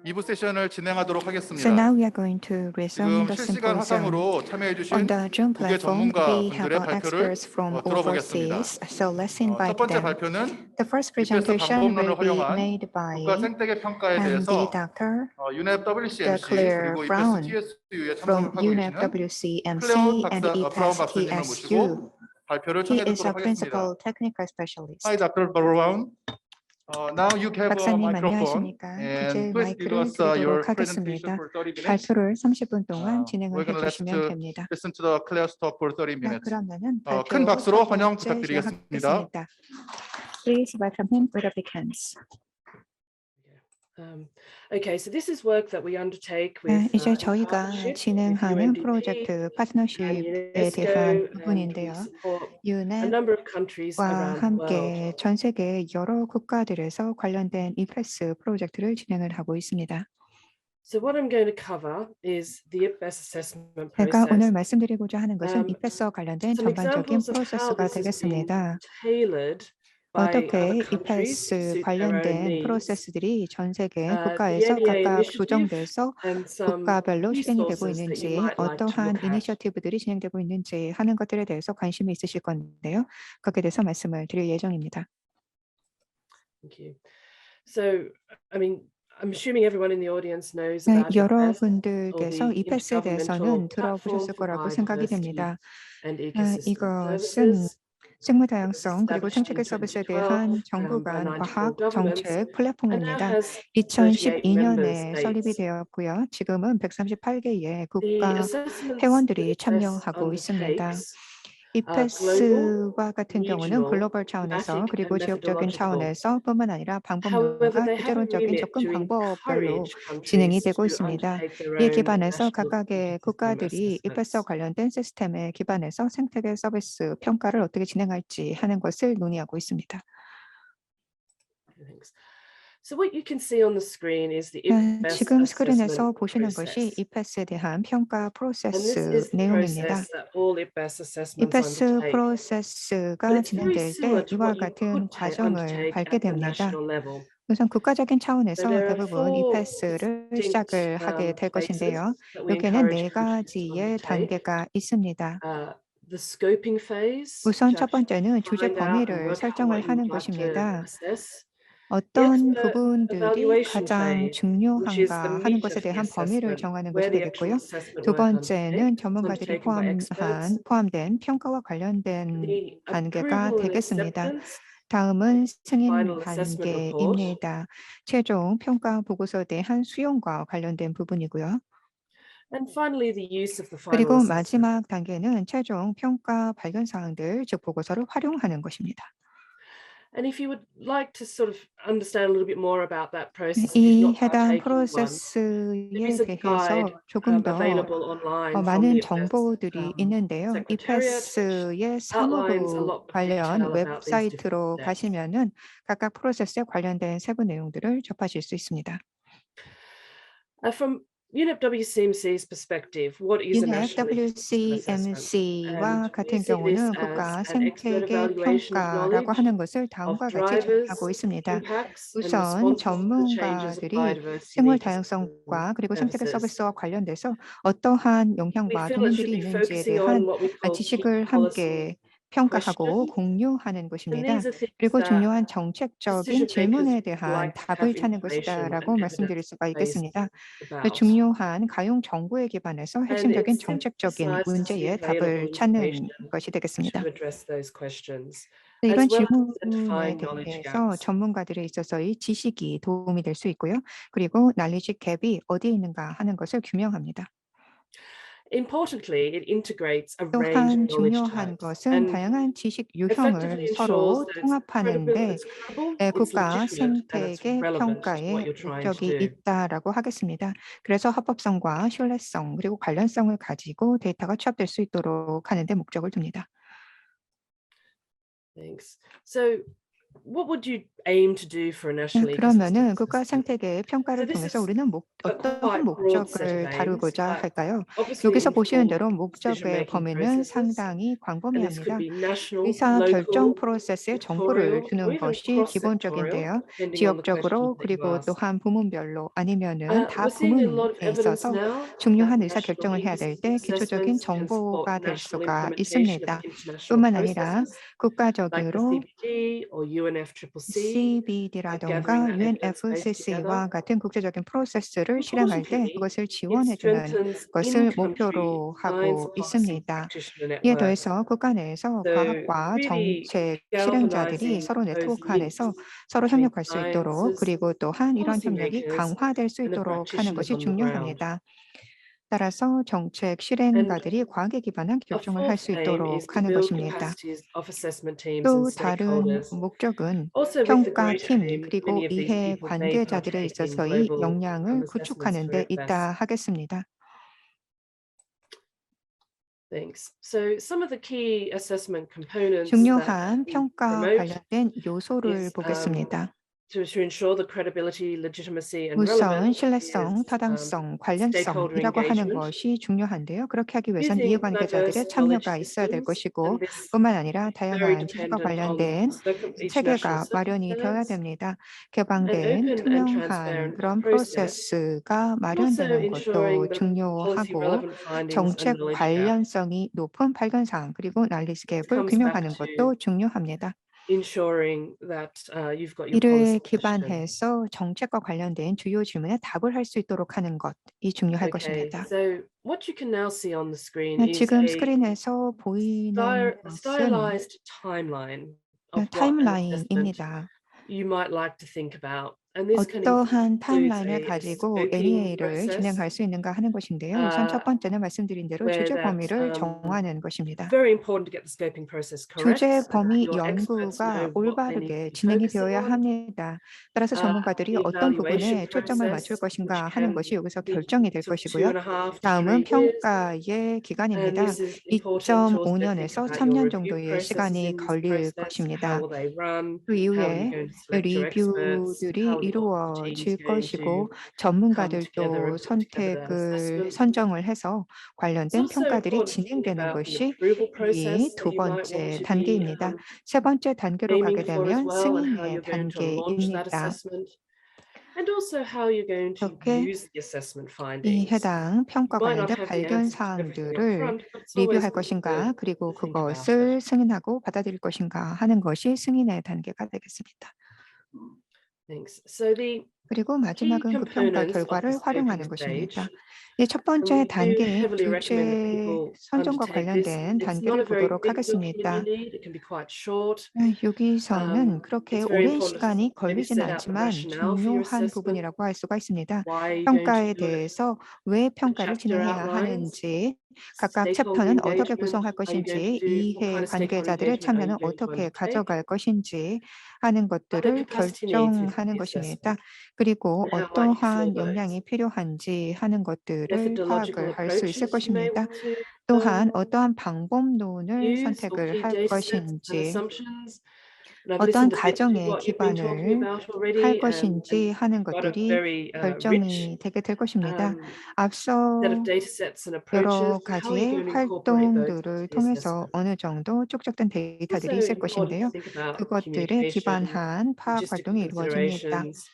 2부 세션을 진행하도록 So 하겠습니다. now we are going to resume 지금 the 실시간 symposium. 화상으로 참여해 On 주신 the Zoom 국외 platform, we have 전문가분들의 발표를 experts from 들어보겠습니다. overseas. So let's 첫 invite 번째 them. 발표는 The first EPS presentation will 방법론을 be 활용한 made by 국가 생태계 평가에 MD 대해서 Dr. UNEP WCMC Claire 그리고 EPS Brown TSU에 from 참석을 하고 UNEP 계시는 WCMC 클레온 and 브라운 EPAS 박사님을 TSU. 모시고 발표를 He 청해 is a 듣도록 하겠습니다. principal technical specialist. Hi, Dr. Brown. Now you have a 박사님 microphone 안녕하십니까? and 이제 please give 마이크를 us your 드리도록 presentation 하겠습니다. for 30 minutes. 발표를 30분 동안 We're 진행을 going to 해주시면 됩니다. listen to the Claire's talk for 30 minutes. 그러면은 큰 발표 박수로 첫 환영 번째 부탁드리겠습니다. 시작하겠습니다. Please welcome him with a big hands. Okay, so this is work that we undertake with 이제 in 저희가 partnership with 진행하는 UNDP 프로젝트 and 파트너십에 UNESCO, 대한 and we 부분인데요. support a UNEP과 number of countries around the world. 함께 전 세계 여러 국가들에서 관련된 EPAS 프로젝트를 진행을 하고 있습니다. So what I'm going to cover is the IPBES assessment 제가 오늘 process. 말씀드리고자 하는 것은 EPAS와 관련된 Some 전반적인 examples of how 프로세스가 this has been 되겠습니다. tailored by other 어떻게 countries to EPAS suit their own 관련된 needs. 프로세스들이 전 세계 The 국가에서 NEA 각각 initiative 조정돼서 and some 국가별로 실행이 되고 resources that you 있는지, might like to 어떠한 look at. 이니셔티브들이 진행되고 있는지 하는 것들에 대해서 관심이 있으실 건데요. 거기에 대해서 말씀을 드릴 예정입니다. Thank you. So, I mean, I'm assuming everyone in the audience knows about IPBES, or 여러분들께서 the EPAS에 대해서는 intergovernmental 들어보셨을 platform for 거라고 생각이 biodiversity 됩니다. and ecosystem 이것은 services. 생물 It was 다양성 그리고 established 생태계 in 서비스에 2012 대한 정부 by 간 94 과학 governments 정책 and now 플랫폼입니다. has 38 member 2012년에 설립이 states. 되었고요. 지금은 138개의 The 국가 assessments 회원들이 that IPBES 참여하고 있습니다. undertakes EPAS와 같은 경우는 regional, 글로벌 차원에서 thematic, 그리고 and 지역적인 methodological. 차원에서뿐만 아니라 However, 방법론과 they have a 구체론적인 remit 접근 to 방법별로 encourage 진행이 countries 되고 to 있습니다. undertake their 이에 own 기반해서 national 각각의 ecosystem 국가들이 EPAS와 assessments. 관련된 시스템에 기반해서 생태계 서비스 평가를 어떻게 진행할지 하는 것을 논의하고 있습니다. Thanks. So what you can see on the screen is the IPBES 지금 스크린에서 assessment 보시는 것이 process. EPAS에 대한 평가 And this 프로세스 is the 내용입니다. process that all IPBES assessments EPAS undertake. 프로세스가 But it's very 진행될 similar 때 to 이와 what you 같은 could 과정을 undertake 밟게 at the 됩니다. national level. 우선 국가적인 So 차원에서 there are 대부분 four EPAS를 distinct 시작을 하게 될 것인데요. phases that we 여기에는 encourage 네 countries to 가지의 undertake. 단계가 있습니다. The scoping phase, 우선 which 첫 actually 번째는 주제 find out and 범위를 work out 설정을 what you 하는 would like to 것입니다. assess. 어떤 Yes, the 부분들이 evaluation 가장 phase, which is the 중요한가 하는 meat 것에 of the 대한 범위를 assessment, 정하는 것이 where the actual 되겠고요. assessment 두 work undertaken, 번째는 is 전문가들이 undertaken by experts. 포함된 평가와 관련된 The 단계가 approval and 되겠습니다. acceptance, 다음은 승인 final assessment report. 단계입니다. 최종 평가 보고서에 대한 수용과 관련된 부분이고요. And finally, the use of the final 그리고 assessment. 마지막 단계는 최종 평가 발견 사항들, 즉 보고서를 활용하는 것입니다. And if you would like to sort of understand a little bit more about that process, if 이 you've not 해당 partaken in one, there 프로세스에 is a 대해서 guide 조금 더 available online from 많은 the 정보들이 있는데요. Secretariat, EPAS의 which outlines a 사무부 lot of 관련 detail about these different 웹사이트로 steps. 가시면은 각각 프로세스에 관련된 세부 내용들을 접하실 수 있습니다. From UNEP WCMC's perspective, what is a UNEP national ecosystem assessment? WCMC와 And 같은 we see this 경우는 as 국가 an expert 생태계 evaluation of 평가라고 knowledge 하는 것을 of 다음과 같이 drivers, 정의하고 있습니다. impacts, and 우선 responses to the changes of 전문가들이 biodiversity 생물 and 다양성과 ecosystem 그리고 생태계 services. 서비스와 관련돼서 어떠한 We 영향과 feel it should 도움들이 be 있는지에 focusing 대한 on what we call key 지식을 policy 함께 평가하고 questions. 공유하는 And 것입니다. these are things 그리고 that 중요한 정책적인 decision makers 질문에 대한 like to 답을 have 찾는 information 것이다라고 and 말씀드릴 evidence 수가 based 있겠습니다. about. 중요한 가용 정보에 기반해서 And 핵심적인 it 정책적인 synthesizes the 문제에 available 답을 찾는 information 것이 to 되겠습니다. address those questions, 이런 as well as 질문에 identifying knowledge 대해서 gaps. 전문가들에 있어서의 지식이 도움이 될 수 있고요. 그리고 knowledge 갭이 어디에 있는가 하는 것을 규명합니다. Importantly, it integrates a range 또한 of knowledge 중요한 types 것은 and 다양한 지식 effectively 유형을 ensures 서로 that 통합하는데 it's credible, it's 국가 legitimate, and it's 생태계 relevant to what 평가에 you're trying to 목적이 do. 있다라고 하겠습니다. 그래서 합법성과 신뢰성 그리고 관련성을 가지고 데이터가 취합될 수 있도록 하는 데 목적을 둡니다. Thanks. So what would you aim to do for a national 그러면은 ecosystem 국가 assessment? 생태계 평가를 So this 통해서 is 우리는 a 어떠한 quite broad set of 목적을 aims, 다루고자 but 할까요? obviously 여기서 it 보시는 informs 대로 decision-making 목적의 범위는 processes, 상당히 and this could 광범위합니다. be national, 의사 결정 local, 프로세스에 정보를 sectorial, or 주는 even 것이 cross-sectorial, 기본적인데요. depending on the 지역적으로 questions that you 그리고 ask. 또한 부문별로 아니면은 다 We're seeing a lot of 부문에 evidence 있어서 now that 중요한 의사 national 결정을 해야 될 때 ecosystem 기초적인 assessments can support 정보가 될 national 수가 implementation of 있습니다. international 뿐만 아니라 processes like the 국가적으로 CBD or UNFCCC, by CBD라던가 gathering that evidence base UNFCCC와 together. 같은 국제적인 프로세스를 실행할 때 Importantly, 그것을 it 지원해주는 strengthens 것을 in-country 목표로 science 하고 policy 있습니다. practitioner 이에 networks. 더해서 국가 내에서 So 과학과 really 정책 실행자들이 galvanizing 서로 those 네트워크안에서 links 서로 between 협력할 수 있도록 scientists, 그리고 또한 이런 협력이 policymakers, 강화될 수 and the 있도록 하는 practitioners 것이 on the ground. 중요합니다. 따라서 정책 And 실행가들이 과학에 기반한 a 결정을 할 fourth 수 aim is 있도록 to 하는 build 것입니다. capacities of assessment teams 또 and 다른 stakeholders. 목적은 Also with the greater 평가팀 aim, 그리고 many of these 이해 people may 관계자들에 partake in 있어서의 global 역량을 assessments 구축하는 for 데 IPBES. 있다 하겠습니다. Thanks. So some of the key assessment components that 중요한 we 평가 promote 관련된 요소를 is 보겠습니다. to ensure the credibility, legitimacy, and 우선 relevance 신뢰성, is 타당성, stakeholder 관련성이라고 하는 engagement. 것이 중요한데요. 그렇게 하기 위해선 Using 이해관계자들의 diverse 참여가 knowledge 있어야 될 systems, 것이고 and this 뿐만 아니라 is very 다양한 지식과 dependent on 관련된 each national 체계가 마련이 되어야 circumstance. 됩니다. An 개방된 open and 투명한 transparent 그런 process, 프로세스가 but also 마련되는 ensuring 것도 that policy 중요하고 relevant findings and 정책 knowledge gaps. 관련성이 높은 발견사항 그리고 난리지 This 갭을 comes back 규명하는 to 것도 중요합니다. ensuring that you've got your 이를 policy question. 기반해서 정책과 관련된 주요 질문에 답을 할 수 있도록 하는 것이 중요할 Okay, 것입니다. so what you can now see on the screen is 지금 a 스크린에서 보이는 것은 stylized timeline of what an assessment 타임라인입니다. you might like to think about. And this can 어떠한 include 타임라인을 a 가지고 scoping NEA를 process 진행할 수 있는가 하는 것인데요. 우선 첫 번째는 말씀드린 대로 where 주제 that 범위를 정하는 것입니다. very important to get the scoping process correct. 주제 범위 Your experts 연구가 know what they need 올바르게 to be 진행이 focusing 되어야 on. 합니다. 따라서 전문가들이 The 어떤 부분에 evaluation 초점을 맞출 process, 것인가 which 하는 can 것이 여기서 be 결정이 될 sort of 것이고요. 2.5 to 3 다음은 years. 평가의 And 기간입니다. this is important to also think 2.5년에서 about 3년 your review 정도의 processes 시간이 in this 걸릴 process. How 것입니다. will they run? 그 How are you 이후에 going to select your experts? 리뷰들이 How are the teams 이루어질 going 것이고 to come together 전문가들도 and put together that assessment? 선정을 해서 It's 관련된 also 평가들이 important to think 진행되는 about the 것이 approval 이 process 두 that you might want 번째 to be 단계입니다. 세 번째 단계로 aiming 가게 for as 되면 well, and how 승인의 you're going to launch that 단계입니다. assessment, and also how you're going to 이렇게 use the assessment 이 findings. 해당 평가 You might not 관련된 have the 발견 answer to everything up 사항들을 front, but it's always 리뷰할 good 것인가 그리고 to think about it. 그것을 승인하고 받아들일 것인가 하는 것이 승인의 단계가 되겠습니다. Thanks. So the 그리고 key 마지막은 그 평가 components of the 결과를 scoping 활용하는 것입니다. stage, 첫 and 번째 we do 단계인 heavily recommend that 주제 people 선정과 undertake this. 관련된 It's not 단계를 a very 보도록 big document 하겠습니다. you need. It can be quite short. 여기서는 그렇게 It's very 오랜 important to 시간이 maybe 걸리진 set out the 않지만 rationale for your 중요한 assessment. 부분이라고 할 수가 있습니다. Why are you going to 평가에 do it? 대해서 왜 The 평가를 chapter 진행해야 outlines, 하는지, 각각 stakeholder 챕터는 어떻게 engagement. 구성할 Are you going to 것인지, do what 이해 kind of stakeholder 관계자들의 engagement are 참여는 you going to 어떻게 undertake? 가져갈 것인지 하는 Are there 것들을 capacity needs within 결정하는 the 것입니다. assessment? 그리고 And how might you fill 어떠한 those? 역량이 필요한지 하는 것들을 Methodological 파악을 할 수 있을 approaches you may 것입니다. want to 또한 어떠한 방법론을 use or 선택을 key 할 data sets and 것인지, assumptions. And I've 어떠한 listened a bit to 가정에 what you've been talking 기반을 about 할 already, 것인지 and 하는 you've got a 것들이 very rich 결정이 되게 될 것입니다. 앞서 set of data sets and 여러 approaches. How are you 가지의 going to incorporate those into 활동들을 the 통해서 assessment? 어느 정도 쭉적된 It's also 데이터들이 있을 important to 것인데요. think about 그것들에 communication, 기반한 파악 logistical 활동이 이루어집니다. considerations.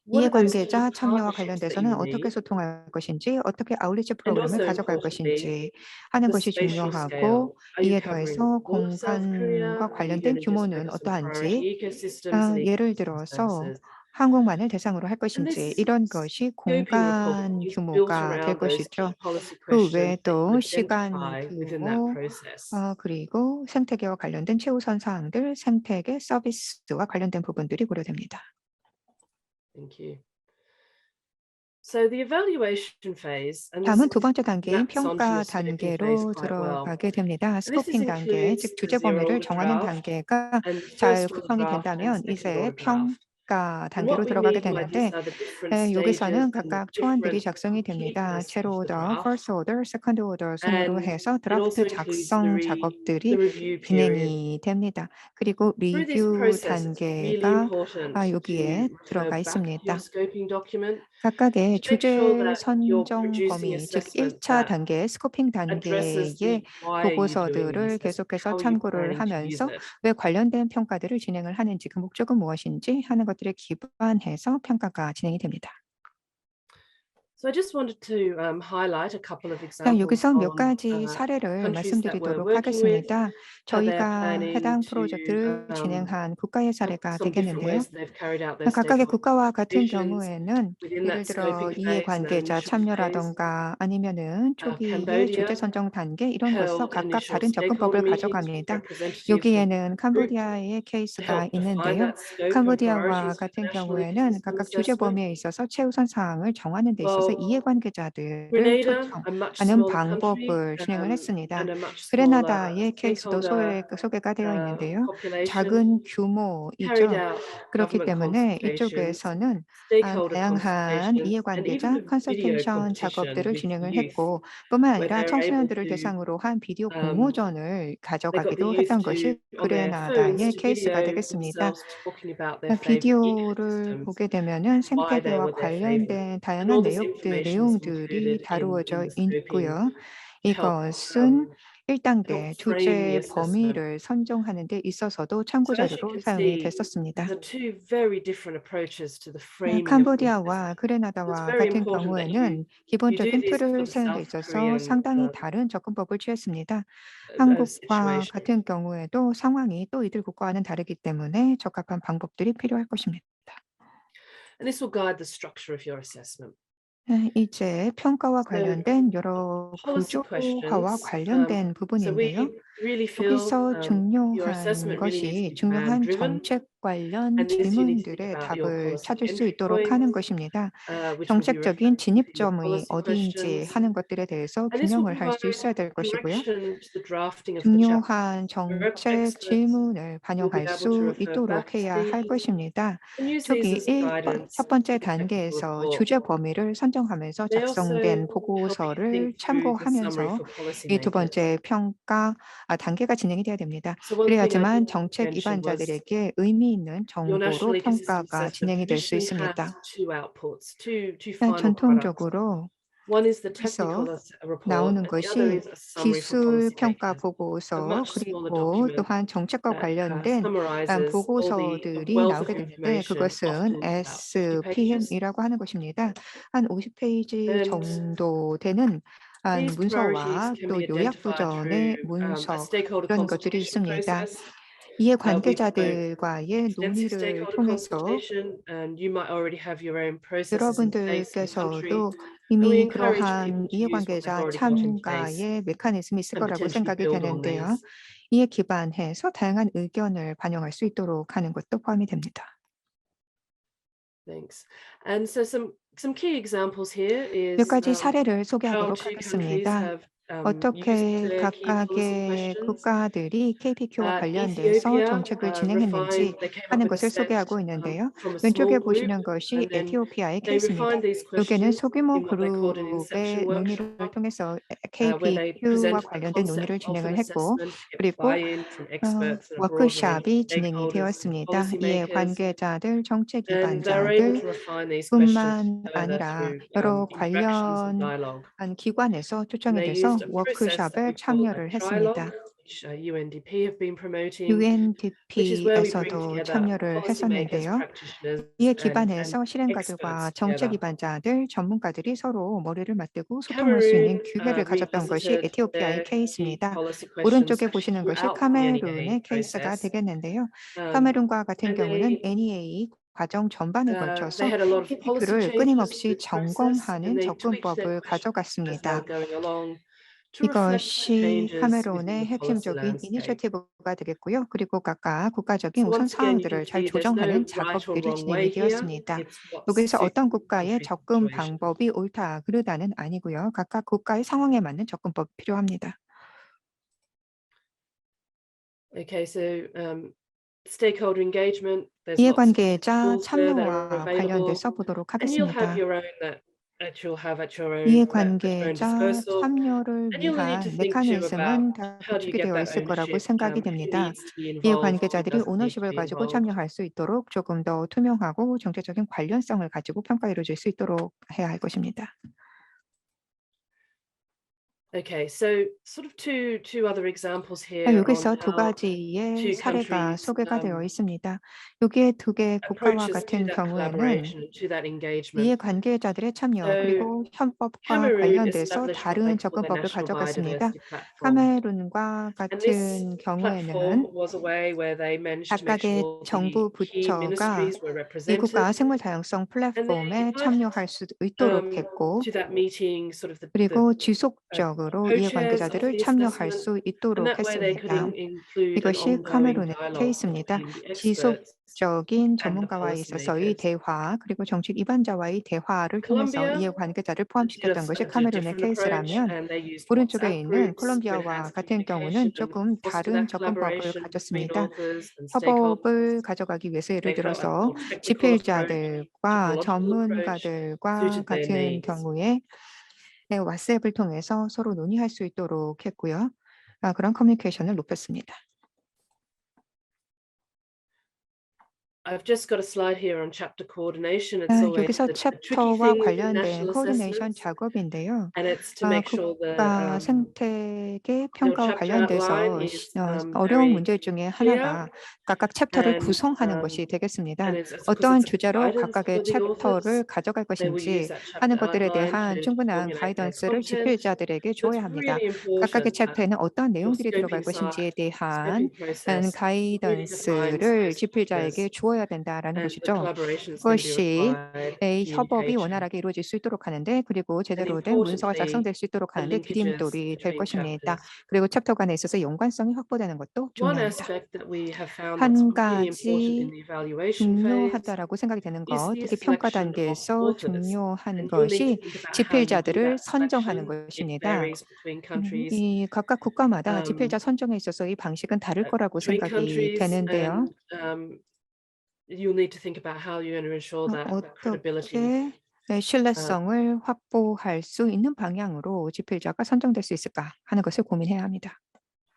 What are those key 이해관계자 참여와 partnerships that 관련돼서는 you 어떻게 need? 소통할 것인지, 어떻게 아웃리치 And 프로그램을 also 가져갈 importantly, 것인지 하는 the 것이 spatial 중요하고, scale. Are you 이에 covering 더해서 all of South Korea? 공간과 Are you 관련된 going to just 규모는 focus on priority 어떠한지, ecosystems and 예를 ecosystem 들어서 services? 한국만을 대상으로 할 And 것인지, this 이런 것이 scoping report 공간 is built 규모가 될 around those 것이죠. key policy 그 questions that you 외에도 시간 identify within that 규모, process. 그리고 생태계와 관련된 최우선 사항들, 생태계 서비스와 관련된 부분들이 고려됩니다. Thank you. So the evaluation phase, and this 다음은 두 번째 단계인 maps onto your 평가 scoping phase 단계로 quite well. 들어가게 됩니다. And this 스코핑 단계, includes 즉 the 주제 범위를 zero 정하는 draft 단계가 and 잘 first order 구성이 draft and 된다면 second 이제 order draft. 평가 And what 단계로 we 들어가게 mean by these 되는데 are the different stages 여기서는 and the 각각 초안들이 different 작성이 됩니다. completeness 제로 of the 오더, draft. 퍼스트 오더, 세컨드 오더 순으로 And 해서 it also 드라프트 includes 작성 the 작업들이 review period. 진행이 됩니다. 그리고 Through this 리뷰 process, it's really 단계가 important 여기에 to 들어가 refer back to your 있습니다. scoping document 각각의 to make sure 주제 that you're 선정 producing 범위, 즉 assessment 1차 that 단계 스코핑 addresses 단계의 the why are you doing 보고서들을 this, 계속해서 how are you 참고를 planning to use 하면서 it. 왜 관련된 평가들을 진행을 하는지, 그 목적은 무엇인지 하는 것들에 기반해서 평가가 진행이 됩니다. So I just wanted to highlight a couple of 자, examples 여기서 몇 of 가지 사례를 countries that we're 말씀드리도록 working with, 하겠습니다. how they're 저희가 planning 해당 to 프로젝트를 진행한 국가의 사례가 some different 되겠는데요. ways that they've carried out their 각각의 stakeholder 국가와 같은 consultations 경우에는 within 예를 that 들어 scoping phase and 이해관계자 initial phase. 참여라던가 아니면은 초기의 주제 Cambodia 선정 단계, 이런 것에서 held 각각 initial 다른 stakeholder 접근법을 meetings with 가져갑니다. representatives of 여기에는 groups 캄보디아의 to 케이스가 help define 있는데요. that scope and 캄보디아와 priorities for 같은 national 경우에는 ecosystem 각각 주제 assessment. 범위에 있어서 최우선 사항을 정하는 데 있어서 Well, 이해관계자들을 Grenada, a much 초청하는 smaller country, 방법을 진행을 했습니다. and a much smaller 그레나다의 케이스도 stakeholder 소개가 되어 있는데요. population, 작은 carried 규모이죠. out 그렇기 government 때문에 consultations, 이쪽에서는 stakeholder 다양한 consultations, and even 이해관계자 a video 컨설테이션 competition 작업들을 with 진행을 youth, 했고, 뿐만 where 아니라 they're able 청소년들을 to 대상으로 한 비디오 um, 공모전을 they got the 가져가기도 youth 했던 to 것이 on their phones 그레나다의 to 케이스가 video 되겠습니다. themselves talking about their favorite 비디오를 ecosystems, 보게 되면은 why they 생태계와 were their favorite. 관련된 And all 다양한 this information is 내용들이 included in 다루어져 the scoping 있고요. to help 이것은 1단계 frame the 주제 assessment. 범위를 선정하는 데 있어서도 참고 So as you 자료로 can 사용이 see, 됐었습니다. these are two very different approaches to the framing of the assessment. 캄보디아와 It's 그레나다와 very 같은 important that 경우에는 you do 기본적인 this for 틀을 the 세우는 데 South 있어서 Korean 상당히 다른 접근법을 취했습니다. situation. 한국과 같은 경우에도 상황이 또 이들 국가와는 다르기 때문에 적합한 방법들이 필요할 것입니다. And this will guide the structure of your assessment. 이제 평가와 So 관련된 여러 policy 구조화와 questions. 관련된 So 부분인데요. we really feel 여기서 your 중요한 assessment really needs to 것이 be 중요한 plan-driven. 정책 관련 And this you need to think 질문들의 about your 답을 policy 찾을 수 entry 있도록 하는 points, 것입니다. which will be 정책적인 reflected within your 진입점이 policy 어디인지 questions. 하는 것들에 대해서 And this will 규명을 할 수 있어야 provide 될 것이고요. direction to the drafting of the chapter. 중요한 Your 정책 experts 질문을 will be 반영할 able to 수 refer 있도록 back to 해야 할 these 것입니다. and use these 초기 as guidance 첫 번째 for the technical 단계에서 report. 주제 범위를 선정하면서 They also 작성된 help you 보고서를 think through the summary 참고하면서 for policy 이 두 makers. 번째 평가 단계가 진행이 돼야 됩니다. So one thing I 그래야지만 didn't 정책 mention was 입안자들에게 의미 있는 your 정보로 national ecosystem 평가가 assessment 진행이 될 수 traditionally 있습니다. has two outputs, two final products. 전통적으로 One is the 여기서 technical report, 나오는 and the other 것이 is a summary for 기술 policymakers. 평가 A 보고서, much smaller 그리고 document 또한 정책과 that 관련된 summarizes all the 보고서들이 wealth of 나오게 되는데, information, 그것은 often about 50 pages. SPM이라고 하는 것입니다. 한 50페이지 And 정도 되는 these priorities 문서와 can 또 be 요약 identified 버전의 through a 문서, stakeholder 이런 것들이 consultation 있습니다. process. We promote 이해관계자들과의 extensive 논의를 stakeholder 통해서 consultation, and you might already have your own processes in place in country. 여러분들께서도 And we 이미 encourage 그러한 people to use what they've 이해관계자 already got in place 참가의 메커니즘이 있을 and 거라고 potentially 생각이 build on 되는데요. these. 이에 기반해서 다양한 의견을 반영할 수 있도록 하는 것도 포함이 됩니다. Thanks. And so some key examples here 몇 is 가지 사례를 how 소개하도록 two countries 하겠습니다. have used 어떻게 their key policy 각각의 questions. 국가들이 KPQ와 관련돼서 Ethiopia 정책을 진행했는지 they came up 하는 with a 것을 set 소개하고 있는데요. from a 왼쪽에 small group, 보시는 것이 and then 에티오피아의 they 케이스입니다. refined these 여기에는 questions 소규모 in what they called an inception 그룹의 논의를 workshop, 통해서 where they KPQ와 presented the 관련된 논의를 concept of an 진행을 했고, assessment to get 그리고 buy-in from experts and a broad range of 워크숍이 진행이 stakeholders and 되었습니다. 이에 policymakers. 관계자들, 정책 And they're able 입안자들 to refine these questions 뿐만 further 아니라 through 여러 interactions and dialogue. 관련한 기관에서 And 초청이 they 돼서 used a process that we 워크숍에 call a 참여를 trilogue, 했습니다. which UNDP have been promoting, which is where we bring UNDP에서도 together 참여를 policymakers, 했었는데요. practitioners, 이에 and 기반해서 실행가들과 experts 정책 together. 입안자들, 전문가들이 서로 머리를 맞대고 소통할 수 Cameroon 있는 기회를 가졌던 것이 revisited 에티오피아의 their key 케이스입니다. policy questions 오른쪽에 actually 보시는 것이 throughout the NEA 카메룬의 케이스가 process. 되겠는데요. 카메룬과 같은 And 경우는 NEA 과정 전반에 they 걸쳐서 had a lot of policy KPQ를 changes 끊임없이 through the process, and 점검하는 they tweaked their 접근법을 questions as they 가져갔습니다. were going along to reflect the 이것이 changes within 카메룬의 the policy 핵심적인 landscape. 이니셔티브가 되겠고요. 그리고 각각 국가적인 So 우선 once again, you 사항들을 can 잘 see there's no 조정하는 right or 작업들이 wrong 진행이 way here. 되었습니다. It's what 여기서 suits 어떤 the 국가의 country's 접근 situation. 방법이 옳다, 그르다는 아니고요. 각각 국가의 상황에 맞는 접근법이 필요합니다. Okay, so stakeholder engagement. There's lots of 이해관계자 tools there that are 참여와 available, 관련돼서 보도록 and you'll have 하겠습니다. your own that you'll have at your own 이해관계자 disposal. 참여를 And you'll need to 위한 think too about 메커니즘은 다 how do you 구축이 get 되어 that 있을 거라고 ownership, 생각이 who 됩니다. needs to be involved, who 이해관계자들이 doesn't need to 오너십을 be 가지고 involved. 참여할 수 있도록 조금 더 투명하고 정책적인 관련성을 가지고 평가가 이루어질 수 있도록 해야 할 것입니다. Okay, so sort of two other examples here on 여기서 두 how 가지의 two 사례가 countries 소개가 되어 있습니다. 여기에 두 개 국가와 approaches to 같은 that 경우에는 collaboration and to that engagement. 이해관계자들의 참여 So 그리고 현법과 Cameroon 관련돼서 established what 다른 they call their 접근법을 national 가져갔습니다. biodiversity platform. 카메룬과 And this 같은 platform 경우에는 was a way where they managed to make 각각의 sure the 정부 key 부처가 ministries were 이 represented. 국가 생물 다양성 And they 플랫폼에 invited 참여할 수 있도록 했고 to that meeting sort of the 그리고 지속적으로 co-chairs of 이해관계자들을 the 참여할 assessment, 수 and 있도록 that way they could 했습니다. include an 이것이 ongoing 카메룬의 dialogue 케이스입니다. between the experts 지속적인 and the 전문가와 있어서의 policymakers. 대화 그리고 정책 입안자와의 대화를 통해서 Colombia 이해관계자를 did 포함시켰던 것이 a 카메룬의 different approach, 케이스라면 and they used 오른쪽에 WhatsApp 있는 groups to 콜롬비아와 enhance 같은 communication 경우는 and 조금 foster 다른 that 접근법을 collaboration between 가졌습니다. authors and 협업을 stakeholders. 가져가기 위해서 예를 They felt a 들어서 more technical approach, 집필자들과 topological approach 전문가들과 suited their 같은 needs. 경우에 왓츠앱을 통해서 서로 논의할 수 있도록 했고요. 그런 커뮤니케이션을 높였습니다. I've just got a slide here on chapter coordination. It's always 여기서 the tricky 챕터와 thing with 관련된 national 코디네이션 assessments, 작업인데요. and it's to make sure 국가 생태계 your 평가와 chapter outline 관련돼서 is 어려운 very 문제 중에 clear 하나가 각각 챕터를 and 구성하는 것이 되겠습니다. it's because 어떠한 it's a 주제로 guidance 각각의 for the authors. 챕터를 가져갈 They will use 것인지 that 하는 chapter 것들에 outline 대한 to 충분한 formulate their 가이던스를 content. 집필자들에게 So it's 줘야 합니다. really 각각의 important that 챕터에는 어떠한 your 내용들이 들어갈 scoping 것인지에 대한 process really defines 가이던스를 those 집필자에게 chapters, 주어야 된다라는 and the 것이죠. collaboration is going to be 그것이 required 협업이 communication 원활하게 이루어질 수 있도록 하는데 그리고 and 제대로 된 문서가 importantly 작성될 수 있도록 the 하는데 linkages 디딤돌이 될 between 것입니다. chapters. 그리고 챕터 간에 있어서 연관성이 확보되는 것도 One 중요합니다. aspect that we have found that's 한 really important in 가지 the evaluation phase 중요하다라고 생각이 되는 is 것, the 특히 평가 selection of 단계에서 authors. 중요한 And you'll need to 것이 think about how you do 집필자들을 that 선정하는 selection. It 것입니다. varies between countries. 이 각각 국가마다 Um, 집필자 선정에 있어서의 방식은 다를 거라고 between 생각이 countries, 되는데요. and you'll need to think about how you're going to ensure that credibility. 어떻게 신뢰성을 확보할 수 있는 방향으로 집필자가 선정될 수 있을까 하는 것을 고민해야 합니다.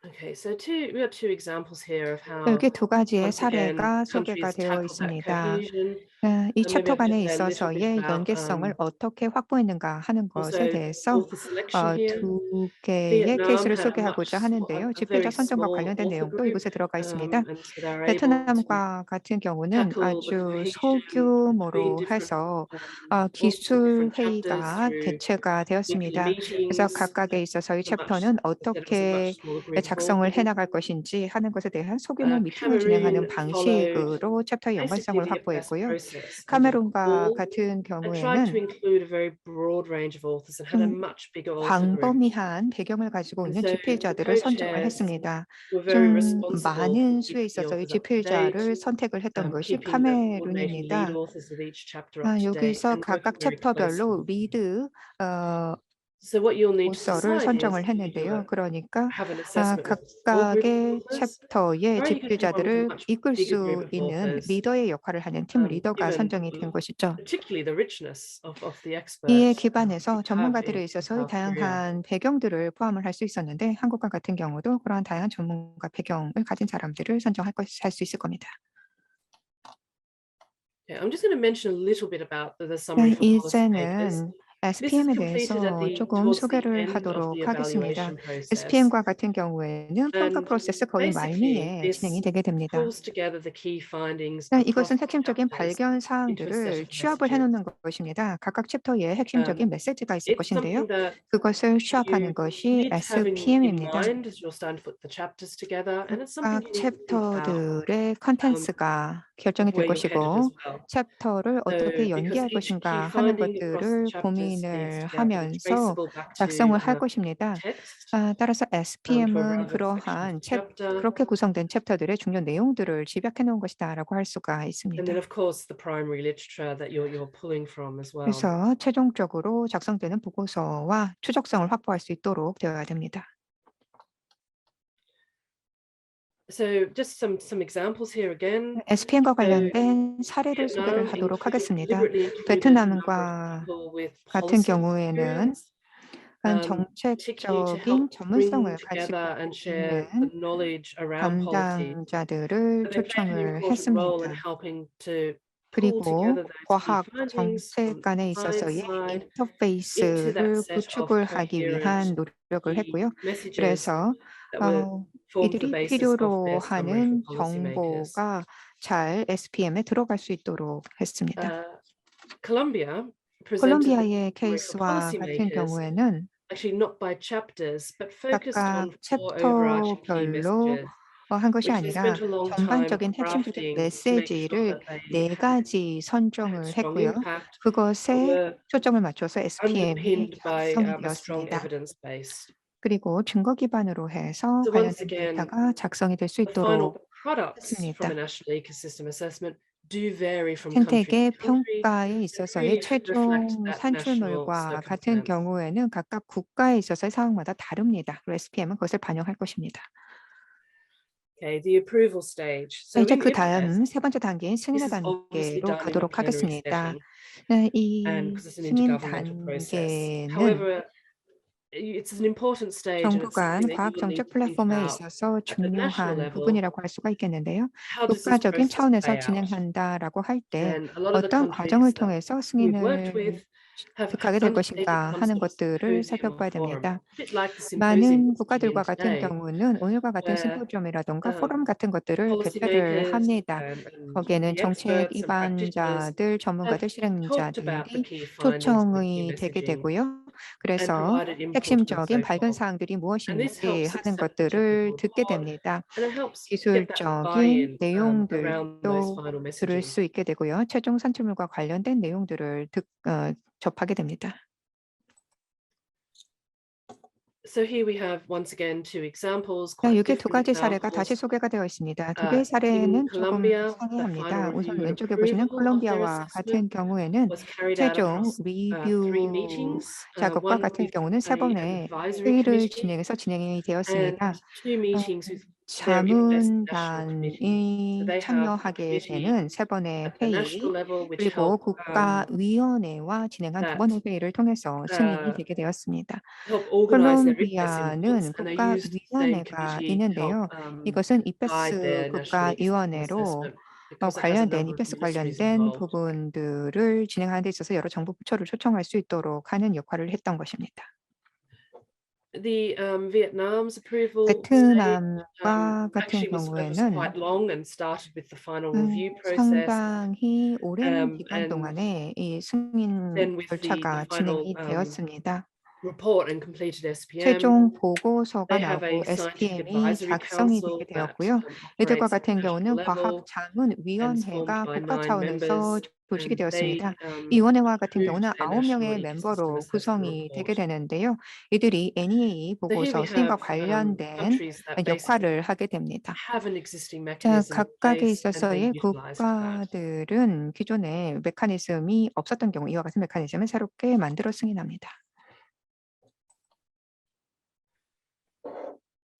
Okay, so we have two examples here of how 여기 두 가지의 once again 사례가 소개가 countries 되어 tackle that 있습니다. cohesion. 이 Maybe 챕터 I could 간에 just say a little bit 있어서의 about 연계성을 어떻게 확보했는가 하는 것에 also 대해서 author selection here. 두 개의 Vietnam 케이스를 had 소개하고자 하는데요. a 집필자 very 선정과 small 관련된 author 내용도 group, 이곳에 들어가 있습니다. and so they're able to 베트남과 같은 경우는 tackle the 아주 cohesion 소규모로 between different 해서 authors of 기술 different chapters 회의가 through 개최가 weekly 되었습니다. 그래서 meetings. 각각에 있어서의 As I 챕터는 said, it was a 어떻게 much smaller group of 작성을 authors. 해나갈 것인지 하는 것에 대한 소규모 미팅을 진행하는 Cameroon followed 방식으로 챕터의 연관성을 basically the best 확보했고요. process and did a 카메룬과 poll 같은 and tried to 경우에는 include a very broad range of authors and had a 좀 much bigger author group. 광범위한 배경을 가지고 And 있는 so the 집필자들을 선정을 co-chairs 했습니다. were very 좀 responsible for 많은 수에 keeping the 있어서의 authors up to date, 집필자를 선택을 했던 것이 keeping the coordinating lead 카메룬입니다. authors of each chapter up to date, 여기서 and 각각 working very 챕터별로 closely. 리드 So what you'll need to 오서를 decide is, 선정을 do you 했는데요. 그러니까 have an assessment with a small group of 각각의 authors, 챕터의 or you could have one with a 집필자들을 much 이끌 bigger 수 group of 있는 authors, 리더의 역할을 하는 팀 리더가 given 선정이 된 것이죠. particularly the richness of the 이에 experts 기반해서 you have 전문가들에 in 있어서의 South Korea. 다양한 배경들을 포함을 할 수 있었는데 한국과 같은 경우도 그러한 다양한 전문가 배경을 가진 사람들을 선정할 수 있을 겁니다. Yeah, I'm just going to mention a little bit about the summary for policymakers. 이제는 SPM에 대해서 조금 towards the 소개를 end of the 하도록 하겠습니다. evaluation process. SPM과 같은 경우에는 평가 And 프로세스 거의 basically, 말미에 this 진행이 되게 됩니다. pulls together the key findings across 이것은 the 핵심적인 chapters 발견 into a set 사항들을 of 취합을 messages. 해놓는 것입니다. 각각 챕터에 핵심적인 메시지가 있을 It's 것인데요. something that 그것을 취합하는 you 것이 need to have in SPM입니다. mind as you're starting to put the chapters together, and it's something 각 you need to think about 챕터들의 컨텐츠가 결정이 될 where you're headed 것이고 as well. 챕터를 어떻게 because 연계할 each key 것인가 하는 finding across the 것들을 chapters needs 고민을 to be 하면서 traceable back 작성을 to 할 것입니다. text, 따라서 to a SPM은 relevant section of 그러한 the chapter. 그렇게 구성된 챕터들의 중요 내용들을 집약해 놓은 것이다라고 할 수가 And 있습니다. then, of course, the primary literature that you're pulling from as well. 그래서 최종적으로 작성되는 보고서와 추적성을 확보할 수 있도록 되어야 됩니다. So just some examples here again. SPM과 So 관련된 사례를 소개를 Vietnam 하도록 하겠습니다. deliberately included a number of 베트남과 people with 같은 policy 경우에는 experience, particularly to 정책적인 help bring 전문성을 가지고 together and share 있는 the knowledge around policy. 담당자들을 And they played an 초청을 important role in 했습니다. helping to pull 그리고 together those key 과학 findings 정책 from the 간에 science 있어서의 side into that 인터페이스를 set of 구축을 하기 coherent 위한 노력을 key 했고요. messages 그래서 that were formed the 이들이 basis of 필요로 their summary for 하는 policymakers. 정보가 잘 SPM에 들어갈 수 있도록 했습니다. Colombia presented the 콜롬비아의 summary for 케이스와 같은 policymakers, 경우에는 actually not by chapters, but focused 각각 on four overarching key 챕터별로 messages, 한 것이 which they spent 아니라 a long time 전반적인 핵심적인 crafting to make sure 메시지를 that they 네 had 가지 선정을 strong 했고요. impact, but 그것에 were 초점을 맞춰서 SPM이 underpinned by 작성이 a strong 되었습니다. evidence base. 그리고 증거 기반으로 해서 So once 관련된 again, 데이터가 작성이 될 수 the final 있도록 products from 했습니다. a national ecosystem assessment do vary from country 생태계 to country. 평가에 It 있어서의 really reflects 최종 that national 산출물과 같은 circumstance. 경우에는 각각 국가에 있어서의 상황마다 다릅니다. 그리고 SPM은 그것을 반영할 것입니다. Okay, the approval stage. So 이제 in 그 IPBES, 다음 세 번째 단계인 승인의 this is obviously 단계로 done in the 가도록 plenary 하겠습니다. setting, and 이 because it's an 승인 intergovernmental process. 단계는 However, it's an important stage, and 정부 it's 간 something that you 과학 will need 정책 to think 플랫폼에 about 있어서 at the national 중요한 level. 부분이라고 할 수가 있겠는데요. How does this 국가적인 process 차원에서 play out? 진행한다라고 할 때 And a lot of the 어떤 과정을 countries that 통해서 we've worked 승인을 with have 가게 될 undertaken 것인가 some 하는 sort of 것들을 symposium or 살펴봐야 forum, 됩니다. a bit like the symposium 많은 we're 국가들과 in 같은 today, 경우는 오늘과 같은 where 심포지엄이라던가 포럼 같은 것들을 개최를 policymakers 합니다. and 거기에는 the 정책 experts and practitioners 입안자들, 전문가들, have talked about the 실행자들이 key findings and the key 초청이 되게 messaging 되고요. and 그래서 provided input and 핵심적인 so 발견 forth. 사항들이 And this 무엇인지 helps 하는 set the technical 것들을 듣게 report, 됩니다. and it helps get that 기술적인 buy-in around those 내용들도 final 들을 messaging. 수 있게 되고요. 최종 산출물과 관련된 내용들을 접하게 됩니다. So here we have once again two examples, 자, quite 여기 두 different 가지 사례가 다시 examples. 소개가 되어 있습니다. 두 개의 In 사례는 조금 Colombia, the 상이합니다. final 우선 review and 왼쪽에 보시는 approval of their 콜롬비아와 같은 assessment 경우에는 was carried out 최종 across 3 리뷰 meetings, 작업과 one 같은 with 경우는 세 an 번의 advisory 회의를 committee 진행해서 진행이 and 되었습니다. 2 meetings with their IPBES national committee. So 자문단이 they have a 참여하게 committee 되는 세 번의 at the 회의, national level which 그리고 help 국가위원회와 진행한 두 번의 회의를 통해서 승인이 되게 되었습니다. organize their IPBES 콜롬비아는 inputs, and they used the same 국가위원회가 committee to help 있는데요. 이것은 guide 이페스 their national ecosystem 국가위원회로 assessment because it has a 관련된 number of 이페스 ministries 관련된 involved. 부분들을 진행하는 데 있어서 여러 정부 부처를 초청할 수 있도록 하는 역할을 했던 것입니다. The Vietnam's approval stage 베트남과 같은 actually was 경우에는 quite long and started with the final review process. 상당히 오랜 기간 And 동안에 이 승인 then with the 절차가 final 진행이 되었습니다. report and completed SPM, 최종 보고서가 they have 나오고 a scientific SPM이 advisory 작성이 council 되게 that 되었고요. 이들과 operates at the 같은 경우는 national level and is formed 과학자문위원회가 by 국가 9 차원에서 members, 조직이 and they 되었습니다. 이 위원회와 같은 approved 경우는 their 9명의 national ecosystem 멤버로 assessment 구성이 되게 report. 되는데요. 이들이 NEA So here 보고서 we 수행과 have 관련된 countries that basically 역할을 하게 됩니다. have an existing 자, mechanism in 각각에 place and they 있어서의 utilize that. 국가들은 기존에 메커니즘이 없었던 경우 이와 같은 메커니즘을 새롭게 만들어 승인합니다.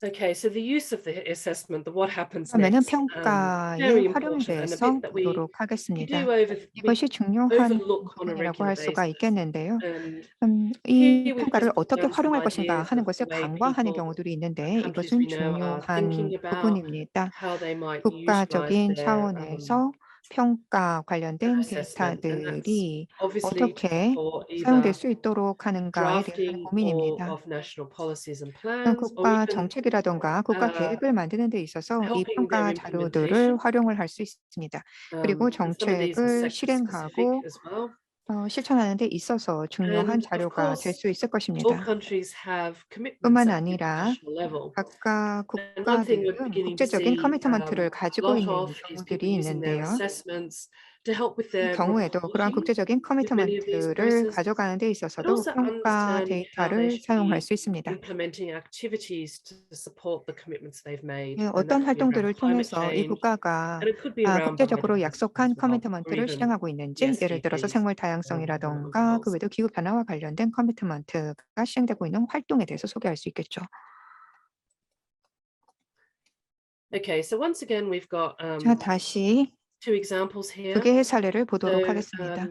Okay, so the use of the assessment, the what happens 그러면은 next, 평가의 very 활용에 important and a 대해서 bit that we 보도록 하겠습니다. do 이것이 중요한 overlook on a 부분이라고 regular 할 수가 basis. 있겠는데요. And 이 here we've 평가를 just put 어떻게 down some 활용할 것인가 ideas 하는 of 것을 the way 간과하는 people, 경우들이 있는데 countries 이것은 we know are 중요한 thinking about 부분입니다. how they might utilize 국가적인 their 차원에서 평가 관련된 assessment, and that's 데이터들이 obviously to 어떻게 support 사용될 either 수 있도록 하는가에 대한 drafting or 고민입니다. of national policies and plans, or 국가 even 정책이라던가 국가 계획을 만드는 데 있어서 이 helping their 평가 자료들을 implementation. 활용을 할 수 있습니다. 그리고 And some of these are 정책을 sector specific 실행하고 as well. 실천하는 데 있어서 중요한 And of 자료가 될 course, 수 있을 all 것입니다. countries have commitments 뿐만 at the 아니라 international level. 각각 And one thing we're 국가들은 beginning to 국제적인 see 커미트먼트를 a 가지고 lot 있는 of is people 경우들이 using their 있는데요. assessments to help with 이 their 경우에도 그러한 reporting 국제적인 with many of these 커미트먼트를 processes, 가져가는 데 but 있어서도 also 평가 understanding how they 데이터를 should 사용할 be 수 있습니다. implementing activities to support the commitments they've made. And 어떤 that could be around 활동들을 climate 통해서 이 change, 국가가 and it could be around 국제적으로 biodiversity 약속한 as well, or 커미트먼트를 even 실행하고 the 있는지, 예를 들어서 SDGs 생물 as 다양성이라던가 그 well. 외에도 기후 변화와 관련된 커미트먼트가 시행되고 있는 활동에 대해서 소개할 수 있겠죠. Okay, so once again, we've got 자, 다시 two examples 두 here. 개의 사례를 보도록 So 하겠습니다.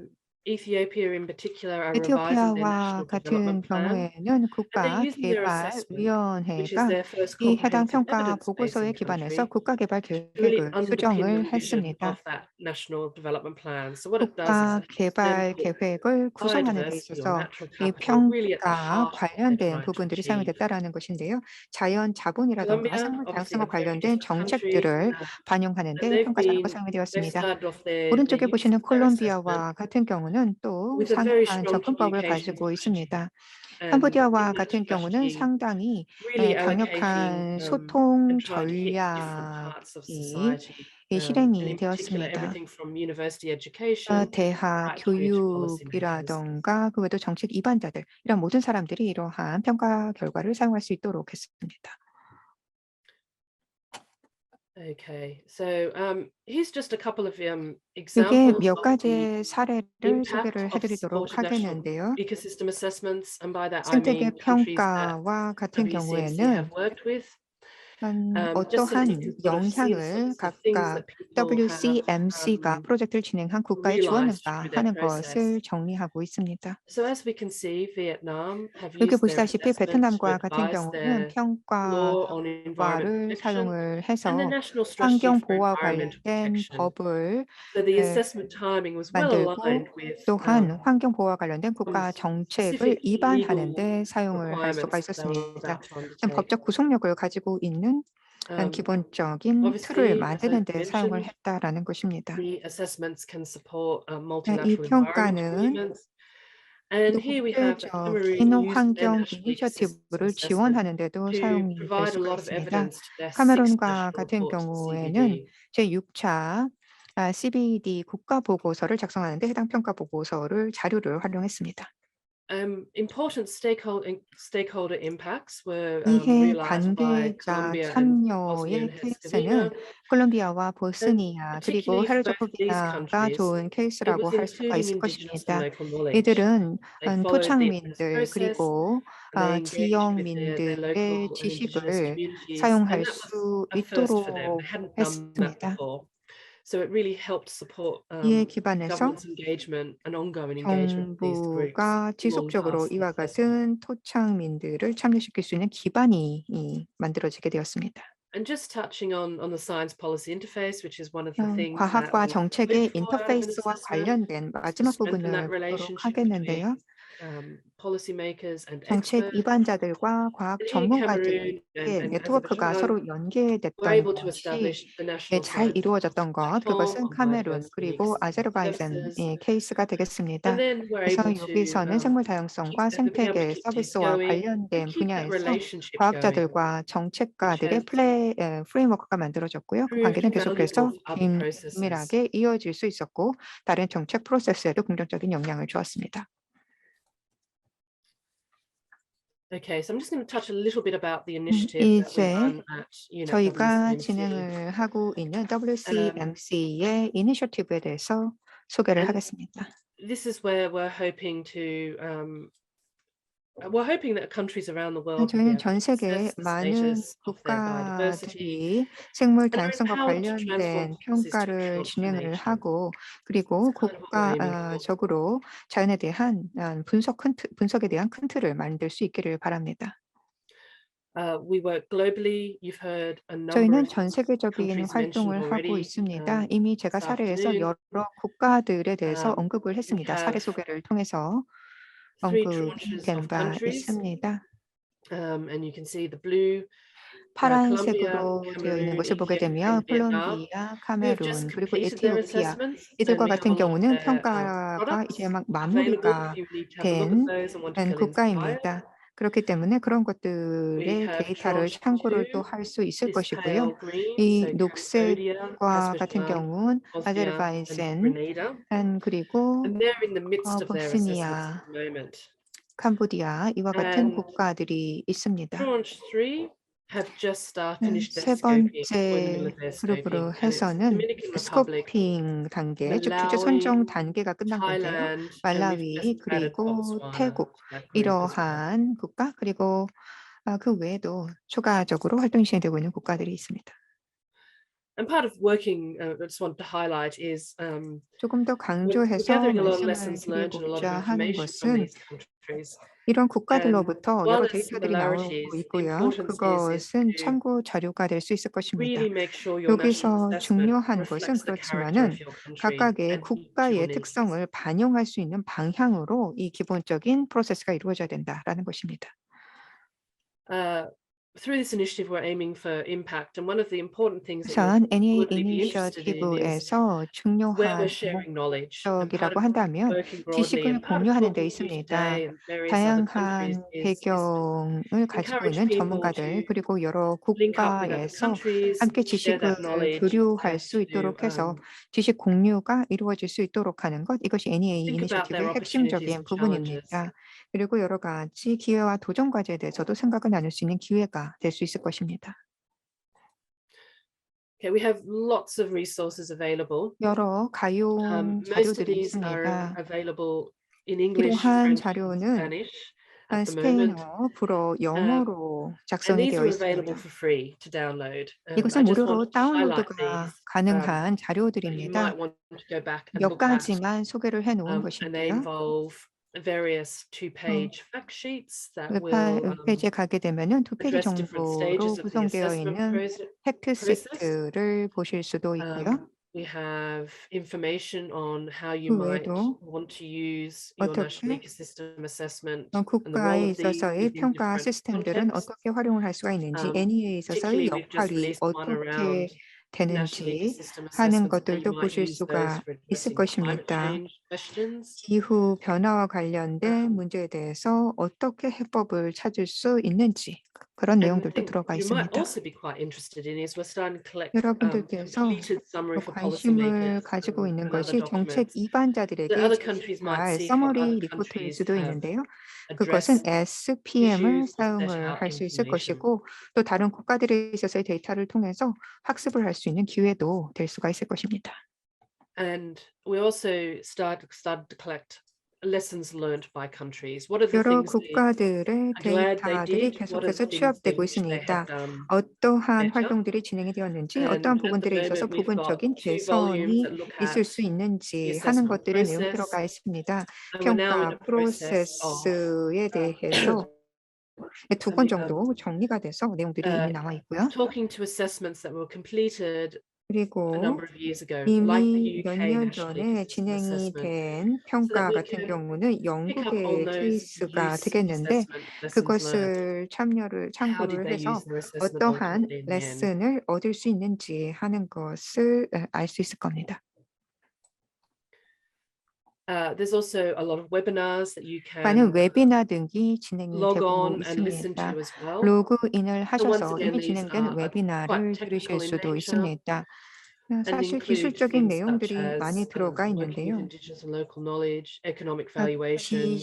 Ethiopia in particular are revising their 에티오피아와 national 같은 development plan, 경우에는 and they're using their assessment, which is 국가개발위원회가 their first 이 해당 comprehensive 평가 evidence base 보고서에 in 기반해서 country, 국가개발 to really 계획을 underpin the 수정을 vision 했습니다. of that national development plan. So what it does is it helps them 국가개발 put 계획을 구성하는 데 biodiversity or 있어서 natural 이 capital really at the 평가 heart of what they're 관련된 trying to 부분들이 사용이 achieve. 됐다라는 것인데요. 자연 자본이라든가 Colombia, 생물 obviously a 다양성과 very 관련된 different country, 정책들을 반영하는 and 데 평가자료가 사용이 they've 되었습니다. started off their 오른쪽에 use 보시는 of their assessment 콜롬비아와 같은 경우는 또 with a very 상용한 strong 접근법을 communication 가지고 strategy. 있습니다. And 캄보디아와 in that 같은 경우는 strategy, 상당히 really 강력한 allocating 소통 and trying to hit different parts of 전략이 society. And 실행이 in particular, 되었습니다. everything from university education 대학, right through to policymakers. 교육이라던가 그 외에도 정책 이반자들 이런 모든 사람들이 이러한 평가 결과를 사용할 수 있도록 했습니다. Okay, so here's just a couple of 이게 examples 몇 of the 가지의 사례를 impact 소개를 of 해드리도록 supported national 하겠는데요. ecosystem assessments, and by that I 생태계 mean countries that 평가와 같은 WCMC 경우에는 have worked with. Just so that you 어떠한 can sort of see the 영향을 sorts of things 각각 that people have WCMC가 프로젝트를 진행한 국가에 realized 주었는가 through their 하는 process. 것을 정리하고 있습니다. So as we can see, Vietnam have 여기 used their 보시다시피 assessment to 베트남과 같은 advise 경우는 their law on environment 평가를 protection 사용을 and their 해서 national strategy 환경 for 보호와 environmental 관련된 protection. 법을 So the assessment timing was well 만들고 aligned with 또한 환경 보호와 관련된 some 국가 정책을 specific 입안하는 legal 데 사용을 할 수가 requirements that they were 있었습니다. about to undertake. 법적 구속력을 가지고 있는 기본적인 틀을 Obviously, as I 만드는 데 사용을 mentioned, 했다라는 것입니다. the assessments can support 이 multilateral environment 평가는 agreements. And here we have that 국제적인 Cameroon used their 환경 national ecosystem 이니셔티브를 assessment 지원하는 데도 to 사용이 될 provide a 수가 lot of 있습니다. evidence to their sixth 카메룬과 national 같은 report to the 경우에는 CBD. 제6차 CBD 국가 보고서를 작성하는 데 해당 평가 보고서를 자료를 활용했습니다. Important stakeholder impacts were 이해 realized by 관계자 Colombia and Bosnia 참여의 and 케이스는 Herzegovina. 콜롬비아와 And 보스니아 그리고 particularly for both of these 헤르체고비나가 countries, 좋은 it 케이스라고 was 할 수가 including 있을 indigenous and 것입니다. local knowledge. 이들은 They followed the assessment 토착민들 process 그리고 and they engaged with their 지역민들의 local and indigenous 지식을 communities, 사용할 and that was 수 a first for them. 있도록 They hadn't done that 했습니다. before. So it really helped support 이에 기반해서 government's engagement and ongoing engagement with these groups 정부가 long 지속적으로 past the 이와 assessment. 같은 토착민들을 참여시킬 수 있는 기반이 만들어지게 되었습니다. And just touching on the science policy interface, which is one of the things that 과학과 we hope 정책의 for out of an 인터페이스와 assessment, 관련된 to 마지막 strengthen that 부분을 보도록 relationship between 하겠는데요. policymakers and 정책 experts. 이반자들과 과학 And here 전문가들의 Cameroon and 네트워크가 Azerbaijan 서로 were 연계됐던 able to 것이 establish the national 잘 science 이루어졌던 것, platform 그것은 on 카메룬 biodiversity and 그리고 ecosystem 아제르바이잔의 services. 케이스가 되겠습니다. And then we're 그래서 able to 여기서는 생물 다양성과 have been able to 생태계 keep things 서비스와 going and 관련된 keep that 분야에서 relationship going, 과학자들과 which 정책가들의 has 프레임워크가 만들어졌고요. 그 proved 관계는 valuable 계속해서 for other processes. 긴밀하게 이어질 수 있었고 다른 정책 프로세스에도 긍정적인 영향을 주었습니다. Okay, so I'm just going to touch a little bit about the initiative that we 이제 run at UNEP 저희가 WCMC. 진행을 하고 있는 WCMC의 이니셔티브에 대해서 소개를 And 하겠습니다. this is where we're hoping that countries around the world will be 저희는 able 전 to 세계 assess the 많은 status of their biodiversity 국가들이 생물 and are 다양성과 empowered to transform 관련된 policies to 평가를 account for 진행을 nature. 하고 그리고 That's kind of what we're aiming for. 국가적으로 자연에 대한 분석에 대한 큰 틀을 만들 수 있기를 바랍니다. We work globally. You've heard a number 저희는 of 전 세계적인 countries mentioned 활동을 하고 already 있습니다. 이미 제가 this 사례에서 afternoon. 여러 국가들에 대해서 We 언급을 했습니다. 사례 have 소개를 통해서 3 언급이 tranches 된 of 바 countries, 있습니다. and you can see the blue, Colombia, 파란색으로 되어 있는 Cameroon, 것을 보게 Ethiopia, 되면 and Vietnam, 콜롬비아, who have just 카메룬, 그리고 completed their 에티오피아 assessments, 이들과 and we have 같은 a lot of 경우는 their 평가가 이제 products 막 available 마무리가 if you need to have a look at 된 those and want to feel inspired. 국가입니다. 그렇기 때문에 그런 We 것들의 have 데이터를 tranche 참고를 2, 또 할 수 있을 is 것이고요. pale green, 이 so Cambodia, 녹색과 같은 Azerbaijan, 경우는 Bosnia, and 아제르바이잔, Grenada, 그리고 and they're in the midst of their assessments 보스니아, at the moment. 캄보디아 이와 같은 And 국가들이 있습니다. tranche 3 have just finished their 세 scoping, or in the middle 번째 of their 그룹으로 scoping, and it's 해서는 Dominican Republic, 스코핑 단계, 즉 주제 Malawi, 선정 단계가 끝난 건데요. Thailand, and we've 말라위 just added 그리고 Botswana 태국 to that group as well. 이러한 국가 그리고 그 외에도 추가적으로 활동이 진행되고 있는 국가들이 있습니다. And part of working, I just want to highlight is 조금 더 we're 강조해서 gathering a lot of 말씀을 lessons learned and a lot of 드리고자 하는 information from 것은 these countries. 이런 And 국가들로부터 while 여러 there's 데이터들이 나오고 similarities, the 있고요. importance is 그것은 to 참고 자료가 될 수 있을 것입니다. really make sure your national 여기서 assessment 중요한 것은 reflects the character 그렇지만은 of your country 각각의 and each 국가의 your needs. 특성을 반영할 수 있는 방향으로 이 기본적인 프로세스가 이루어져야 된다라는 것입니다. Through this initiative, we're aiming for impact, and one of the important things that 우선 you'll NEA probably be interested in is 이니셔티브에서 where 중요한 we're sharing knowledge. And part 목적이라고 of 한다면 working broadly 지식을 and part of 공유하는 데 talking to you 있습니다. today and various other countries 다양한 is 배경을 가지고 encourage 있는 people 전문가들 to 그리고 여러 link up with other 국가에서 countries, 함께 share that 지식을 knowledge, 교류할 and 수 있도록 to 해서 지식 공유가 이루어질 수 있도록 하는 것, 이것이 NEA think about their 이니셔티브의 opportunities 핵심적인 and challenges. 부분입니다. 그리고 여러 가지 기회와 도전 과제에 대해서도 생각을 나눌 수 있는 기회가 될 수 있을 것입니다. Okay, we have lots of resources available. 여러 가용 Most of 자료들이 these are 있습니다. available in English, 필요한 French, and 자료는 Spanish at the moment. 스페인어, 불어, 영어로 And 작성이 these 되어 are available 있습니다. for free to download. 이것은 I just wanted 무료로 to highlight 다운로드가 these. 가능한 You 자료들입니다. might want to go back and 몇 look at. 가지만 소개를 해놓은 And they 것인데요. involve various two-page fact sheets that 웹페이지에 will 가게 되면은 두 페이지 address different 정도로 stages of the 구성되어 assessment 있는 팩트 process. 시트를 보실 수도 있고요. We have information on how you 그 might 외에도 want to use your national 어떻게 ecosystem assessment and the 국가에 role of these 있어서의 in 평가 different 시스템들은 contexts. 어떻게 활용을 할 수가 있는지, NEA에 있어서의 Particularly, we've just 역할이 released one 어떻게 around national 되는지 ecosystem 하는 assessments and how you 것들도 might 보실 use those 수가 for 있을 addressing climate 것입니다. change questions. 기후 변화와 관련된 문제에 대해서 어떻게 해법을 찾을 수 있는지 그런 And the 내용들도 thing 들어가 you might 있습니다. also be quite interested in is we're starting to collect 여러분들께서 completed summary for 관심을 policymakers 가지고 있는 and other 것이 정책 documents that 이반자들에게 other countries might 제시할 see how 서머리 other 리포트일 countries 수도 have 있는데요. 그것은 addressed SPM을 issues or set 사용을 out 할 수 있을 information. 것이고 또 다른 국가들에 있어서의 데이터를 통해서 학습을 할 수 있는 기회도 될 수가 있을 것입니다. And we also started to collect lessons learned by countries. What are the 여러 things they 국가들의 are glad they 데이터들이 did? What are 계속해서 the things they 취합되고 wish they 있습니다. had done 어떠한 better? 활동들이 진행이 되었는지, And 어떠한 at the 부분들에 있어서 moment, we've got 부분적인 2 volumes 개선이 that look 있을 at 수 the 있는지 하는 assessment 것들의 내용이 process. 들어가 있습니다. And we're now 평가 in a process of 프로세스에 대해서 두 권 정도 정리가 돼서 내용들이 이미 나와 있고요. talking to assessments that were completed a 그리고 number of years ago, like the 이미 몇 UK 년 National 전에 Ecosystem 진행이 Assessment, 된 so that 평가 we 같은 can 경우는 pick up on 영국의 those 케이스가 use 되겠는데 assessment lessons learned. 그것을 How did 참고를 they 해서 use their assessment 어떠한 ultimately in the end? 레슨을 얻을 수 있는지 하는 것을 알 수 있을 겁니다. There's also a lot of webinars that you 많은 can 웨비나 등이 진행이 log 되고 on and listen 있습니다. to as well. 로그인을 So once 하셔서 again, 이미 these 진행된 are 웨비나를 quite 들으실 technical in 수도 nature 있습니다. and 사실 include 기술적인 things such 내용들이 많이 as 들어가 working with 있는데요. Indigenous and local knowledge, economic valuation,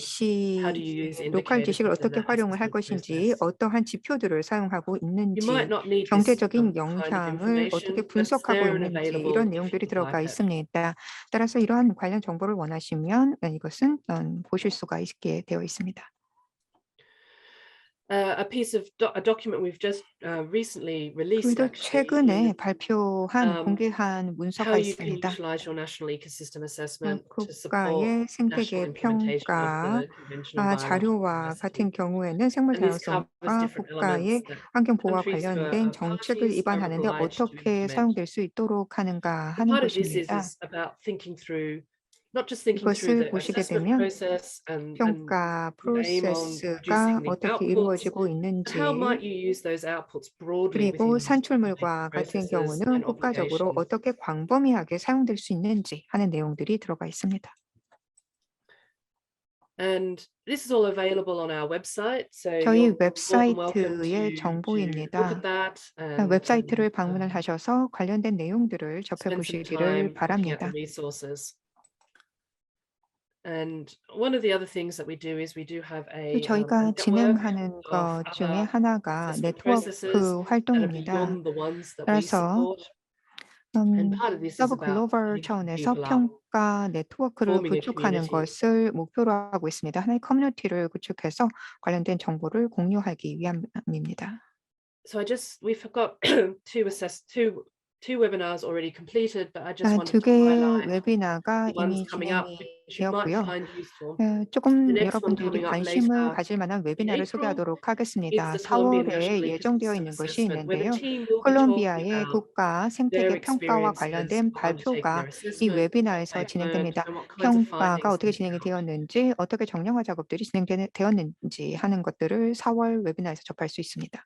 how do you use 로컬 indicators 지식을 within 어떻게 that 활용을 할 assessment 것인지, process. 어떠한 지표들을 사용하고 You might 있는지, not need this 경제적인 kind of 영향을 어떻게 information, but it's 분석하고 there and 있는지 available 이런 if 내용들이 you'd 들어가 like it. 있습니다. 따라서 이러한 관련 정보를 원하시면 이것은 보실 수가 있게 되어 있습니다. A document we've just recently released 그리고 actually 최근에 is 발표한 공개한 how 문서가 you can 있습니다. utilize your national ecosystem assessment to support 국가의 national 생태계 implementation of 평가 the Convention on Biological 자료와 Diversity. 같은 경우에는 생물 And this covers 다양성과 different 국가의 elements that 환경 보호와 countries who 관련된 are 정책을 parties are 입안하는데 obliged to 어떻게 implement. 사용될 수 있도록 하는가 And 하는 part of this 것입니다. is about thinking through, not just thinking through 이것을 the 보시게 assessment 되면 process and 평가 aim on 프로세스가 producing the 어떻게 outputs, 이루어지고 but how might 있는지, you use those outputs broadly 그리고 within 산출물과 같은 processes 경우는 and 국가적으로 obligations. 어떻게 광범위하게 사용될 수 있는지 하는 내용들이 들어가 있습니다. And this is all available on our website, so 저희 you're more than welcome 웹사이트의 to look 정보입니다. at that and 웹사이트를 방문을 하셔서 관련된 내용들을 spend some 접해보시기를 time looking at 바랍니다. the resources. And one of the other things that we do is we do have 또 a 저희가 network 진행하는 of 것 중에 other 하나가 assessment processes 네트워크 that are 활동입니다. beyond the ones that we 따라서 support. And part of this is 서브 about 글로벌 linking 차원에서 people up, 평가 네트워크를 forming a 구축하는 community. 것을 목표로 하고 있습니다. 하나의 커뮤니티를 구축해서 관련된 정보를 공유하기 위함입니다. So we forgot two two webinars already completed, but I just wanted 두 to 개의 highlight 웨비나가 the ones 이미 coming up, 진행이 which you might 되었고요. find useful. 조금 The next one 여러분들이 coming up 관심을 later 가질 만한 in 웨비나를 April 소개하도록 is 하겠습니다. the Colombian 4월에 National 예정되어 Ecosystem 있는 것이 Assessment, where the 있는데요. team will be talking 콜롬비아의 about 국가 their 생태계 평가와 experiences 관련된 of undertaking 발표가 their 이 assessment, 웨비나에서 what they've learned, 진행됩니다. and what kinds of 평가가 findings 어떻게 they 진행이 found. 되었는지, 어떻게 정량화 작업들이 진행되었는지 하는 것들을 4월 웨비나에서 접할 수 있습니다.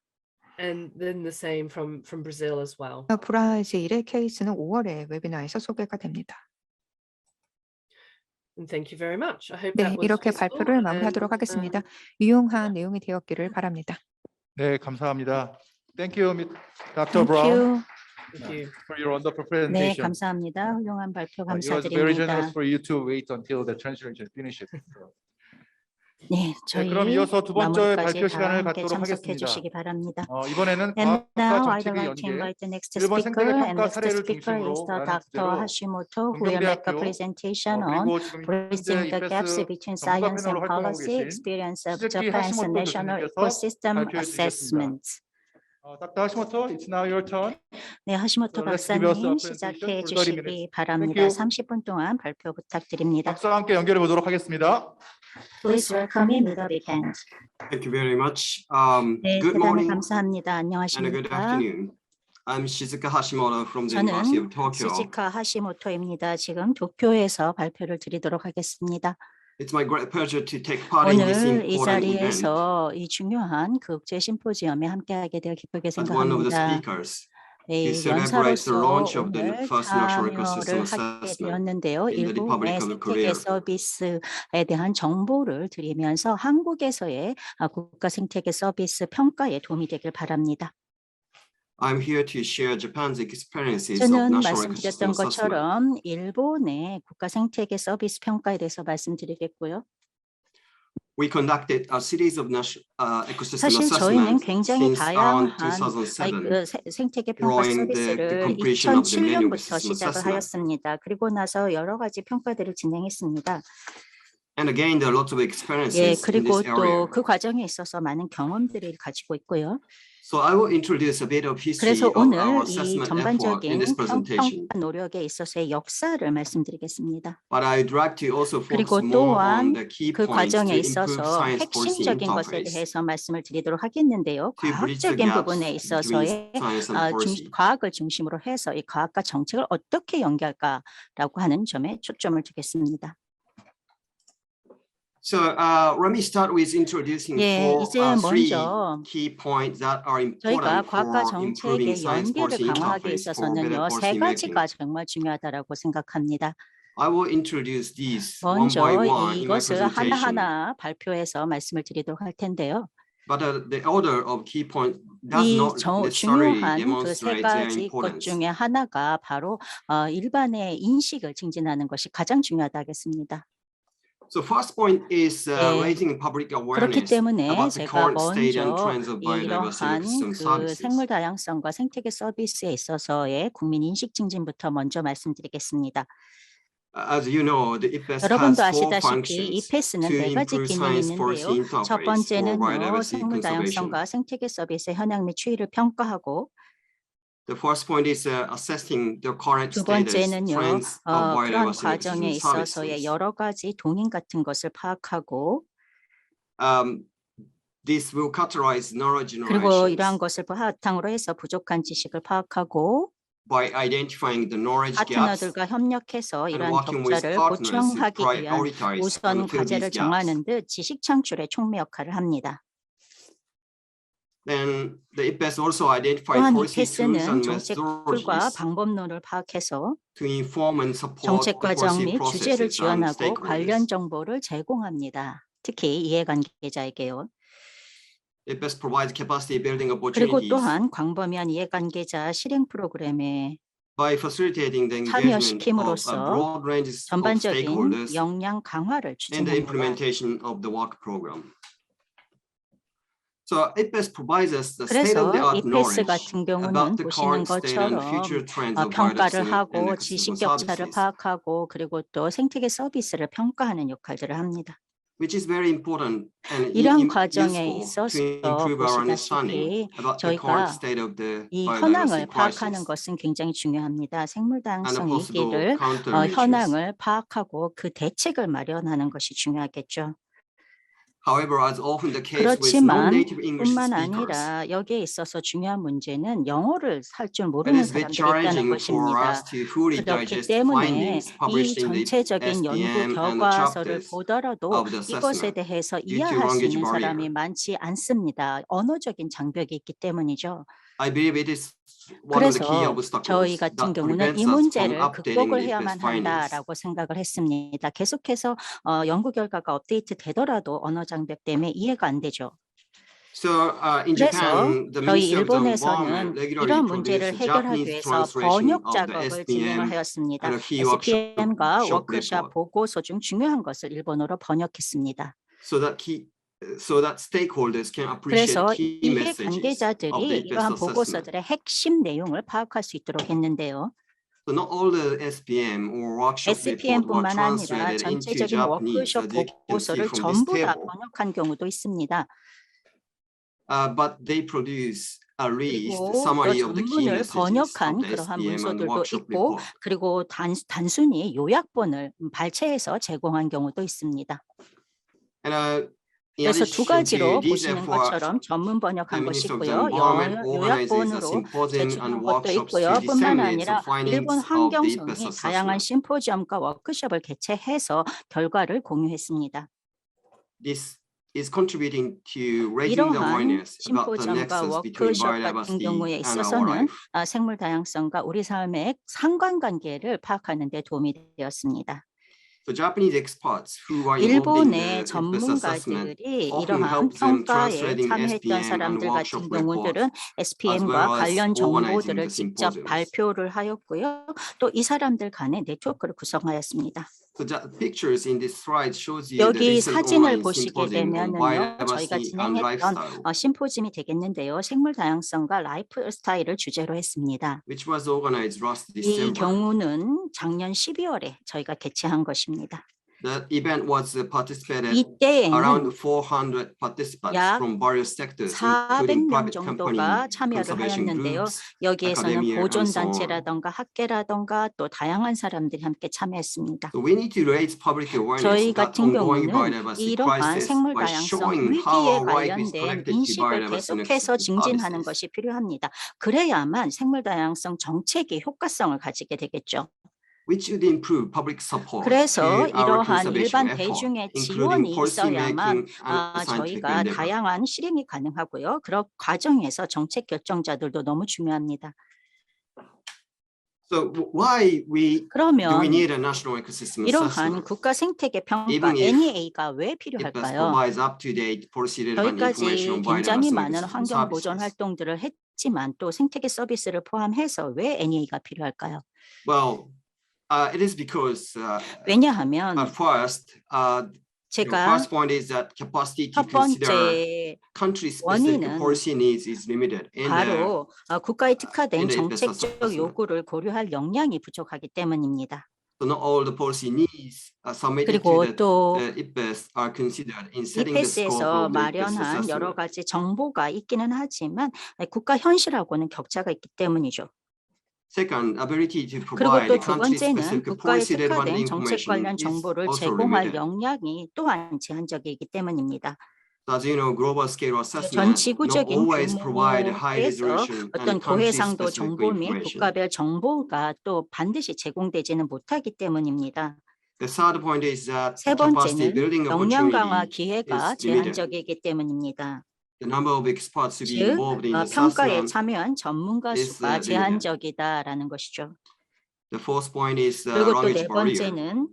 And then the same from Brazil as well. 브라질의 케이스는 5월에 웨비나에서 소개가 됩니다. And thank you very much. I hope 네, that was 이렇게 useful. 발표를 마무리하도록 하겠습니다. 유용한 내용이 되었기를 바랍니다. 네, 감사합니다. Thank you, Dr. Thank Brown, you. Thank you. for your wonderful 네, presentation. 감사합니다. 훌륭한 발표 It was very generous 감사드립니다. for you to wait until the translation finishes. 네, 저희 그럼 이어서 두 번째 마무리까지 발표 다 시간을 함께 갖도록 참석해 하겠습니다. 주시기 바랍니다. 이번에는 And 과학과 now I'd 정책의 like to 연계, invite the next 일본 speaker, 생태계 and 평가 next 사례를 speaker is the 중심으로라는 Dr. 주제로 Hashimoto, who will make a 동경대학교 presentation on 그리고 지금 현재 bridging the gaps 이페스 between 전문가 science 패널로 and 활동하고 policy 계신 experience of 시즈키 Japan's 하시모토 national 교수님께서 ecosystem 발표해 주시겠습니다. assessment. Dr. Hashimoto, it's now your turn. 네, 하시모토 So let's give us a 박사님 presentation 시작해 for 30 minutes. 주시기 Thank 바랍니다. you. 30분 동안 발표 부탁드립니다. 박수와 함께 연결해 보도록 하겠습니다. Please welcome him with a big hand. Thank you very much. 네, Good 대단히 morning 감사합니다. and a good 안녕하십니까? afternoon. I'm Shizuka Hashimoto from the University of 저는 Tokyo. 스지카 하시모토입니다. 지금 도쿄에서 발표를 드리도록 하겠습니다. It's my great pleasure to take part in this 오늘 이 important event 자리에서 이 중요한 국제 심포지엄에 함께하게 되어 기쁘게 as one of the 생각합니다. speakers. 이 celebrate the 연사로서 launch of the 오늘 first national ecosystem 참여를 하게 assessment 되었는데요. in the Republic 일본의 of 생태계 Korea. 서비스에 대한 정보를 드리면서 한국에서의 국가 생태계 서비스 평가에 도움이 되길 바랍니다. I'm here to share Japan's experiences of 저는 national ecosystem 말씀드렸던 assessment. 것처럼 일본의 국가 생태계 서비스 평가에 대해서 말씀드리겠고요. We conducted a series of ecosystem 사실 저희는 assessments 굉장히 since around 다양한 2007. 생태계 평가 following the 서비스를 completion of the manual 2007년부터 ecosystem 시작을 assessment. 하였습니다. 그리고 나서 여러 가지 평가들을 진행했습니다. And again, there are lots of experiences 예, in 그리고 this area. 또 그 과정에 있어서 많은 경험들을 가지고 있고요. So I will introduce a bit of history 그래서 of 오늘 our 이 assessment effort in 전반적인 this presentation. 평가 노력에 있어서의 역사를 말씀드리겠습니다. But I'd like to also 그리고 focus more on 또한 the key 그 points to 과정에 improve 있어서 science policy 핵심적인 것에 interface 대해서 말씀을 드리도록 하겠는데요. to bridge the 과학적인 gaps 부분에 between 있어서의 science and policy. 과학을 중심으로 해서 이 과학과 정책을 어떻게 연결할까라고 하는 점에 초점을 두겠습니다. So let me start with introducing 예, 이제 three 먼저 key points that are 저희가 important 과학과 for improving 정책의 science 연계를 policy 강화하기 interface for better 있어서는요, policy 세 making. 가지가 정말 중요하다라고 생각합니다. I will introduce these one 먼저 by one in my 이것을 presentation. 하나하나 발표해서 말씀을 드리도록 할 텐데요. But the order of key points does 이 not necessarily 중요한 그 세 demonstrate their 가지 것 importance. 중에 하나가 바로 일반의 인식을 증진하는 것이 가장 중요하다 하겠습니다. So first point is 예, raising public 그렇기 awareness 때문에 about the 제가 current state and 먼저 trends of biodiversity 이러한 ecosystem 그 services. 생물 다양성과 생태계 서비스에 있어서의 국민 인식 증진부터 먼저 말씀드리겠습니다. As you know, the IPES 여러분도 has four 아시다시피 functions 이페스는 to 네 가지 improve 기능이 science 있는데요. policy 첫 interface for 번째는요, biodiversity 생물 conservation. 다양성과 생태계 서비스의 현황 및 추이를 평가하고, The first point is assessing the current 두 status, 번째는요, trends of 그런 biodiversity 과정에 ecosystem 있어서의 services. 여러 가지 동인 같은 것을 파악하고, This will categorize knowledge 그리고 이러한 generations 것을 바탕으로 해서 부족한 지식을 파악하고, by identifying the knowledge gaps 파트너들과 협력해서 and 이러한 working with 격차를 partners to 보충하기 위한 prioritize 우선 and fill 과제를 these gaps. 정하는 듯 지식 창출의 촉매 역할을 합니다. Then the IPES also identified 또한 policy tools 이페스는 and 정책 툴과 methodologies 방법론을 파악해서 to inform and support 정책 the 과정 policy 및 주제를 processes and 지원하고 관련 stakeholders. 정보를 제공합니다. 특히 이해관계자에게요. IPES provides capacity building 그리고 opportunities 또한 광범위한 이해관계자 실행 프로그램에 by facilitating the engagement of a 참여시킴으로써 broad range of 전반적인 stakeholders 역량 in 강화를 the 추진합니다. implementation of the work program. So IPES provides us the 그래서 state-of-the-art 이페스 knowledge 같은 경우는 about the 보시는 current state and 것처럼 future trends of 평가를 biodiversity and 하고 ecosystem 지식 격차를 services. 파악하고 그리고 또 생태계 서비스를 평가하는 역할들을 합니다. which is very important and 이러한 과정에 useful 있어서 to improve our understanding 보시다시피 about the 저희가 current state of the 이 biodiversity 현황을 파악하는 crisis 것은 굉장히 중요합니다. 생물 and the 다양성 possible 위기를 countermeasures. 현황을 파악하고 그 대책을 마련하는 것이 중요하겠죠. However, as often the case with 그렇지만 non-native English 뿐만 speakers, 아니라 여기에 있어서 중요한 문제는 영어를 할 줄 it 모르는 is a bit 사람들이 있다는 challenging for 것입니다. us to fully 그렇기 digest 때문에 findings 이 published in the 전체적인 연구 SPM and the 결과서를 chapters 보더라도 of the 이것에 assessment 대해서 due to 이해할 수 language 있는 사람이 barrier. 많지 않습니다. 언어적인 장벽이 있기 때문이죠. I believe it is one of the key 그래서 obstacles 저희 같은 that 경우는 prevents 이 us from 문제를 updating 극복을 the 해야만 findings. 한다라고 생각을 했습니다. 계속해서 연구 결과가 업데이트 되더라도 언어 장벽 때문에 이해가 안 되죠. So in 그래서 Japan, the 저희 Ministry of the Environment 일본에서는 regularly 이런 문제를 produces 해결하기 Japanese 위해서 translation 번역 of the 작업을 진행을 SPM 하였습니다. and a key workshop SPM과 워크숍 report, 보고서 중 중요한 것을 일본어로 번역했습니다. so that stakeholders can appreciate 그래서 key 이해 messages of the 관계자들이 IPBES 이러한 assessment. 보고서들의 핵심 내용을 파악할 수 있도록 했는데요. So not all the SPM or workshop report were SPM뿐만 아니라 translated into 전체적인 Japanese, 워크숍 as you can see 보고서를 from this 전부 다 table. 번역한 경우도 있습니다. But they produce a list, 그리고 또 summary of the key 전문을 messages 번역한 of the 그러한 SPM and 문서들도 workshop 있고 report. 그리고 단순히 요약본을 발췌해서 제공한 경우도 있습니다. And in 그래서 addition 두 가지로 to these 보시는 efforts, 것처럼 전문 the 번역한 것이 Ministry of the 있고요. Environment organizes a 요약본으로 symposium 제출한 and 것도 workshops 있고요. to 뿐만 disseminate 아니라 the findings 일본 of the 환경성이 IPBES 다양한 assessment. 심포지엄과 워크숍을 개최해서 결과를 공유했습니다. This is contributing to raising the 이러한 awareness about the 심포지엄과 nexus between 워크숍 같은 biodiversity 경우에 and our 있어서는 life. 생물 다양성과 우리 삶의 상관관계를 파악하는 데 도움이 되었습니다. The Japanese experts who are involved in the 일본의 IPBES assessment 전문가들이 often 이러한 help them 평가에 translating 참여했던 SPM and 사람들 workshop 같은 경우들은 reports as SPM과 well as 관련 organizing 정보들을 the 직접 symposiums. 발표를 하였고요. 또 이 사람들 간의 네트워크를 구성하였습니다. So the pictures in this slide shows you the 여기 recent 사진을 online 보시게 symposium on 되면은요, 저희가 biodiversity and 진행했던 lifestyle, 심포지엄이 되겠는데요. 생물 다양성과 라이프 스타일을 주제로 했습니다. which was organized last 이 December. 경우는 작년 12월에 저희가 개최한 것입니다. The event was participated 이때에는 around 400 participants 약 from various sectors, 400명 including private company, 정도가 참여를 conservation 하였는데요. groups, 여기에서는 academia, and so on. 보존단체라던가 학계라던가 또 다양한 사람들이 함께 참여했습니다. So we need to raise public awareness 저희 about 같은 ongoing 경우는 biodiversity 이러한 crisis 생물 by 다양성 showing 위기에 how our life is 관련된 connected to 인식을 biodiversity 계속해서 증진하는 policies. 것이 필요합니다. 그래야만 생물 다양성 정책이 효과성을 가지게 되겠죠. Which would improve public support 그래서 to our 이러한 conservation 일반 effort, 대중의 including 지원이 policy 있어야만 making and scientific 저희가 endeavor. 다양한 실행이 가능하고요. 그런 과정에서 정책 결정자들도 너무 중요합니다. So why do we 그러면 need a national ecosystem 이러한 assessment? 국가 생태계 평가 Even if NEA가 왜 It 필요할까요? provides up-to-date policy-relevant information 저희까지 on 굉장히 biodiversity 많은 ecosystem 환경 보존 services. 활동들을 했지만 또 생태계 서비스를 포함해서 왜 NEA가 필요할까요? Well, it is because 왜냐하면 first, the 제가 first point is that capacity to 첫 consider 번째 country-specific 원인은 policy needs is limited. And 바로 국가에 특화된 in the 정책적 assessment. 요구를 고려할 역량이 부족하기 때문입니다. so not all the policy needs submitted 그리고 to 또 the IPBES are considered in setting the scope IPBES에서 of the IPBES 마련한 여러 assessment. 가지 정보가 있기는 하지만 국가 현실하고는 격차가 있기 때문이죠. Second, ability to 그리고 provide 또 두 번째는 country-specific 국가에 policy-relevant 특화된 정책 information 관련 is 정보를 also 제공할 limited. 역량이 또한 제한적이기 때문입니다. As you know, global scale 전 assessment not 지구적인 always provide high 규모에서 resolution 어떤 and 고해상도 country-specific 정보 및 information. 국가별 정보가 또 반드시 제공되지는 못하기 때문입니다. The third point is that 세 capacity 번째는 building 역량 강화 opportunity 기회가 is limited. 제한적이기 때문입니다. The number of experts to be 즉 involved in the 평가에 assessment. 참여한 전문가 is, 수가 limited. 제한적이다라는 것이죠. The fourth point is 그리고 또 language 네 barrier. 번째는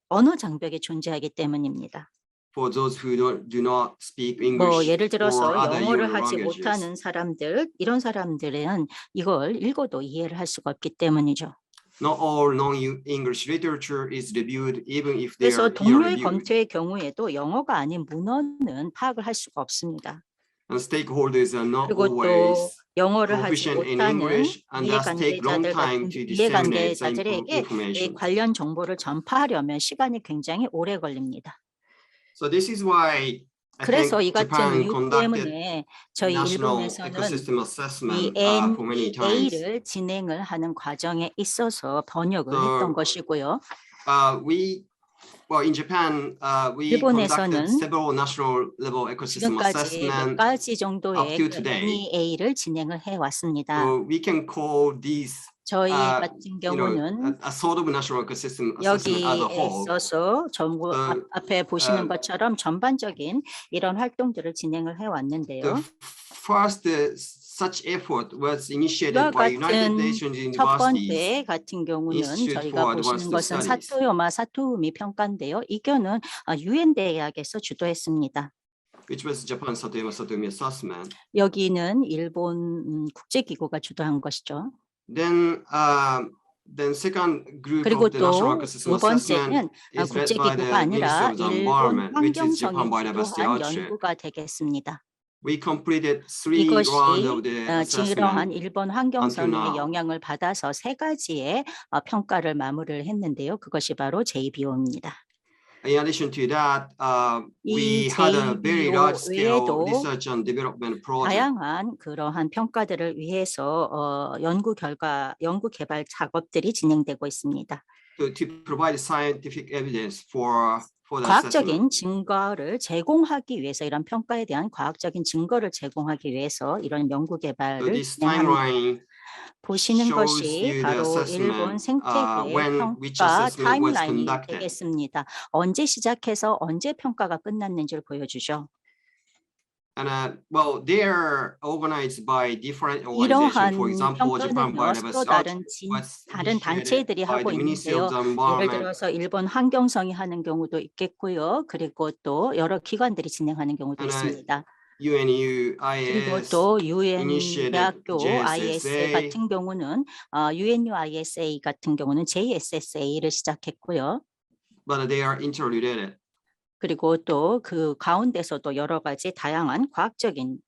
언어 장벽이 존재하기 때문입니다. For those who do not speak English 뭐 예를 들어서 or other 영어를 Euro 하지 languages. 못하는 사람들, 이런 사람들은 이걸 읽어도 이해를 할 수가 없기 때문이죠. Not all non-English literature is reviewed, even if they 그래서 are peer 동료의 reviewed. 검토의 경우에도 영어가 아닌 문헌은 파악을 할 수가 없습니다. And stakeholders are not 그리고 또 always 영어를 하지 proficient in 못하는 English and thus take long time to disseminate the 이해관계자들에게 이 information. 관련 정보를 전파하려면 시간이 굉장히 오래 걸립니다. So this is why I 그래서 think 이 같은 Japan 이유 conducted 때문에 저희 national 일본에서는 ecosystem 이 assessment for many times. NEA를 진행을 하는 과정에 있어서 번역을 So, 했던 것이고요. In Japan, we conducted 일본에서는 several national level ecosystem 지금까지 몇 assessment. 가지 up 정도의 to 그 today. NEA를 진행을 해왔습니다. So we can call these 저희 uh, 같은 경우는 a sort of national ecosystem assessment as a 여기에 whole. 있어서 전부 앞에 보시는 um, 것처럼 전반적인 이런 활동들을 진행을 해왔는데요. The first such effort was initiated 이와 by United 같은 Nations 첫 Universities. 번째 같은 경우는 Institute 저희가 for 보시는 Advanced 것은 Studies. 사토요마 사토우미 평가인데요. 이거는 유엔 대학에서 주도했습니다. Which was Japan's Satoyama Satomi assessment. 여기는 일본 국제기구가 주도한 것이죠. Then second group 그리고 of the national 또 ecosystem 두 번째는 assessment is led by the 국제기구가 아니라 Ministry of the 일본 Environment, which is 환경성이 Japan Biodiversity 주도한 Archive. 연구가 되겠습니다. We completed 3 이것이 rounds of the 그러한 assessment. 일본 until 환경성의 now. 영향을 받아서 세 가지의 평가를 마무리를 했는데요. 그것이 바로 JBO입니다. In addition to that, we 이 had a very large scale 외에도 research and development project. 다양한 그러한 평가들을 위해서 연구 개발 작업들이 진행되고 있습니다. to provide scientific evidence for the assessment. 과학적인 증거를 제공하기 위해서 이런 평가에 대한 과학적인 증거를 제공하기 위해서 이런 연구 So 개발을 this 진행합니다. timeline 보시는 shows 것이 you the 바로 assessment, 일본 생태계 which 평가 assessment was 타임라인이 conducted. 되겠습니다. 언제 시작해서 언제 평가가 끝났는지를 보여주죠. And they are organized by different organizations. 이러한 For example, Japan 평가는요, 서로 Biodiversity Archive 다른 was 단체들이 initiated by 하고 the Ministry of 있는데요. the 예를 Environment 들어서 일본 환경성이 하는 경우도 있겠고요. 그리고 또 여러 기관들이 진행하는 경우도 And, 있습니다. UNU, 그리고 IS, 또 유엔 initiated 대학교 ISA JSSA. 같은 경우는 UNU ISA 같은 경우는 JSSA를 시작했고요. but they are interrelated. 그리고 또 그 가운데서도 여러 가지 다양한 과학적인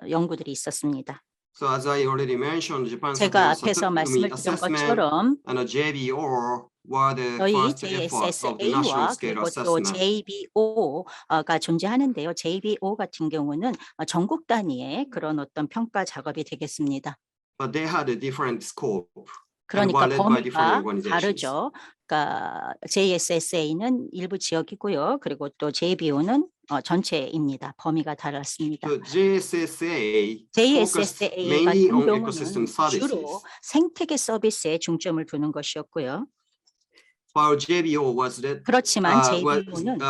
연구들이 있었습니다. So as I already mentioned, Japan 제가 Satomi 앞에서 말씀을 드린 assessment 것처럼 and a JBO were the 저희 first efforts of the national JSSA와 scale 그리고 또 assessment. JBO가 존재하는데요. JBO 같은 경우는 전국 단위의 그런 어떤 평가 작업이 되겠습니다. But they had a different scope. 그러니까 and were led by different 범위가 organizations. 다르죠. 그러니까 JSSA는 일부 지역이고요. 그리고 또 JBO는 전체입니다. 범위가 달랐습니다. So JSSA focused JSSA mainly 같은 on 경우는 ecosystem services, 주로 생태계 서비스에 중점을 두는 것이었고요. while JBO was 그렇지만 JBO는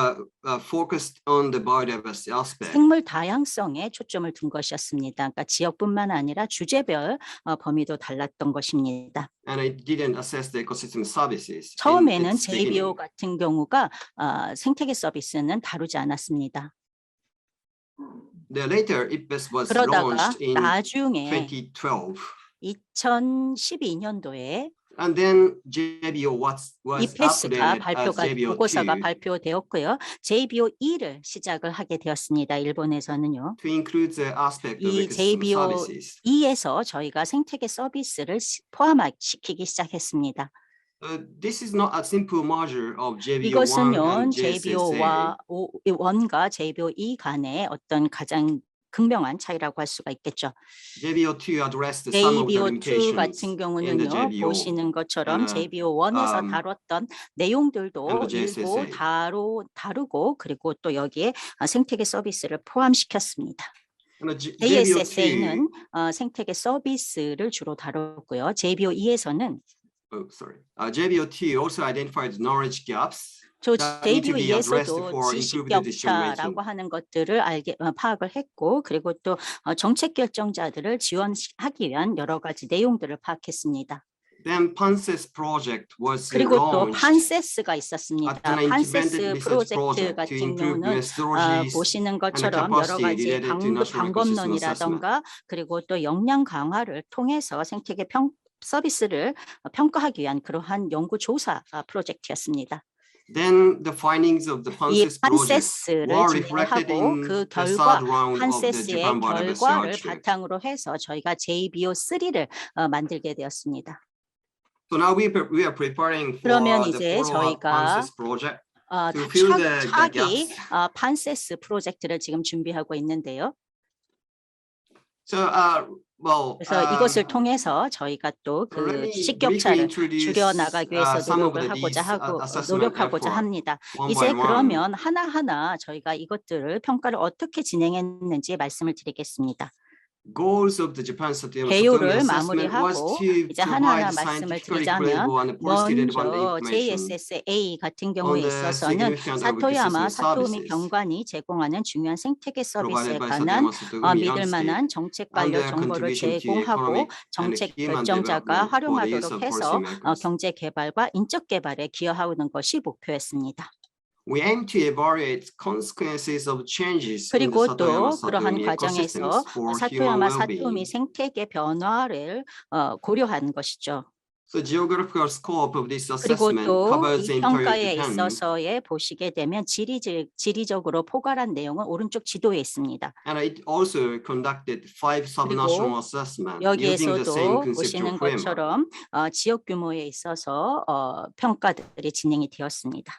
focused on the biodiversity aspect. 생물 다양성에 초점을 둔 것이었습니다. 그러니까 지역뿐만 아니라 주제별 범위도 달랐던 것입니다. And it didn't assess the ecosystem services. in 처음에는 its beginning. JBO 같은 경우가 생태계 서비스는 다루지 않았습니다. Later, IPBES was 그러다가 launched in 나중에 2012. 2012년도에 And then JBO was 이페스가 updated as JBO 보고서가 2 발표되었고요. JBO2를 시작을 하게 되었습니다. 일본에서는요. to include the aspect of 이 ecosystem JBO services. 2에서 저희가 생태계 서비스를 포함시키기 시작했습니다. This is not a simple merger of JBO1 이것은요, and JSSA. JBO1과 JBO2 간의 어떤 가장 극명한 차이라고 할 수가 있겠죠. JBO2 addressed some of the JBO2 limitations 같은 in the 경우는요, JBO. 보시는 것처럼 and, JBO1에서 다뤘던 내용들도 and the 일부 JSSA. 다루고 그리고 또 여기에 생태계 서비스를 포함시켰습니다. And JSSA는 생태계 서비스를 주로 다뤘고요. JBO2에서는 JBO2 also identified knowledge gaps. 저 that need to be addressed JBO2에서도 for 지식 improved decision making. 격차라고 하는 것들을 파악을 했고, 그리고 또 정책 결정자들을 지원하기 위한 여러 가지 내용들을 파악했습니다. Then PANSES project was 그리고 또 launched 판세스가 있었습니다. as an 판세스 independent research 프로젝트 project to 같은 improve 경우는 methodologies 보시는 것처럼 and 여러 capacity 가지 related to national ecosystem 방법론이라던가 그리고 또 역량 강화를 통해서 생태계 서비스를 평가하기 위한 그러한 연구 조사 프로젝트였습니다. Then the findings of the 이 PANSES project 판세스를 were reflected 진행하고 in 그 the 결과 third round of the 판세스의 Japan Biodiversity 결과를 Archive. 바탕으로 해서 저희가 JBO3를 만들게 되었습니다. So now we are preparing for 그러면 the 이제 follow-up 저희가 PANSES project. to fill the 차기 gaps. 판세스 프로젝트를 지금 준비하고 있는데요. So, well, 그래서 이것을 통해서 저희가 또 let 그 me 식격차를 briefly 줄여 introduce 나가기 위해서 some of 노력을 these assessment 노력하고자 effort 합니다. one 이제 by one. 그러면 하나하나 저희가 이것들을 평가를 어떻게 진행했는지 말씀을 드리겠습니다. Goals of the Japan Satoyama 개요를 assessment was 마무리하고 to 이제 하나하나 provide 말씀을 scientifically 드리자면 credible and policy relevant 먼저 information JSSA 같은 on 경우에 the 있어서는 significant 사토야마 ecosystem 사토미 services 경관이 제공하는 중요한 생태계 서비스에 provided by 관한 Satoyama Satomi 믿을 State 만한 정책 and 관련 their 정보를 contribution to 제공하고 economic and 정책 human 결정자가 development for the use 활용하도록 of 해서 policymakers. 경제 개발과 인적 개발에 기여하는 것이 목표였습니다. We aim to evaluate consequences of changes in the 그리고 Satoyama 또 그러한 Satomi 과정에서 ecosystems for human 사토야마 well-being. 사토미 생태계 변화를 고려한 것이죠. So geographical scope of this 그리고 assessment 또 covers the 이 entire 평가에 Japan 있어서에 보시게 되면 지리적으로 포괄한 내용은 오른쪽 지도에 있습니다. and it also conducted 5 subnational assessments using the same 여기에서도 conceptual 보시는 framework. 것처럼 지역 규모에 있어서 평가들이 진행이 되었습니다.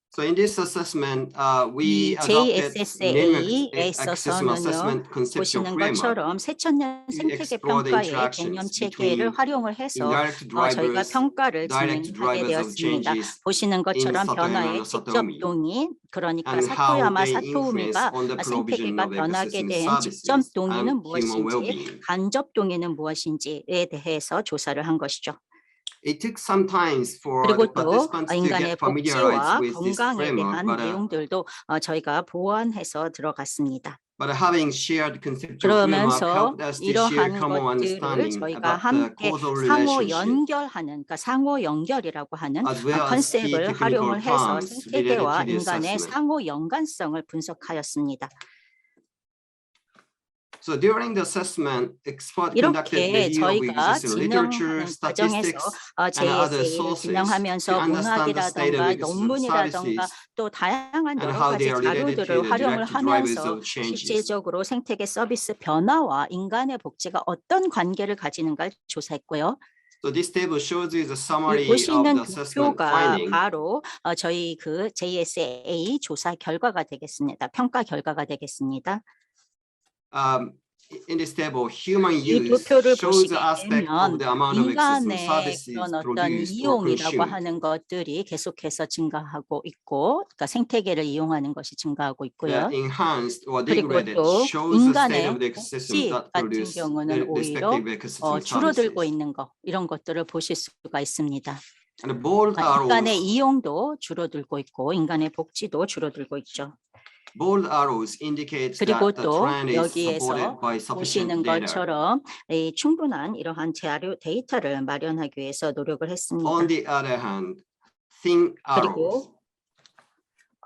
So in this assessment, 이 we adopted JSSA에 ecosystem assessment 있어서는요, conceptual 보시는 framework 것처럼 새천년 to 생태계 explore the 평가의 interactions 개념 체계를 between 활용을 해서 indirect 저희가 drivers, 평가를 direct 진행하게 drivers of 되었습니다. changes 보시는 것처럼 Satoyama 변화의 and 직접 Satomi, 동의, 그러니까 and how 사토야마 they influence 사토미가 on the provision 생태계가 of 변하게 ecosystem 된 직접 services 동의는 and human 무엇인지, well-being. 간접 동의는 무엇인지에 대해서 조사를 한 것이죠. It took some time for the 그리고 또 participants to 인간의 get familiarized 복지와 with this 건강에 framework, 대한 내용들도 저희가 보완해서 들어갔습니다. but having shared conceptual framework 그러면서 helped us to share 이러한 common 것들을 understanding 저희가 about the 함께 causal 상호 relationship, 연결하는, 그러니까 상호 연결이라고 하는 as well as key 컨셉을 technical 활용을 해서 terms related 생태계와 to the 인간의 assessment. 상호 연관성을 분석하였습니다. So during the assessment, experts conducted 이렇게 review of 저희가 existing literature, 진행하는 과정에서 statistics, and other JSA를 sources 진행하면서 to understand the state of 문학이라던가 ecosystem 논문이라던가 services 또 다양한 and 여러 how they 가지 are related to 자료들을 the 활용을 direct drivers 하면서 of changes. 실질적으로 생태계 서비스 변화와 인간의 복지가 어떤 관계를 가지는가를 조사했고요. So this table shows you the 이 summary of 보시는 the assessment 도표가 finding. 바로 저희 그 JSA 조사 결과가 되겠습니다. 평가 결과가 되겠습니다. In this table, human 이 use 도표를 shows 보시게 the aspect of 되면 the amount of ecosystem 인간의 services 그런 어떤 produced or 이용이라고 consumed. 하는 것들이 계속해서 증가하고 있고, 그러니까 생태계를 이용하는 것이 증가하고 있고요. Enhanced or 그리고 degraded 또 shows the state 인간의 of the 복지 ecosystem that 같은 produce 경우는 the 오히려 respective ecosystem 줄어들고 services. 있는 것, 이런 것들을 보실 수가 있습니다. And the bold 인간의 arrows, 이용도 줄어들고 있고 인간의 복지도 줄어들고 있죠. bold arrows indicates 그리고 that the 또 trend is 여기에서 supported by sufficient 보시는 data. 것처럼 이 충분한 이러한 데이터를 마련하기 위해서 노력을 했습니다. On the other hand, thin arrows 그리고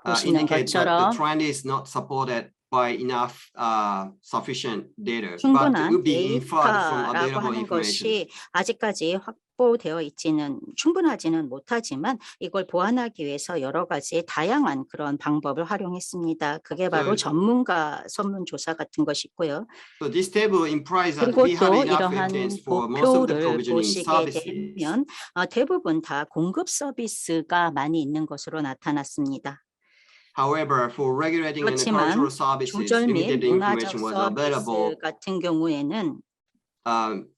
보시는 indicate that the 것처럼 trend is not supported by enough sufficient data, but 충분한 would be inferred from 데이터라고 available 하는 information. 것이 아직까지 확보되어 있지는 충분하지는 못하지만 이걸 보완하기 위해서 여러 가지 다양한 그런 방법을 활용했습니다. 그게 바로 전문가 설문조사 같은 것이 있고요. So this table implies that 그리고 we have 또 enough 이러한 evidence for most of the 도표를 provisioning 보시게 services. 되면 대부분 다 공급 서비스가 많이 있는 것으로 나타났습니다. However, for regulating and 그렇지만 cultural services, 조절 및 limited 문화적 information was 서비스 available 같은 경우에는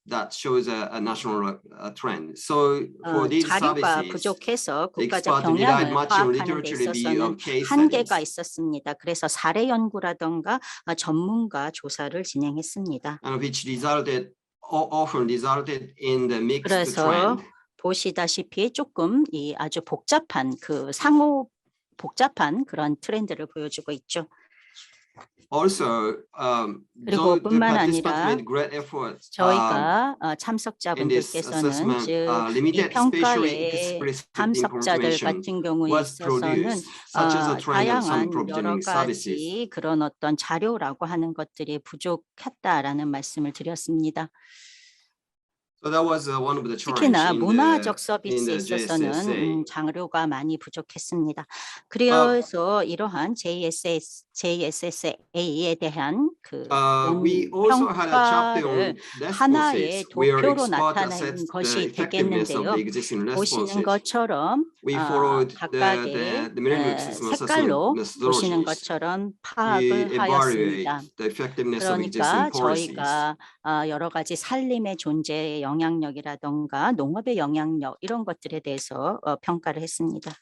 that shows a national trend. So for these 자료가 services, 부족해서 the 국가적 experts relied 경향을 much on 파악하는 데 literature review 있어서는 of case 한계가 studies, 있었습니다. 그래서 사례 연구라던가 전문가 조사를 진행했습니다. and which often resulted in the mixed 그래서 trend. 보시다시피 조금 이 아주 복잡한 복잡한 그런 트렌드를 보여주고 있죠. Also, 그리고 though the 뿐만 participants 아니라 made great efforts 저희가 in this 참석자분들께서는 assessment, 즉 이 limited spatially 평가의 explicit 참석자들 information 같은 경우에 was 있어서는 produced, such as a trend of some 다양한 여러 provisioning services. 가지 그런 어떤 자료라고 하는 것들이 부족했다라는 말씀을 드렸습니다. So that was one of the 특히나 challenge 문화적 in 서비스에 the 있어서는 JSSA. 자료가 많이 부족했습니다. 그래서 이러한 JSSA에 대한 그 We also had a chapter on 평가를 하나의 responses where 도표로 experts 나타내는 assessed the 것이 effectiveness of 되겠는데요. the existing 보시는 responses. 것처럼 We followed 각각의 the millennium system 색깔로 assessment 보시는 methodologies 것처럼 to 파악을 evaluate 하였습니다. the effectiveness of existing 그러니까 policies. 저희가 여러 가지 산림의 존재의 영향력이라던가 농업의 영향력 이런 것들에 대해서 평가를 했습니다.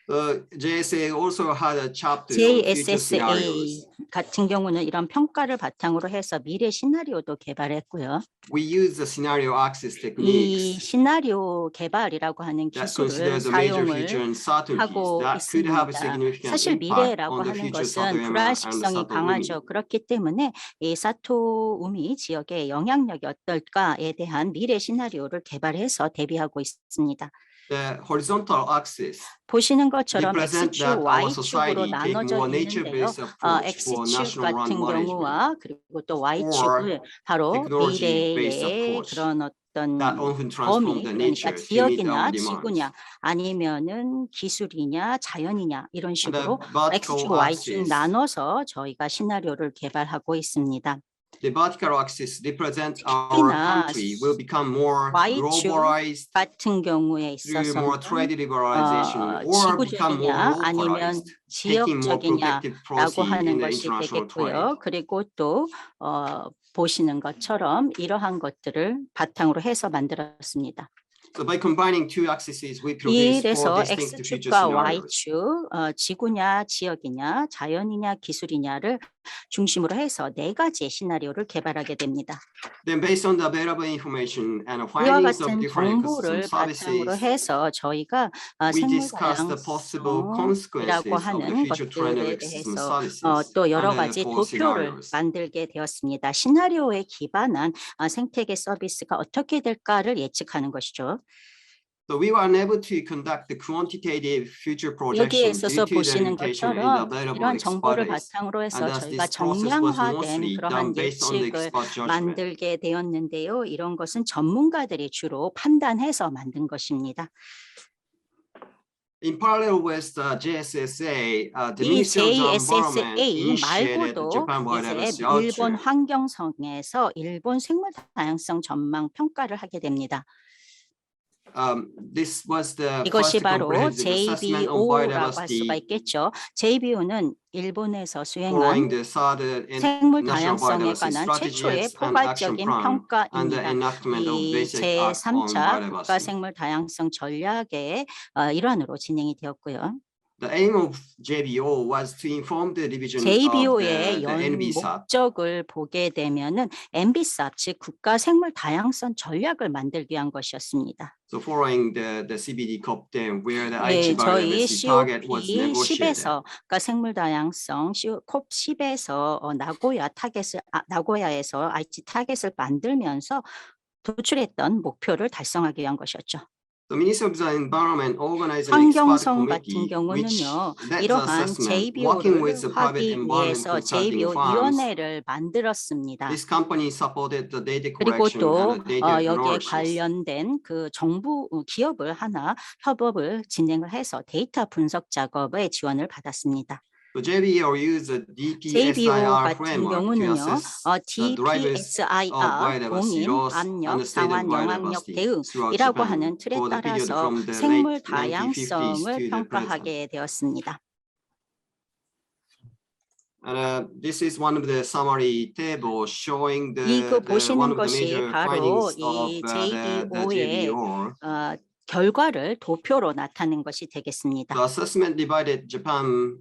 The JSA also had a chapter on future scenarios. JSSA 같은 경우는 이런 평가를 바탕으로 해서 미래 시나리오도 개발했고요. We use the scenario access 이 techniques 시나리오 개발이라고 하는 that 기술을 consider the major future 사용을 uncertainties 하고 that could have a 있습니다. significant 사실 impact 미래라고 on the 하는 future 것은 Satoyama and the 불확실성이 Sato 강하죠. Umi. 그렇기 때문에 이 사토우미 지역의 영향력이 어떨까에 대한 미래 시나리오를 개발해서 대비하고 있습니다. The horizontal axis 보시는 것처럼 represent X축, that our Y축으로 society take 나눠져 more 있는데요. nature-based approach for X축 national run 같은 management 경우와 그리고 또 Y축을 바로 technology-based 미래의 approach 그런 어떤 that often transform 범위, the 그러니까 nature to meet 지역이냐 our 지구냐 demands. 아니면은 기술이냐 자연이냐 이런 And the 식으로 vertical X축, Y축 axis, 나눠서 저희가 시나리오를 개발하고 있습니다. the vertical axis represent our 특히나 country will become more Y축 globalized 같은 경우에 through more 있어서는 trade liberalization or become more 지구적이냐 아니면 localized, taking more protective 지역적이냐라고 policy 하는 in the 것이 international trade. 되겠고요. 그리고 또 보시는 것처럼 이러한 것들을 바탕으로 해서 만들었습니다. So by combining two axes, we produce four 이래서 distinct future X축과 scenarios. Y축, 지구냐, 지역이냐, 자연이냐, 기술이냐를 중심으로 해서 4가지의 시나리오를 개발하게 됩니다. Then based on the available information and 이와 findings of 같은 different 정보를 ecosystem 바탕으로 services, 해서 저희가 we 생물 discuss the possible 다양성이라고 consequences of the 하는 future trend of 것들에 ecosystem 대해서 services 또 여러 under the 가지 four 도표를 scenarios. 만들게 되었습니다. 시나리오에 기반한 생태계 서비스가 어떻게 될까를 예측하는 것이죠. So we were unable to conduct the quantitative future 여기에 projections 있어서 due to the 보시는 limitation in the 것처럼 available 이러한 정보를 expertise. 바탕으로 해서 And thus 저희가 this process was 정량화된 mostly 그러한 done based on the 예측을 expert judgment. 만들게 되었는데요. 이런 것은 전문가들이 주로 판단해서 만든 것입니다. In parallel with the JSSA, the 이 Ministry of the Environment JSSA initiated the 말고도 Japan 이제 Biodiversity 일본 Outlook. 환경성에서 일본 생물 다양성 전망 평가를 하게 됩니다. This was the 이것이 first 바로 comprehensive assessment on JBO라고 할 수가 biodiversity 있겠죠. JBO는 일본에서 following 수행한 the third 생물 national 다양성에 biodiversity 관한 최초의 strategies and action 포괄적인 plan and the 평가입니다. enactment of 이 basic act on 제3차 국가 biodiversity. 생물 다양성 전략의 일환으로 진행이 되었고요. The aim of JBO was to inform the revision of JBO의 the NBSAP. 목적을 보게 되면은 NBSAP 즉 국가 생물 다양성 전략을 만들기 위한 것이었습니다. So following the CBD COP10, where the 네, Aichi 저희 biodiversity target was COP negotiated. 10에서 그러니까 생물 다양성 COP 10에서 나고야에서 아이치 타겟을 만들면서 도출했던 목표를 달성하기 위한 것이었죠. The Ministry of the Environment organized an expert 환경성 같은 committee which 경우는요, led the 이러한 assessment, working with JBO를 the private 하기 environment 위해서 consulting JBO firms. 위원회를 만들었습니다. This company supported the data 그리고 collection 또 and the data 여기에 analysis. 관련된 그 정부 기업을 하나 협업을 진행을 해서 데이터 분석 작업에 지원을 받았습니다. So JBO used the JBO DPSIR 같은 framework to 경우는요, assess the drivers DPSIR of biodiversity 공인, loss 압력, and the state of 상환, 영향력 biodiversity 대응이라고 throughout Japan 하는 틀에 for the period 따라서 from the 생물 late 1950s 다양성을 to the present. 평가하게 되었습니다. And this is one of the summary table showing 이거 one 보시는 of the 것이 major 바로 findings of 이 the JBO의 JBO. 결과를 도표로 나타낸 것이 되겠습니다. The assessment divided Japan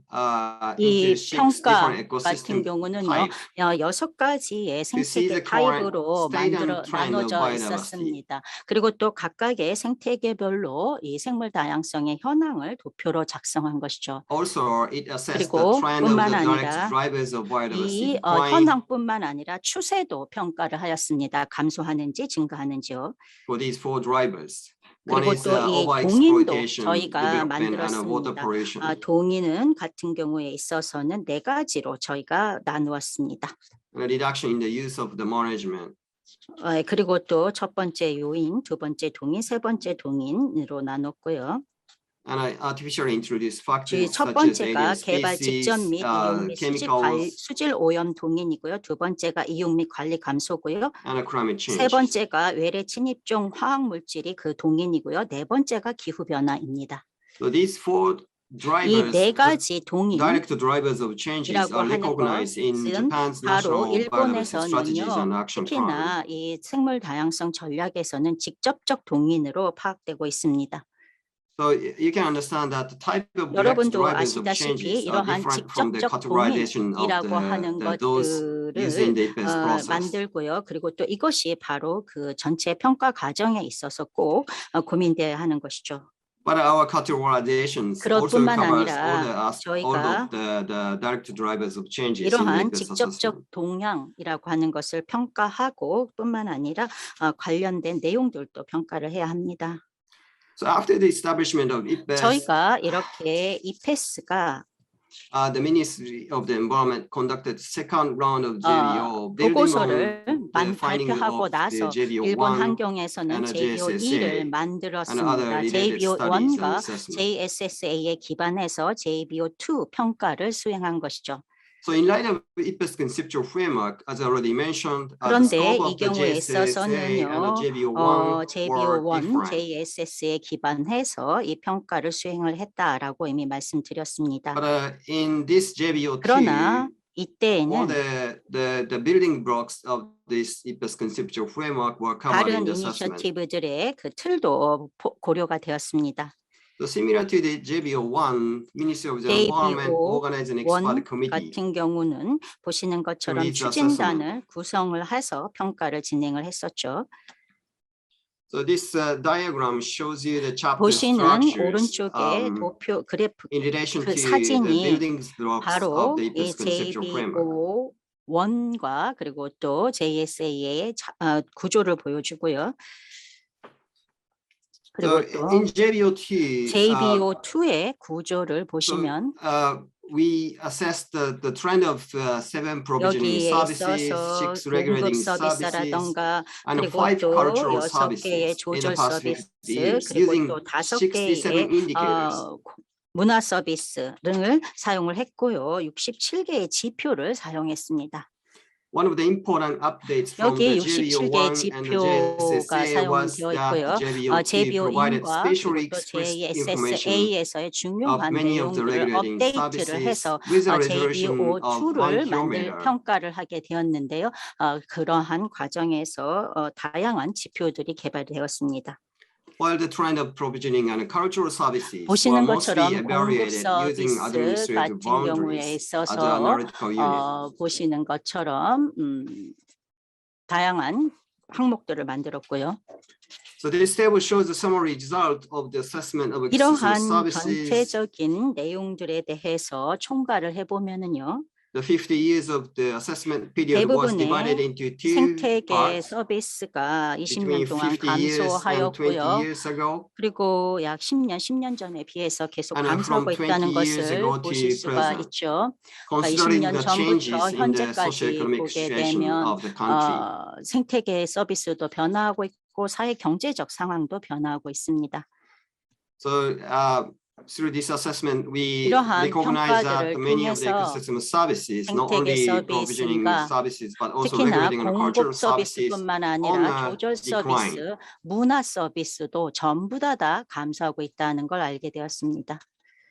이 into 6 평가 different 같은 ecosystem 경우는요, types. 6가지의 see 생태계 the current 타입으로 state and trend of 나눠져 biodiversity. 있었습니다. 그리고 또 각각의 생태계별로 이 생물 다양성의 현황을 도표로 작성한 것이죠. Also, it assessed the 그리고 trend of 뿐만 the direct 아니라 drivers of biodiversity. 이 현황뿐만 아니라 추세도 평가를 하였습니다. 감소하는지 증가하는지요. For these four drivers. One 그리고 is 또 이 동인도 overexploitation, 저희가 development, and water 만들었습니다. pollution. 동인은 같은 경우에 있어서는 4가지로 저희가 나누었습니다. And a reduction in the use of the management. 그리고 또 첫 번째 요인, 두 번째 동인, 세 번째 동인으로 나눴고요. And I artificially introduced 주의 factors 첫 such as 번째가 개발 직전 species, 및 이용 및 chemicals, 수질 오염 동인이고요. 두 번째가 이용 및 관리 감소고요. and climate 세 change. 번째가 외래 침입종 화학 물질이 그 동인이고요. 네 번째가 기후 변화입니다. So these four 이 drivers, 네 가지 동인 direct drivers of changes 이라고 are 하는 recognized in 것은 Japan's 바로 National Biodiversity Strategies 일본에서는요. and Action Plan. 특히나 이 생물 다양성 전략에서는 직접적 동인으로 파악되고 있니다. So you can understand that the type of direct 여러분도 drivers of 아시다시피 changes are 이러한 different from the 직접적 categorization of 동인이라고 하는 those used in the 것들을 IPBES process. 만들고요. 그리고 또 이것이 바로 그 전체 평가 과정에 있어서 꼭 고민돼야 하는 것이죠. But our categorizations also 그것뿐만 covers 아니라 all of the direct drivers of changes in the 이러한 IPBES 직접적 assessment. 동향이라고 하는 것을 평가하고 뿐만 아니라 관련된 내용들도 평가를 해야 합니다. So after the establishment of IPBES, 저희가 이렇게 IPBES가 the Ministry of the Environment conducted second round of JBO, building 보고서를 on the finding 발표하고 of the 나서 JBO 일본 1 환경에서는 and JBO2를 JSSA and other 만들었습니다. related studies and JBO1과 assessment. JSSA에 기반해서 JBO2 평가를 수행한 것이죠. So in light of IPBES conceptual framework, as I already mentioned, the 그런데 scope 이 of the 경우에 JSSA and the 있어서는요, JBO1 were JBO1, different. JSS에 기반해서 이 평가를 수행을 했다라고 이미 말씀드렸습니다. But in this JBO2, 그러나 all 이때에는 the building blocks of this IPBES conceptual framework were covered in 다른 the assessment. 이니셔티브들의 그 틀도 고려가 되었습니다. So similar to the JBO1, Ministry of the Environment organized an expert JBO1 committee. 같은 경우는 보시는 것처럼 Committee 추진단을 구성을 해서 평가를 진행을 했었죠. So this diagram shows you the chapter 보시는 structures 오른쪽에 도표 그래프 in relation 그 to the 사진이 building blocks 바로 of the 이 IPBES conceptual framework. JBO1과 그리고 또 JSA의 구조를 보여주고요. 그리고 So 또 in JBO2, JBO2의 구조를 보시면 we assessed the trend of 7 provisioning 여기에 services, 있어서 6 regulating 공급 services, 서비스라던가 and 그리고 5 또 cultural 6개의 services in 조절 the past 50 서비스 years 그리고 using 또 67 5개의 indicators. 문화 서비스를 사용을 했고요. 67개의 지표를 사용했습니다. One of the important updates from 여기 the 67개의 JBO1 and the 지표가 JSSA was 사용되어 that 있고요. JBO2 provided JBO1과 spatially 그리고 또 expressed information JSSA에서의 of 중요한 many of the 내용들을 regulating 업데이트를 services 해서 with a resolution of JBO2를 1 만들 kilometer. 평가를 하게 되었는데요. 그러한 과정에서 다양한 지표들이 개발되었습니다. While the trend of provisioning and cultural services were 보시는 mostly 것처럼 공급 evaluated using 서비스 administrative 같은 경우에 boundaries as 있어서 an analytical unit. 보시는 것처럼 다양한 항목들을 만들었고요. So this table shows the summary result of the assessment of existing 이러한 services. 전체적인 내용들에 대해서 총괄을 해보면은요. The 50 years of the assessment period was divided into two 생태계 parts. 서비스가 Between 20년 동안 50 years and 20 감소하였고요. years ago, 그리고 약 10년 전에 비해서 계속 And from 감소하고 있다는 20 years 것을 ago to 보실 수가 present. 있죠. considering 20년 the 전부터 changes in the 현재까지 socio-economic 보게 situation 되면 of the country. 생태계 서비스도 변화하고 있고 사회 경제적 상황도 변화하고 있습니다. So through this assessment, we 이러한 recognize that 평가들을 many of the 통해서 ecosystem services, not 생태계 only provisioning 서비스가 services, but also 특히나 regulating and cultural 공급 services 서비스뿐만 on 아니라 a 조절 decline. 서비스, 문화 서비스도 전부 다 감소하고 있다는 걸 알게 되었습니다.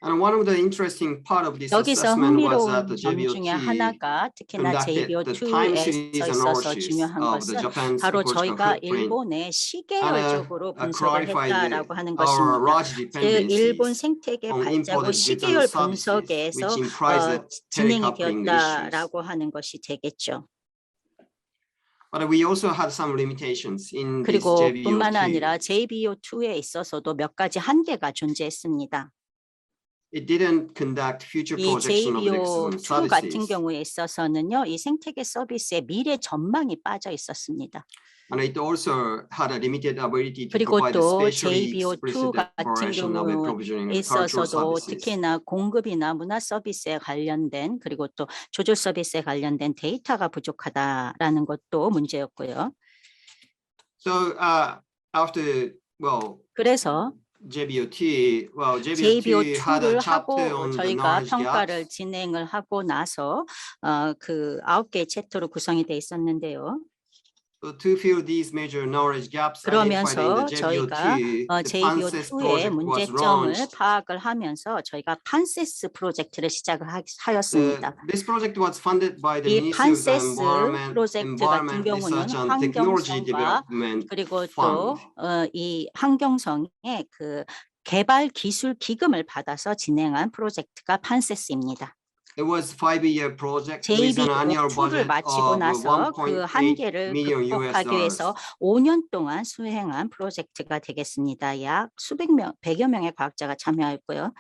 And one of the interesting part of this 여기서 assessment was 흥미로운 that the 점 중에 JBO2 하나가 특히나 conducted the time series JBO2에서 있어서 analysis 중요한 of the 것은 Japan's 바로 ecological 저희가 footprint 일본의 시계열적으로 and 분석을 clarified 했다라고 하는 our 것입니다. large 즉 일본 dependencies 생태계 on 발자국 imported goods 시계열 and services, 분석에서 which implies that 진행이 decoupling issues. 되었다라고 하는 것이 되겠죠. But we also had some limitations in this 그리고 뿐만 JBO2. 아니라 JBO2에 있어서도 몇 가지 한계가 존재했습니다. It didn't conduct future 이 projection of the ecosystem JBO2 같은 services, 경우에 있어서는요, 이 생태계 서비스의 미래 전망이 빠져 있었습니다. and it also had a limited ability to 그리고 provide 또 spatially JBO2 explicit 같은 declaration of the provisioning 경우에 of cultural 있어서도 services. 특히나 공급이나 문화 서비스에 관련된 그리고 또 조절 서비스에 관련된 데이터가 부족하다라는 것도 문제였고요. So after 그래서 JBOT, JBOT had a JBO2를 chapter 하고 on the 저희가 knowledge 평가를 gaps. 진행을 하고 나서 그 9개의 챕터로 구성이 돼 있었는데요. So to fill these major knowledge gaps identified in 그러면서 the 저희가 JBOT, the PANSES JBO2의 project was 문제점을 launched. 파악을 하면서 저희가 판세스 프로젝트를 시작을 하였습니다. This project was funded by the 이 Ministry of the 판세스 Environment, 프로젝트 같은 Environment 경우는 Research and Technology 환경성과 Development 그리고 Fund. 또 이 환경성의 그 개발 기술 기금을 받아서 진행한 프로젝트가 판세스입니다. It was a 5-year project with an annual JBO2를 budget 마치고 of 나서 그 1.8 한계를 million US 극복하기 위해서 dollars. 5년 동안 수행한 프로젝트가 되겠습니다. 약 수백 명, 100여 명의 과학자가 참여했고요.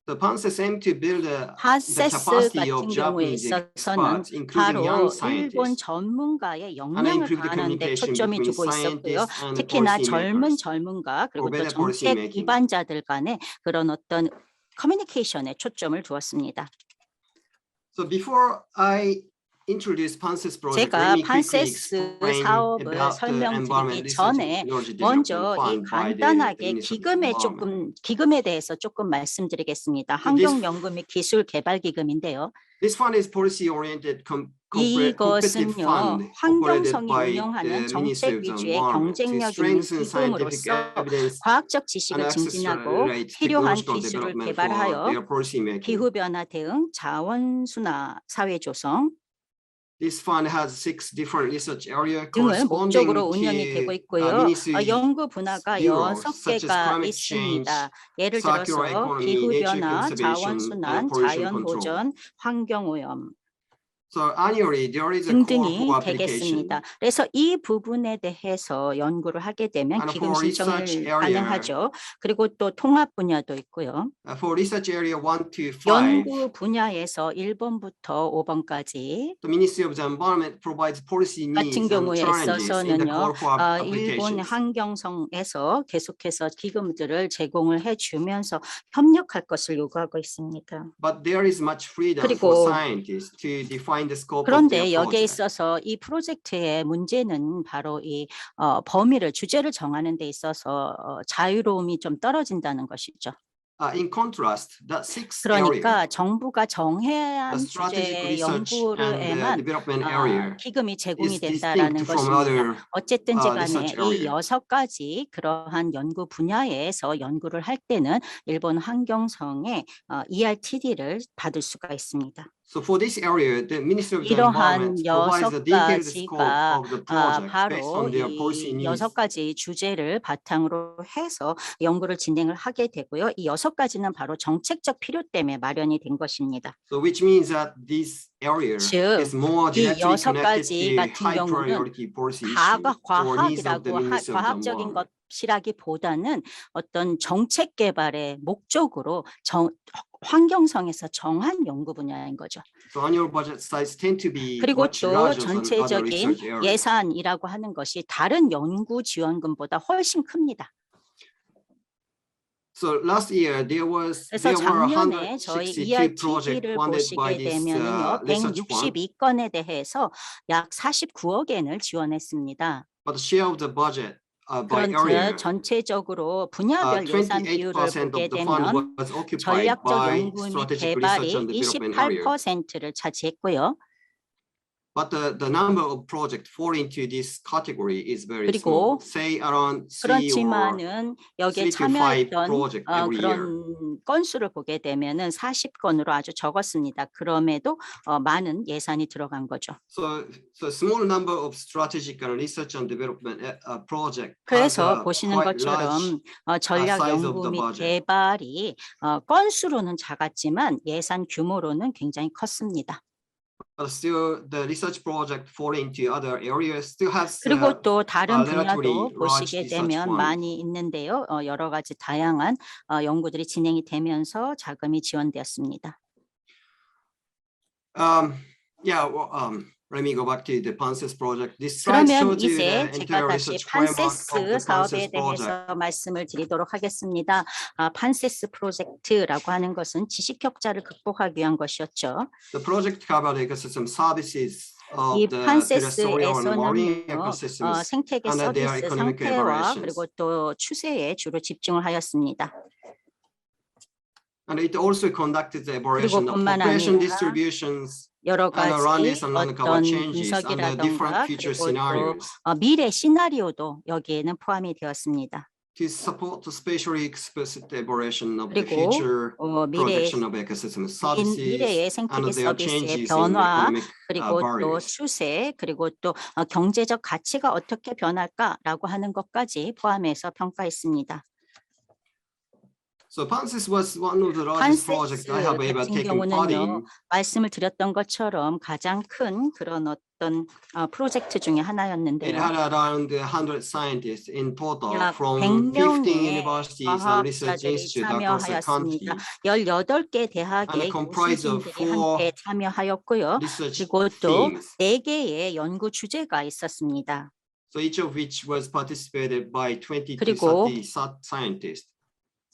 The PANSES aim to build the 판세스 capacity 같은 of 경우에 Japanese 있어서는 experts, including 바로 young 일본 scientists, 전문가의 and 역량을 improve the 가하는 데 communication 초점이 between 두고 있었고요. scientists and 특히나 젊은 policymakers 전문가 그리고 for 또 better policy 정책 making. 기반자들 간의 그런 어떤 커뮤니케이션에 초점을 두었습니다. So before I introduce PANSES project, let 제가 me quickly 판세스 explain 사업을 about the Environment 설명드리기 Research and 전에 Technology 먼저 Development 이 Fund by the 간단하게 Ministry of the Environment. 기금에 대해서 조금 말씀드리겠습니다. So this- 환경연구 및 기술개발기금인데요. This fund is policy-oriented competitive 이것은요 fund operated 환경성이 by the 운영하는 Ministry 정책 of the 위주의 Environment to 경쟁력 있는 strengthen scientific 기금으로서 evidence 과학적 지식을 and 증진하고 accelerate 필요한 technological 기술을 development for 개발하여 their policy making. 기후변화 대응, 자원순화, 사회조성 This fund has 6 different research areas 등을 corresponding 목적으로 운영이 되고 to 있고요. ministry 연구 분야가 bureaus such as 6개가 climate change, 있습니다. 예를 circular 들어서 economy, nature 기후변화, conservation, 자원순환, and pollution 자연보전, 환경오염 So annually there is a call 등등이 for application. 되겠습니다. 그래서 이 부분에 대해서 연구를 하게 되면 And 기금 for research 신청을 area, 가능하죠. 그리고 또 통합 분야도 있고요. For research area 1 to 5, 연구 분야에서 1번부터 5번까지 the Ministry of the Environment provides policy needs 같은 and 경우에 challenges in the 있어서는요. call for 일본 applications. 환경성에서 계속해서 기금들을 제공을 해주면서 협력할 것을 요구하고 있습니다. But there is much freedom for 그리고 scientists to define the scope of 그런데 their 여기에 project. 있어서 이 프로젝트의 문제는 바로 이 범위를 주제를 정하는 데 있어서 자유로움이 좀 떨어진다는 것이죠. In contrast, that 6th 그러니까 area, 정부가 정해한 the strategic 주제의 research and 연구에만 development area 기금이 제공이 is 된다라는 distinct from 것입니다. other 어쨌든지 간에 research 이 area. 6가지 그러한 연구 분야에서 연구를 할 때는 일본 환경성의 ERTD를 받을 수가 있습니다. So for this area, the Ministry of the 이러한 Environment provides a detailed scope 6가지가 of the project based 바로 on their policy 이 needs. 6가지 주제를 바탕으로 해서 연구를 진행을 하게 되고요. 이 6가지는 바로 정책적 필요 때문에 마련이 된 것입니다. So which means that this area 즉, is more 이 directly connected 6가지 to 같은 high 경우는 priority policy 다 issues or needs of the 과학이라고 Ministry of the 과학적인 Environment. 것이라기보다는 어떤 정책 개발의 목적으로 환경성에서 정한 연구 분야인 거죠. So annual budget size tend to be 그리고 much 또 larger than other 전체적인 research areas. 예산이라고 하는 것이 다른 연구 지원금보다 훨씬 큽니다. So last year there were 그래서 작년에 저희 162 projects ERTD를 funded by 보시게 this 되면은요, research fund. 162건에 대해서 약 49억 엔을 지원했습니다. But the share of the budget by 그런데 area, 전체적으로 분야별 예산 비율을 28% 보게 of the fund 되면 was occupied 전략적 by 연구 및 strategic 개발이 research and development area. 28%를 차지했고요. But the number of projects fall into this category is very 그리고 small. Say around 3 or 그렇지만은 여기에 3 to 5 참여했던 project every year. 그런 건수를 보게 되면은 40건으로 아주 적었습니다. 그럼에도 많은 예산이 들어간 거죠. So small number of strategic and research and development project. 그래서 보시는 것처럼 전략 size of 연구 the 및 budget. 개발이 건수로는 작았지만 예산 규모로는 굉장히 컸습니다. But still, the research project fall into other areas still has 그리고 또 다른 relatively 분야도 large 보시게 research 되면 fund. 많이 있는데요. 여러 가지 다양한 연구들이 진행이 되면서 자금이 지원되었습니다. Let me go back to the PANSES project. This slide 그러면 shows you the 이제 제가 entire 다시 research framework of 판세스 the 사업에 PANSES project. 대해서 말씀을 드리도록 하겠습니다. 판세스 프로젝트라고 하는 것은 지식 격차를 극복하기 위한 것이었죠. The project covered ecosystem services of 이 the terrestrial and marine 판세스에서는요, ecosystems 생태계 and their 서비스 economic 상태와 evaluations. 그리고 또 추세에 주로 집중을 하였습니다. And it also conducted the evaluation of 뿐만 population 아니라 distributions 여러 and 가지 runnings and non-cover 어떤 changes and the different 분석이라던가 future 그리고 또 scenarios 미래 시나리오도 여기에는 포함이 되었습니다. to support the spatially explicit evaluation of the 그리고 future 미래의 projection of ecosystem services 미래의 생태계 and their 서비스의 changes in 변화 economic 그리고 또 values. 추세 그리고 또 경제적 가치가 어떻게 변할까라고 하는 것까지 포함해서 평가했습니다. So PANSYS was one of the largest projects I have 판세스 ever 같은 taken part in. 경우는요, 말씀을 드렸던 것처럼 가장 큰 그런 어떤 프로젝트 중에 It 하나였는데요. had around 100 scientists in total 약 from 100명의 15 universities and research 과학자들이 institutes across the country. 참여하였습니다. 18개 And 대학의 comprised of 교수진들이 4 함께 참여하였고요. research 그리고 또 themes. 4개의 연구 주제가 있었습니다. So each of which was participated by 20 to 그리고 30 scientists.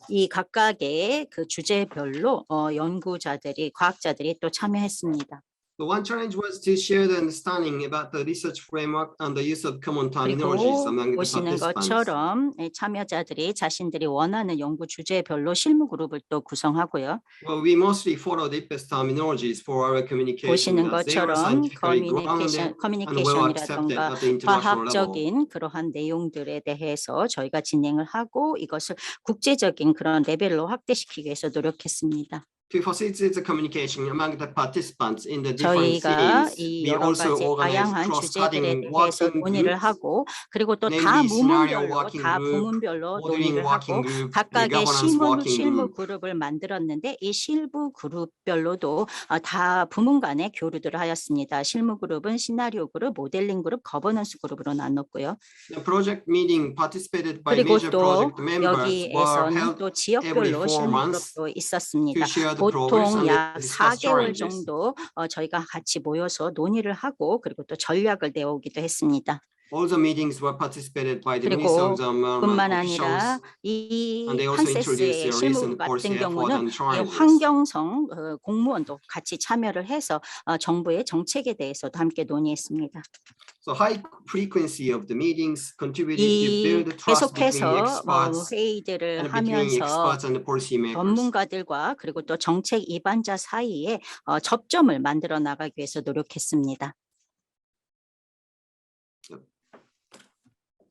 이 각각의 그 주제별로 연구자들이, 과학자들이 또 참여했습니다. So one challenge was to share the understanding about the research framework and the use of common terminologies 그리고 among the 보시는 participants. 것처럼 참여자들이 자신들이 원하는 연구 주제별로 실무 그룹을 또 구성하고요. Well, we mostly followed IPES terminologies for our communication. 보시는 as they were 것처럼 scientifically grounded and well accepted 커뮤니케이션이라든가 at the international level. 과학적인 그러한 내용들에 대해서 저희가 진행을 하고 이것을 국제적인 그런 레벨로 확대시키기 위해서 노력했습니다. To facilitate the communication among the participants in the different 저희가 cities, 이 we 여러 also 가지 organized 다양한 주제들에 cross-cutting 대해서 working 논의를 groups, 하고 그리고 또 다 namely scenario 부문별로 working 다 group, 부문별로 modeling 논의를 working 하고 group, and 각각의 governance working 실무 group. 그룹을 만들었는데 이 실무 그룹별로도 다 부문 간의 교류들을 하였습니다. 실무 그룹은 시나리오 그룹, 모델링 그룹, 거버넌스 그룹으로 나눴고요. The project meeting participated by 그리고 major 또 project members were 여기에서는 held 또 every 지역별로 4 실무 months 그룹도 to 있었습니다. share the progress 보통 and 약 discuss 4개월 challenges. 정도 저희가 같이 모여서 논의를 하고 그리고 또 전략을 내오기도 했습니다. All the meetings were participated by the 그리고 Ministry of the Environment 뿐만 officials, 아니라 이 and they also introduced 판세스의 their 실무 recent 같은 policy effort 경우는 and 이 challenges. 환경성 공무원도 같이 참여를 해서 정부의 정책에 대해서도 함께 논의했습니다. So high frequency of the meetings contributed to 이 build trust between 계속해서 experts 회의들을 and between 하면서 experts and the policymakers. 전문가들과 그리고 또 정책 입안자 사이에 접점을 만들어 나가기 위해서 노력했습니다.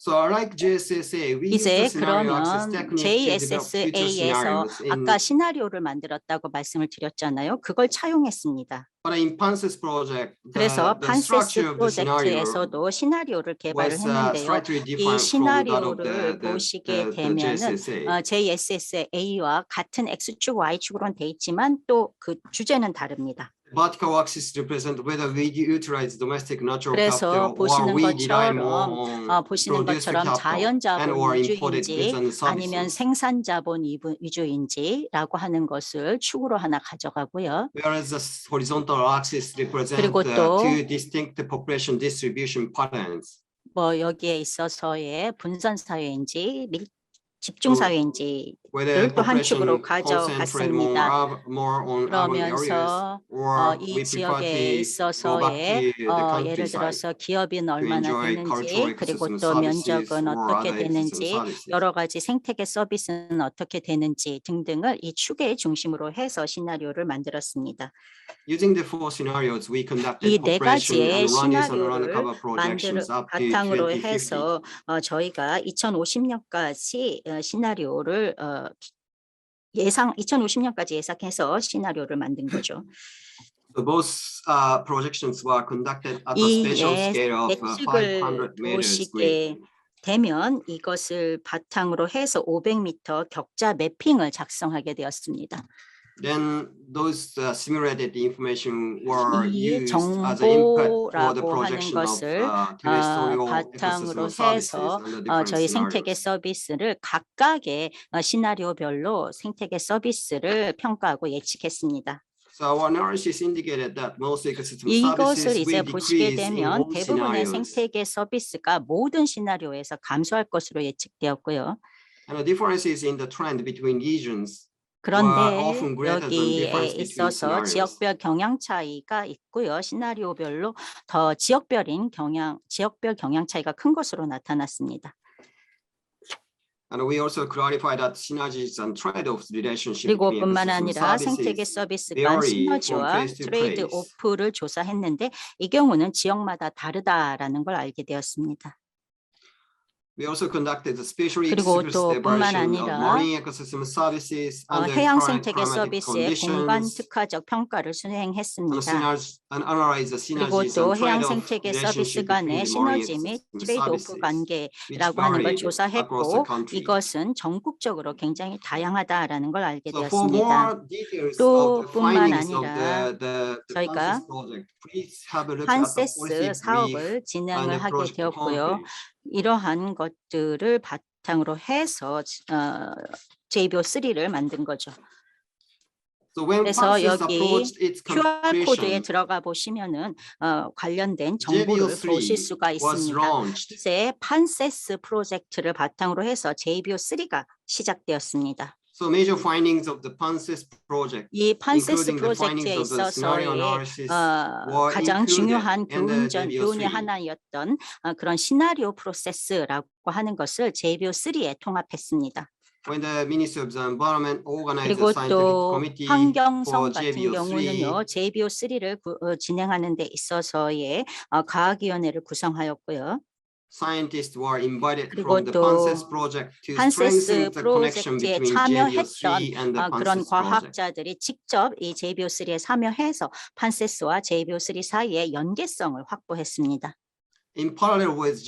So like JSSA, we use the 이제 scenario access 그러면 technique to develop future JSSA에서 scenarios in, 아까 시나리오를 만들었다고 말씀을 드렸잖아요. 그걸 차용했습니다. but in PANSYS project, 그래서 the structure 판세스 of the scenario 프로젝트에서도 시나리오를 개발을 was 했는데요. slightly 이 different from that of 시나리오를 보시게 되면은 JSSA. JSSA와 같은 X축, Y축으로는 돼 있지만 또 그 주제는 다릅니다. Vertical axis represent whether we utilize domestic natural 그래서 capital or 보시는 we rely more 것처럼 on 보시는 produced 것처럼 capital and or 자연자본 imported goods 위주인지 and 아니면 services. 생산자본 위주인지라고 하는 것을 축으로 하나 가져가고요. Whereas the horizontal axis represent 그리고 또 two distinct population distribution patterns. 뭐 여기에 있어서의 분산 사회인지 집중 사회인지 Whether 또 한 축으로 population concentrate more on urban areas 그러면서 or 이 we prefer 지역에 to go back 있어서의 to the 예를 countryside. 들어서 기업인 얼마나 enjoy 되는지 cultural 그리고 ecosystem 또 services 면적은 or 어떻게 other ecosystem 되는지 services. 여러 가지 생태계 서비스는 어떻게 되는지 등등을 이 축의 중심으로 해서 시나리오를 만들었습니다. Using the four scenarios, we conducted 이 네 population 가지의 and runners and 시나리오를 undercover projections up to 바탕으로 2050. 해서 저희가 2050년까지 시나리오를 예상 2050년까지 예상해서 시나리오를 만든 거죠. So both projections were conducted at a 이 spatial scale of 예측을 500 meters 보시게 grid. 되면 이것을 바탕으로 해서 500m 격자 매핑을 작성하게 되었습니다. Then those simulated information were 이 used as an input for the 정보라고 하는 projection of 것을 terrestrial 바탕으로 ecosystem services 해서 and the different 저희 생태계 scenarios. 서비스를 각각의 시나리오별로 생태계 서비스를 평가하고 예측했습니다. So our analysis indicated that most ecosystem 이것을 services 이제 will 보시게 decrease in 되면 all 대부분의 scenarios. 생태계 서비스가 모든 시나리오에서 감소할 것으로 예측되었고요. And the differences in the trend between regions 그런데 often greater than 여기에 difference between 있어서 scenarios. 지역별 경향 차이가 있고요. 시나리오별로 더 지역별 경향 차이가 큰 것으로 나타났습니다. And we also clarify that synergies and trade-offs relationship 그리고 between 뿐만 ecosystem 아니라 생태계 services 서비스 간 vary from 시너지와 place to 트레이드 place. 오프를 조사했는데 이 경우는 지역마다 다르다라는 걸 알게 되었습니다. We also conducted a spatially 그리고 explicit 또 뿐만 evaluation of 아니라 marine ecosystem services under 해양 current 생태계 climatic 서비스의 공간 conditions 특화적 평가를 수행했습니다. and analyze the 그리고 synergies 또 and 해양 trade-off 생태계 서비스 relationship 간의 between the marine 시너지 및 ecosystem 트레이드 오프 services, which 관계라고 하는 걸 varied across the 조사했고 country. 이것은 전국적으로 굉장히 다양하다라는 걸 알게 So for 되었습니다. more details 또 of the 뿐만 findings of 아니라 the 저희가 PANSES project, please have a look at the 판세스 policy brief 사업을 and 진행을 the 하게 project 되었고요. homepage. 이러한 것들을 바탕으로 해서 JBO3를 만든 거죠. So when 그래서 PANSES 여기 approached its QR 코드에 completion, 들어가 보시면은 관련된 정보를 보실 JBO3 수가 was 있습니다. launched. 이제 판세스 프로젝트를 바탕으로 해서 JBO3가 시작되었습니다. So major findings of the PANSES project, 이 판세스 including the findings 프로젝트에 of the scenario 있어서의 analysis, were 가장 included 중요한 in the 교훈의 JBO3. 하나였던 그런 시나리오 프로세스라고 하는 것을 JBO3에 통합했습니다. When the Ministry of the Environment organized 그리고 a scientific 또 committee for 환경성 같은 JBO3, 경우는요, JBO3를 진행하는 데 있어서의 과학위원회를 구성하였고요. scientists were invited 그리고 from the 또 PANSES project to 판세스 strengthen the connection 프로젝트에 between 참여했던 JBO3 and the 그런 PANSES project. 과학자들이 직접 이 JBO3에 참여해서 판세스와 JBO3 사이의 연계성을 확보했습니다. In parallel with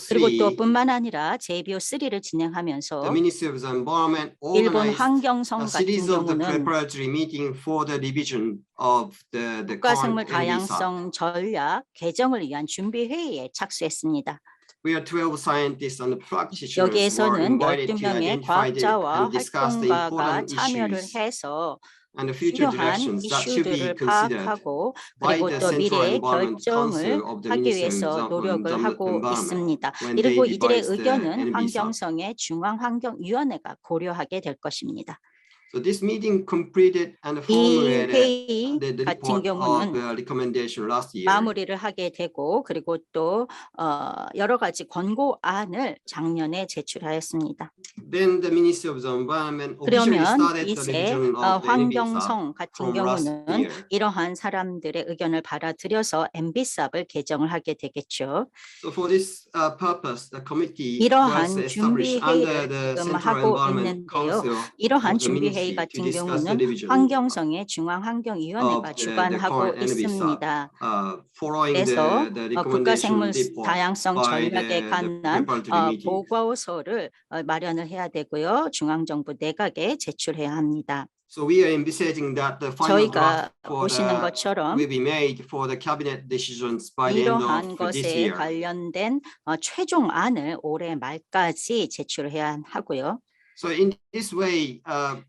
그리고 또 JBO3, 뿐만 아니라 JBO3를 the 진행하면서 Ministry of the Environment 일본 organized 환경성 a 같은 series of the 경우는 preparatory meeting for the revision of the 국가생물 current NBSA, 다양성 전략 개정을 위한 준비 회의에 착수했습니다. where 12 scientists and practitioners were 여기에서는 invited to 12명의 identify the, 과학자와 and discuss the 활동가가 important 참여를 issues 해서 and the future 필요한 directions that should be 이슈들을 considered 파악하고 by 그리고 the 또 Central 미래의 Environment 결정을 Council of the 하기 Ministry 위해서 of 노력을 the 하고 Environment 있습니다. when 그리고 they 이들의 devised the 의견은 NBSA. 환경성의 중앙환경위원회가 고려하게 될 것입니다. So this meeting completed and 이 formulated 회의 the 같은 report of 경우는 the recommendation last year. 마무리를 하게 되고 그리고 또 여러 가지 권고안을 작년에 제출하였습니다. Then the Ministry of the Environment officially 그러면 started the 이제 revision of the NBSA 환경성 같은 from last 경우는 year. 이러한 사람들의 의견을 받아들여서 MBSA를 개정을 하게 되겠죠. So for this purpose, the committee was 이러한 established 준비 under 회의를 the 지금 Central 하고 Environment 있는데요. Council 이러한 of the 준비 Ministry 회의 to 같은 discuss the 경우는 revision 환경성의 중앙환경위원회가 of the 주관하고 current NBSA, 있습니다. following 그래서 the 국가생물 recommendation report 다양성 by 전략에 the 관한 preparatory meeting. 보고서를 마련을 해야 되고요. 중앙정부 내각에 제출해야 합니다. So we are envisaging that the final 저희가 draft for 보시는 the 것처럼 will be made for the cabinet decisions by the end 이러한 of this 것에 year. 관련된 최종안을 올해 말까지 제출해야 하고요. So in this way,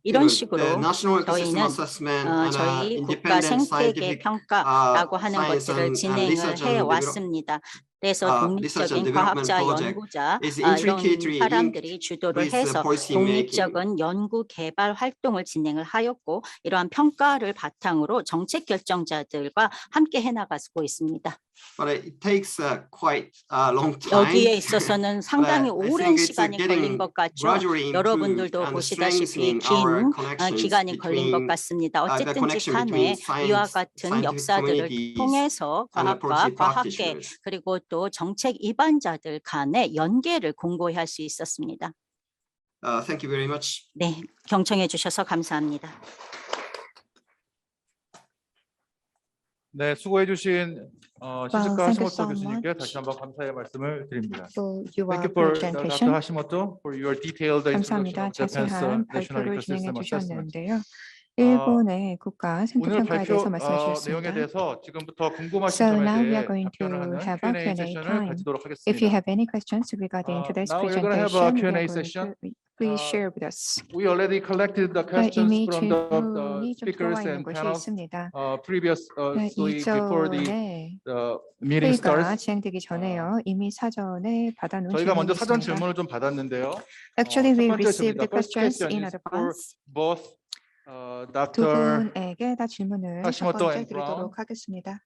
이런 the 식으로 national ecosystem 저희는 assessment and 저희 국가 independent 생태계 scientific 평가라고 하는 science 것들을 and 진행을 research and 해왔습니다. 그래서 research and 독립적인 development 과학자, project 연구자 is 이런 intricately 사람들이 주도를 with the 해서 policy making. 독립적인 연구 개발 활동을 진행을 하였고 이러한 평가를 바탕으로 정책 결정자들과 함께 해나가고 있습니다. But it takes quite a long time. 여기에 있어서는 상당히 I 오랜 think it's 시간이 걸린 getting 것 같죠. gradually improved 여러분들도 and 보시다시피 strengthening 긴 our connections 기간이 걸린 것 between 같습니다. the 어쨌든지 connection 간에 between 이와 같은 scientific 역사들을 communities 통해서 and the 과학과 policy 과학계 practitioners. 그리고 또 정책 입안자들 간의 연계를 공고히 할 수 있었습니다. Thank you very much. 네, 경청해 주셔서 감사합니다. 네, 수고해 주신 시즈카 thank you 하시모토 so 교수님께 much. 다시 한번 감사의 말씀을 드립니다. For your Thank you for Dr. presentation. Hashimoto for your detailed introduction 감사합니다. of Japan's 자세한 national 발표를 진행해 ecosystem assessment. 주셨는데요. 일본의 국가 생태 오늘 평가에 대해서 발표 말씀해 내용에 주셨습니다. 대해서 지금부터 궁금하신 So 점에 now we are 대해 going to 답변을 하는 have a Q&A Q&A 세션을 time. 가지도록 If you 하겠습니다. have any questions regarding today's now we're going to have a presentation, we Q&A are going session. to please share with us. We already collected the questions 이미 from the 질문이 좀 speakers 들어와 있는 and 곳이 panels 있습니다. previously before the 이전에 meeting 회의가 starts. 진행되기 전에요. 이미 사전에 받아놓은 저희가 먼저 질문이 사전 있습니다. 질문을 좀 받았는데요. Actually, 첫 we 번째 질문입니다. received the First questions question in is for advance. both 두 Dr. 분에게 다 질문을 첫 Hashimoto 번째 and Brown. 드리도록 하겠습니다.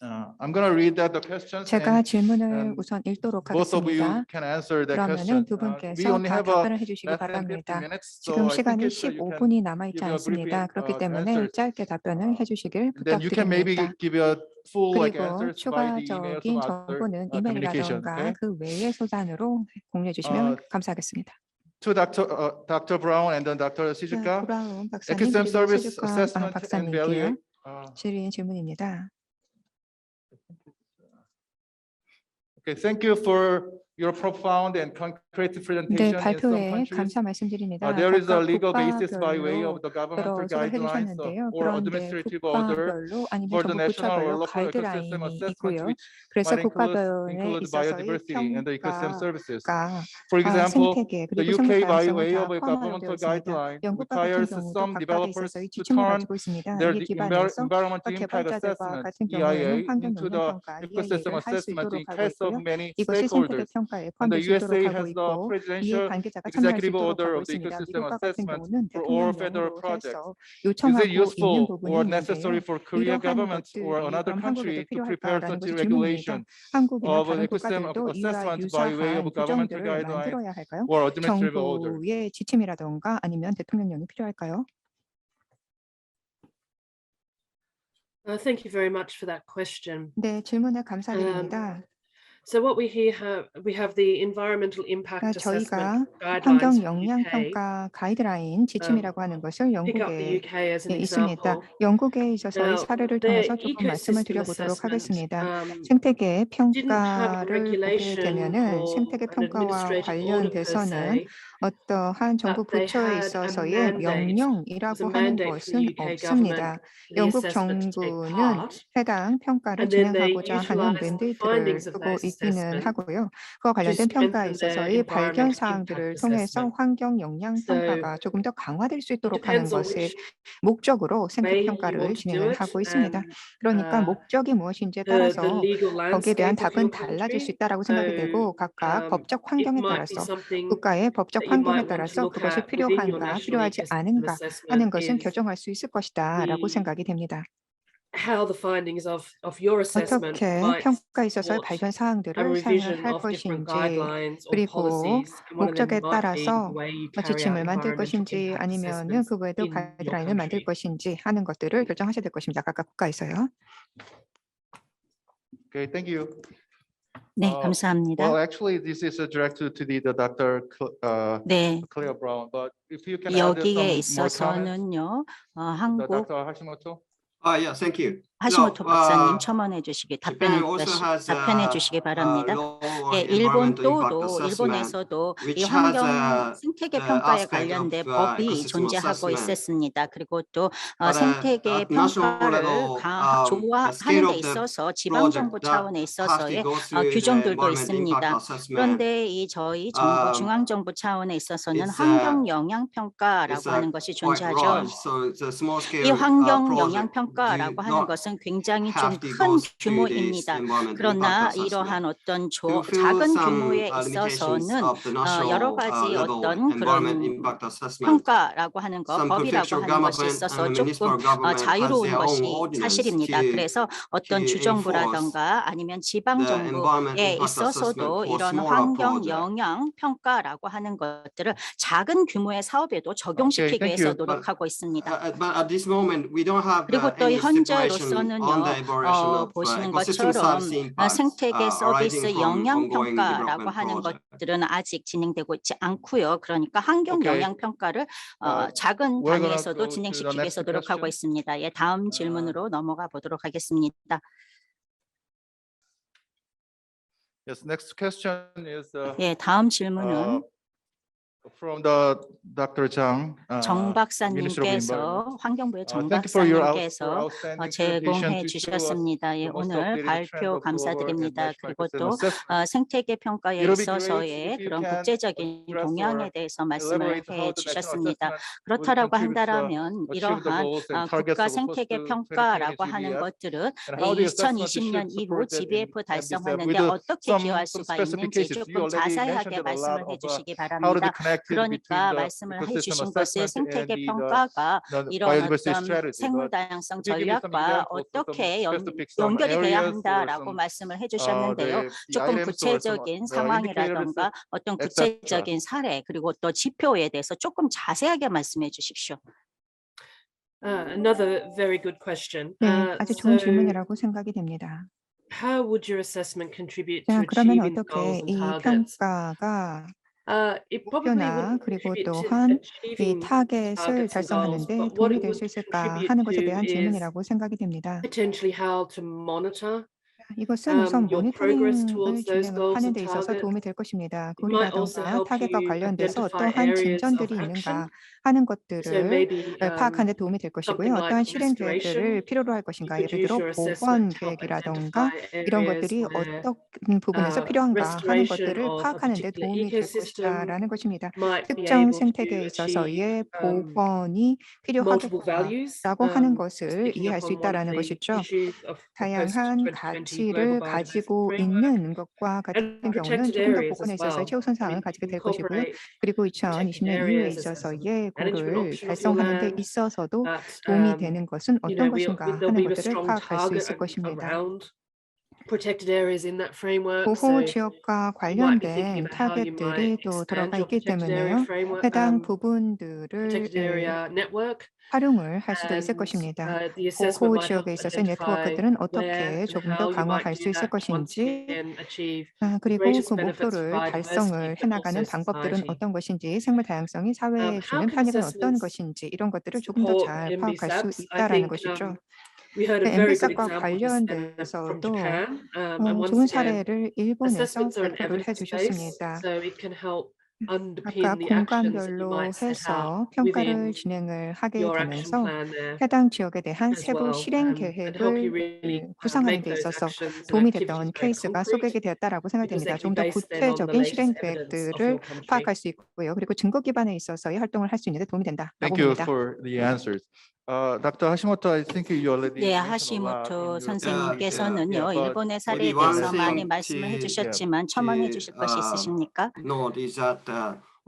I'm going to read that the questions 제가 and 질문을 우선 읽도록 both of you 하겠습니다. can answer that question. 그러면은 두 We 분께서 only 다 have a 답변을 해주시기 less than 50 바랍니다. minutes, so 지금 I think 시간이 it's you can 15분이 남아있지 give a briefing, 않습니다. 그렇기 때문에 answers. 짧게 답변을 해주시길 then you can maybe 부탁드립니다. give a full like 그리고 answers by the email 추가적인 to other 정보는 communication. 이메일이라던가 Okay? 그 외의 소단으로 공유해 주시면 감사하겠습니다. To Dr. Brown and then Dr. 자, Shizuka, 브라운 박사님 Ecosystem 그리고 Service 시즈카 Assessment and 박사님께요. Value. 드린 질문입니다. Okay, thank you for your profound and concrete 네, presentation. In some 발표에 countries, 감사 말씀드립니다. there is a 각각 legal basis by way 국가별로 of the governmental 여러 소개를 guidelines 해주셨는데요. or 그런데 administrative order 국가별로 아니면 for the 정부 national or 부처별로 local ecosystem 가이드라인이 assessment, 있고요. which 그래서 might 국가별에 include 있어서의 biodiversity and the ecosystem services. 평가가 For example, 생태계 the 그리고 UK 생물 by 다양성을 way 다 of a 포함하여 되어 governmental 있습니다. guideline 영국과 같은 requires 경우도 some 각각에 developers 있어서의 to 지침을 turn 가지고 있습니다. their 이에 기반해서 environmental 각 impact 개발자들과 assessment 같은 경우에는 (EIA) 환경 into 영향 the 평가 ecosystem EIA를 할 수 assessment 있도록 in 하고 case of 있고요. many 이것이 생태계 stakeholders. 평가에 And the 포함될 수 있도록 USA 하고 has the 있고 이에 presidential 관계자가 참여할 수 executive 있도록 order 하고 of the 있습니다. ecosystem 미국과 같은 assessment 경우는 for all federal 대통령령으로 projects. 해서 Is 요청하고 it 있는 useful 부분이 or 있는데요. necessary for Korea 이러한 government or 것들이 another 그럼 한국에도 country to prepare 필요할까라는 such 것이 a 질문입니다. regulation 한국이나 of 다른 ecosystem 국가들도 이와 assessment by way of 유사한 governmental 규정들을 guidelines 만들어야 할까요? or administrative order? 정부의 지침이라던가 아니면 대통령령이 필요할까요? Thank you very much for that question. 네, 질문에 감사드립니다. So what we have the environmental impact 저희가 assessment guidelines 환경 for the 영향 UK. 평가 가이드라인 지침이라고 하는 것을 Pick up the 영국에 UK as an 있습니다. example. 영국에 있어서의 Now, 사례를 their 통해서 조금 말씀을 ecosystem 드려보도록 assessment 하겠습니다. didn't 생태계 have a 평가를 보게 regulation 되면은 or 생태계 an 평가와 administrative order per 관련돼서는 se, 어떠한 정부 but they 부처에 had a 있어서의 mandate. There was 명령이라고 a 하는 mandate from 것은 the UK government 없습니다. for the 영국 assessment to take 정부는 part, 해당 평가를 and then they 진행하고자 하는 utilised the 맨데이트를 findings of 두고 those 있기는 assessments 하고요. 그와 to 관련된 평가에 strengthen their 있어서의 발견 environmental 사항들을 impact 통해서 assessment. 환경 영향 So 평가가 조금 더 강화될 수 it 있도록 하는 depends on 것을 which 목적으로 생태 way you 평가를 want to do 진행을 it, 하고 있습니다. and 그러니까 목적이 무엇인지에 the 따라서 legal 거기에 대한 landscape of your 답은 달라질 수 country. 있다라고 생각이 되고 So 각각 법적 it 환경에 might be 따라서 something 국가의 법적 that you 환경에 might want to 따라서 look 그것이 at within your 필요한가 national 필요하지 ecosystem 않은가 하는 assessment 것은 is 결정할 수 있을 것이다라고 the 생각이 됩니다. how the findings of your assessment 어떻게 might 평가에 있어서의 support 발견 a 사항들을 사용을 revision 할 of different 것인지 guidelines or 그리고 policies, and one of them 목적에 might be the 따라서 way you carry out 지침을 만들 environmental 것인지 impact 아니면은 assessments 그 외에도 in your 가이드라인을 만들 country. 것인지 하는 것들을 결정하셔야 될 것입니다. 각각 국가에서요. Okay, thank you. 네, Well, 감사합니다. actually, this is directed to the Dr. 네, Claire Brown, but if you can add 여기에 some more comments, 있어서는요, 한국 Dr. Hashimoto. Yeah, thank you. 하시모토 So, 박사님 첨언해 주시기 Japan also has 답변해 주시기 바랍니다. law on 예, 일본 environmental impact 또도 assessment, 일본에서도 이 which has 환경 생태계 the 평가에 aspect 관련된 of 법이 ecosystem 존재하고 assessment. 있었습니다. 그리고 또 But, 생태계 at national 평가를 level, the scale 조화하는 데 of the 있어서 지방 project 정부 that 차원에 has to 있어서의 go through the 규정들도 environment 있습니다. impact assessment 그런데 이 저희 정부 중앙 정부 차원에 있어서는 it's, 환경 영향 평가라고 is 하는 것이 quite 존재하죠. large. So it's a small 이 scale 환경 영향 project 평가라고 do 하는 not 것은 굉장히 좀 have to 큰 go through this 규모입니다. environmental 그러나 impact assessment. 이러한 어떤 To fill 작은 some 규모에 limitations 있어서는 of the national 여러 가지 level 어떤 environment 그런 impact assessment, 평가라고 하는 것, some 법이라고 prefectural 하는 것이 government 있어서 and 조금 municipal government has 자유로운 their own 것이 ordinance 사실입니다. 그래서 어떤 to 주정부라던가 아니면 지방 the environment 정부에 impact assessment 있어서도 for 이런 smaller 환경 project. 영향 평가라고 하는 것들을 작은 규모의 사업에도 적용시키기 thank you. 위해서 노력하고 있습니다. But at this moment, we don't have 그리고 또 any stipulation 현재로서는요, on the evaluation of 보시는 ecosystem 것처럼 service impacts 생태계 서비스 arising from 영향 ongoing 평가라고 development 하는 project. 것들은 아직 진행되고 있지 않고요. 그러니까 환경 Okay. 영향 평가를 작은 we're gonna 단위에서도 go to the 진행시키기 위해서 next 노력하고 question. 있습니다. 예, 다음 질문으로 넘어가 보도록 하겠습니다. Yes, next question is 예, 다음 질문은 from the Dr. Zhang, 정 Minister of Environment. 박사님께서 환경부의 정 Thank you for your 박사님께서 outstanding 제공해 presentation to 주셨습니다. 예, the most 오늘 updated trend 발표 of global and 감사드립니다. national 그리고 ecosystem 또 assessment. 생태계 평가에 It would be great 있어서의 if you 그런 can 국제적인 address 동향에 or 대해서 말씀을 elaborate how 해 the national 주셨습니다. assessment will 그렇다라고 contribute to 한다면 achieve the 이러한 goals and targets 국가 of 생태계 평가라고 하는 post-2020 것들은 and how the assessment 2020년 should 이후 support that GBF and this, 달성하는데 with 어떻게 some 기여할 수가 있는지 specifications. You 조금 already 자세하게 mentioned a lot 말씀을 of 해주시기 how to 바랍니다. connect connected between 그러니까 the 말씀을 ecosystem 해주신 것의 assessment and 생태계 the 평가가 이런 biodiversity 어떤 strategy. 생물 But 다양성 could you give me some 전략과 examples of some 어떻게 specific some 연결이 돼야 areas or 한다라고 some 말씀을 해주셨는데요. the 조금 items or some 구체적인 indicators, 상황이라던가 어떤 etc. 구체적인 사례 그리고 또 지표에 대해서 조금 자세하게 말씀해 주십시오. Another very good question. 네, 아주 좋은 So 질문이라고 생각이 됩니다. how would your assessment contribute 자, to 그러면 achieving the 어떻게 goals and 이 targets? 평가가 It probably 목표나 wouldn't 그리고 contribute to 또한 이 achieving 타겟을 targets and goals, 달성하는 데 but what 도움이 it 될 수 would 있을까 contribute 하는 것에 to 대한 is 질문이라고 생각이 됩니다. potentially how to monitor 이것은 우선 your progress 모니터링을 towards those goals 진행하는 and 데 있어서 targets. 도움이 될 것입니다. It might also 고리라던가 help 타겟과 you 관련돼서 identify 어떠한 areas of 진전들이 action. 있는가 하는 So 것들을 maybe 파악하는 데 도움이 될 것이고요. something like 어떠한 실행 계획들을 restoration. 필요로 할 You 것인가, could 예를 use 들어 your 보건 assessment to help 계획이라던가 identify 이런 areas 것들이 where 어떤 부분에서 필요한가 하는 restoration 것들을 of a 파악하는 데 particular 도움이 될 ecosystem 것이다라는 것입니다. might be 특정 able to 생태계에 achieve 있어서의 복원이 multiple values, 필요하겠다라고 하는 just 것을 picking 이해할 up 수 on one of 있다라는 the 것이죠. issues of the 다양한 post-2020 global 가치를 biodiversity 가지고 framework 있는 것과 같은 and 경우는 protected 조금 더 areas 복원에 as 있어서의 well. 최우선 I 사항을 mean, 가지게 you 될 것이고요. incorporate 그리고 protected 2020년 이후에 areas as 있어서의 management 고를 option of your 달성하는 데 land 있어서도 that 도움이 되는 것은 you 어떤 know 것인가 there'll 하는 be a 것들을 strong 파악할 수 target 있을 것입니다. around protected areas in that framework. 보호 So 지역과 you might be thinking 관련된 about how you might 타겟들이 또 expand 들어가 your 있기 protected area 때문에요. framework, 해당 부분들을 protected area network. 활용을 할 수도 있을 And 것입니다. the assessment 보호 might help 지역에 있어서의 identify 네트워크들은 where 어떻게 and 조금 더 how you might 강화할 do 수 있을 that to once 것인지, again achieve the 그리고 greatest 그 benefits for 목표를 달성을 biodiversity, but 해나가는 also 방법들은 society. 어떤 것인지, 생물 다양성이 사회에 How 주는 can 편익은 어떤 assessments 것인지 이런 것들을 조금 더 support 잘 파악할 수 MBSAPs? I 있다라는 think 것이죠. we heard a 네, very good MBSAP과 example just then from 관련돼서도 Japan. And 좋은 once again, 사례를 일본에서 assessments are an 발표를 evidence base, 해주셨습니다. so it can help 아까 underpin the actions that you 공간별로 might set out 해서 평가를 within 진행을 하게 your action 되면서 plan there 해당 지역에 대한 as 세부 well, 실행 and help you 계획을 really 구상하는 make 데 those 있어서 actions and 도움이 activities 됐던 very 케이스가 concrete, 소개가 되었다라고 because 생각됩니다. they can 좀 be 더 based then on the 구체적인 실행 latest evidence of 계획들을 your country. 파악할 수 있고요. 그리고 증거 기반에 있어서의 활동을 할 수 있는 데 도움이 된다라고 Thank you 봅니다. for the answers. Dr. Hashimoto, I think you already 네, mentioned a lot in 하시모토 your 선생님께서는요, Yeah, but 일본의 사례에 maybe one 대해서 많이 thing 말씀을 to- 해주셨지만 첨언해 주실 것이 있으십니까? note is that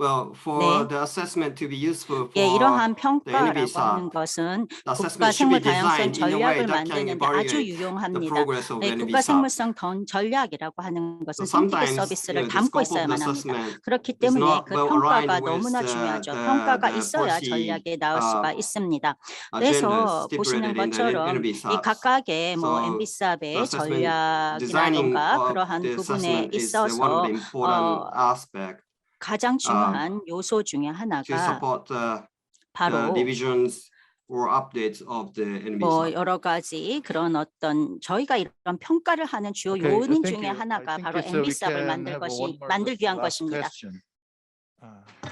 well, for 네. the assessment to be useful 예, for 이러한 the 평가라고 NBSAP, 하는 것은 the 국가 assessment should be 생물 다양성 designed in a way 전략을 that can 만드는데 아주 evaluate the 유용합니다. progress of 네, the 국가 NBSAP. 생물성 전략이라고 하는 So 것은 생태계 sometimes 서비스를 the 담고 scope of 있어야만 the 합니다. assessment 그렇기 is 때문에 not 그 well 평가가 aligned with 너무나 중요하죠. the 평가가 있어야 policy 전략에 나올 수가 있습니다. agendas 그래서 보시는 stipulated in the 것처럼 이 NBSAPs. 각각의 So 뭐 the MBSAP의 assessment designing 전략이라던가 of 그러한 the 부분에 assessment is one of 있어서 the important aspect 가장 중요한 요소 중에 to 하나가 support the 바로 divisions or updates of the 뭐 NBSAP. 여러 가지 그런 어떤 저희가 이런 평가를 하는 주요 Okay, 요인 thank 중에 you. I 하나가 think 바로 it's, we MBSAP을 can have one more 만들기 위한 last 것입니다. question.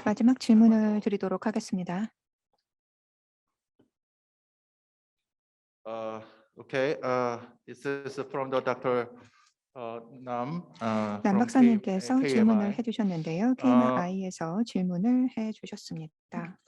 마지막 질문을 드리도록 하겠습니다. Okay, this is from the Dr. Nam. 남 박사님께서 질문을 KMI. 해주셨는데요. KMI에서 질문을 해주셨습니다.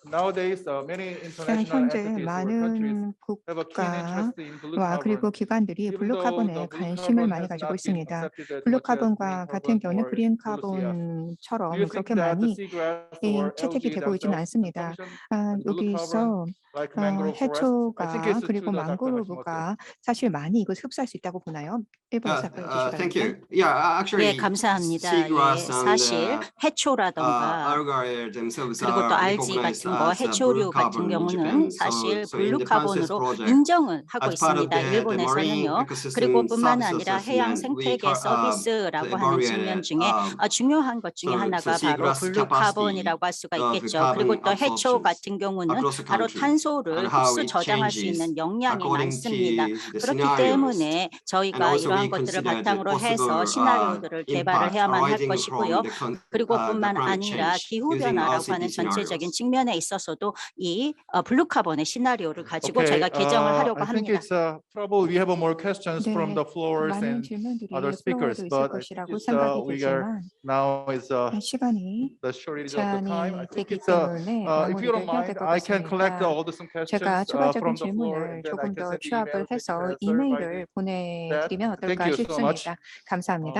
Nowadays, many 자, international 현재 entities or countries 많은 have a keen interest in blue 국가와 그리고 carbon. 기관들이 Even 블루 though 카본에 the blue 관심을 carbon 많이 has 가지고 not been 있습니다. accepted as 블루 much as green 카본과 같은 carbon 경우는 or 그린 LULUCF. Do 카본처럼 you 그렇게 think that the 많이 seagrass or 채택이 algae 되고 있지는 themselves can 않습니다. function as blue carbon 여기서 like mangrove forest? I think 해초가 it's to 그리고 the Dr. Hashimoto. 망그로브가 사실 많이 이걸 흡수할 수 있다고 보나요? 1번 답변해 주시기 Thank 바랍니다. you. Yeah, actually, 예, 감사합니다. 예, seagrass and 사실 해초라던가 algae themselves 그리고 또 are 알지 recognized 같은 거, as blue 해초류 같은 carbon in 경우는 Japan. 사실 So in 블루 the PANSES 카본으로 project, 인정을 하고 as part of 있습니다. the marine 일본에서는요. ecosystem 그리고 뿐만 service 아니라 해양 assessment, we 생태계 서비스라고 하는 측면 evaluated 중에 중요한 것 중에 so 하나가 바로 seagrass 블루 capacity 카본이라고 할 수가 of 있겠죠. 그리고 carbon 또 해초 absorption 같은 경우는 across the 바로 country 탄소를 and how 흡수 it 저장할 수 changes 있는 역량이 according 많습니다. to the 그렇기 scenarios. 때문에 And 저희가 also we 이러한 것들을 consider the 바탕으로 해서 possible 시나리오들을 개발을 impact 해야만 할 arising 것이고요. from 그리고 the 뿐만 climate 아니라 change 기후 using 변화라고 RCP 하는 전체적인 scenarios. 측면에 있어서도 이 블루 카본의 시나리오를 가지고 Okay, 저희가 개정을 하려고 I think 합니다. it's probably we have more questions from 네, the floors 많은 and 질문들이 other speakers, 플로어도 있을 but I think 것이라고 it's, 생각이 we are 되지만 now is 시간이 the shortage of the time. I 제한이 think 되기 it's 때문에 if you don't 마무리를 해야 mind, 될 것 I can collect 같습니다. all the some questions 제가 추가적인 from the floor, 질문을 and then I 조금 can 더 send the 취합을 email that you can 해서 answer by 이메일을 보내드리면 Thank 어떨까 you so much. 싶습니다. 감사합니다.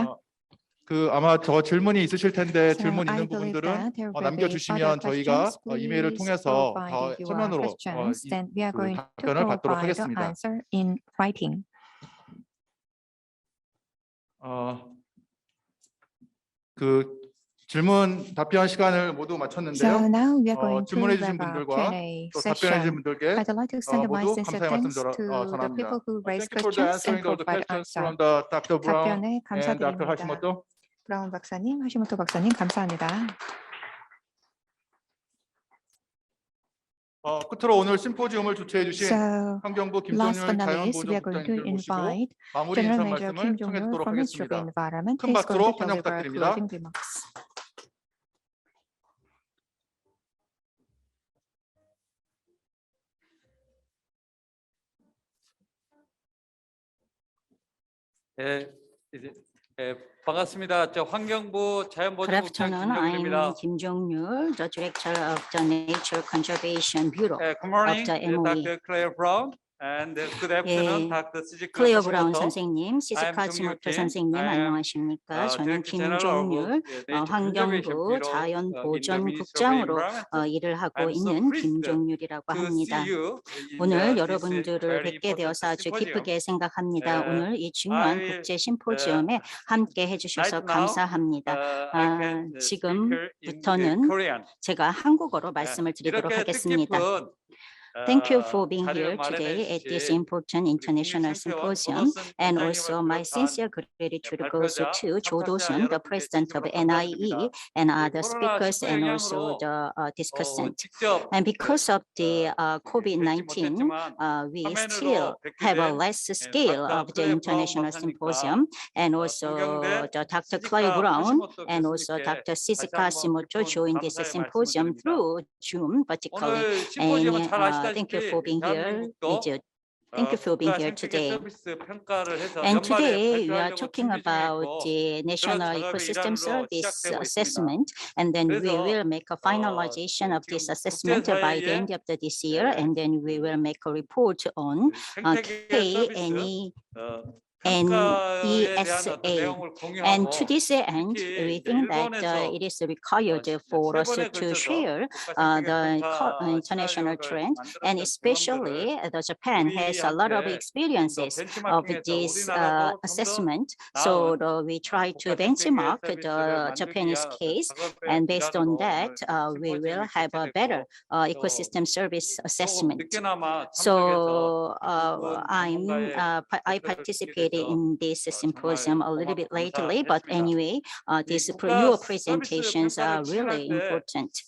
그 아마 저 질문이 있으실 텐데 So 질문 I 있는 believe 부분들은 that there will be 남겨주시면 other 저희가 questions. 이메일을 Please 통해서 provide 더 your 서면으로 questions, then we are going to 답변을 받도록 provide the 하겠습니다. answer in writing. 그 질문 답변 시간을 모두 So 마쳤는데요. now we are going to 질문해 주신 wrap up 분들과 Q&A 또 답변해 주신 session. 분들께 I'd like to extend my 모두 sincere 감사의 말씀 thanks to the 전합니다. people who raised Thank you for the questions and answering all the provided questions answer. from the Dr. Brown 답변에 and Dr. 감사드립니다. Hashimoto. 브라운 박사님, 하시모토 박사님 감사합니다. 끝으로 오늘 심포지움을 주최해 주신 So 환경부 last but 김종률 not least, we are going to 자연보존국장님을 모시고 invite 마무리 General 인사 Manager 말씀을 Kim 청해 Jong-il 듣도록 from Ministry of 하겠습니다. Environment. 큰 He's going 박수로 to 환영 deliver 부탁드립니다. closing remarks. 반갑습니다. 저 환경부 Good 자연보존국장 afternoon. 김종률입니다. I'm Kim Jong-nul, the director of the Nature Conservation Bureau. Good morning, the MOE. Dr. Claire Brown, and good afternoon, 예, Dr. Sujit 클레어 브라운 Hashimoto. 선생님, 시즈카 종률 하시모토 Kim. 선생님 I am, 안녕하십니까? 저는 Director General of, 김종률 Nature 환경부 Conservation Bureau, in the 자연보전국장으로 Ministry of Environment. 일을 하고 I'm so 있는 pleased 김종률이라고 to 합니다. see you in 오늘 this 여러분들을 very 뵙게 important 되어서 아주 symposium. 기쁘게 생각합니다. 오늘 이 중요한 I, 국제 심포지엄에 함께 해주셔서 right now, 감사합니다. I can speak in 지금부터는 Korean. 제가 한국어로 말씀을 드리도록 이렇게 하겠습니다. 뜻깊은 Thank you for being 자리를 here today at this 마련해 important international symposium, and also my sincere gratitude goes to Jo Do-sun, the president of NIE, and other speakers, and also the discussant. And because of the COVID-19, we still have a less scale of the international symposium, and also the Dr. Claire Brown and also Dr. Shizuka Hashimoto joined this symposium through Zoom, particularly. And thank you for being here. Thank you for being here today. And today we are talking about the National Ecosystem Service Assessment, and then we will make a finalization of this assessment by the end of this year, and then we will make a report on NESA. And to this end, we think that it is required for us to share the international trend, and especially Japan has a lot of experiences of this assessment. So we try to benchmark the Japanese case, and based on that, we will have a better ecosystem service assessment. So I participated in this symposium a little bit lately, but anyway, your presentations are really important.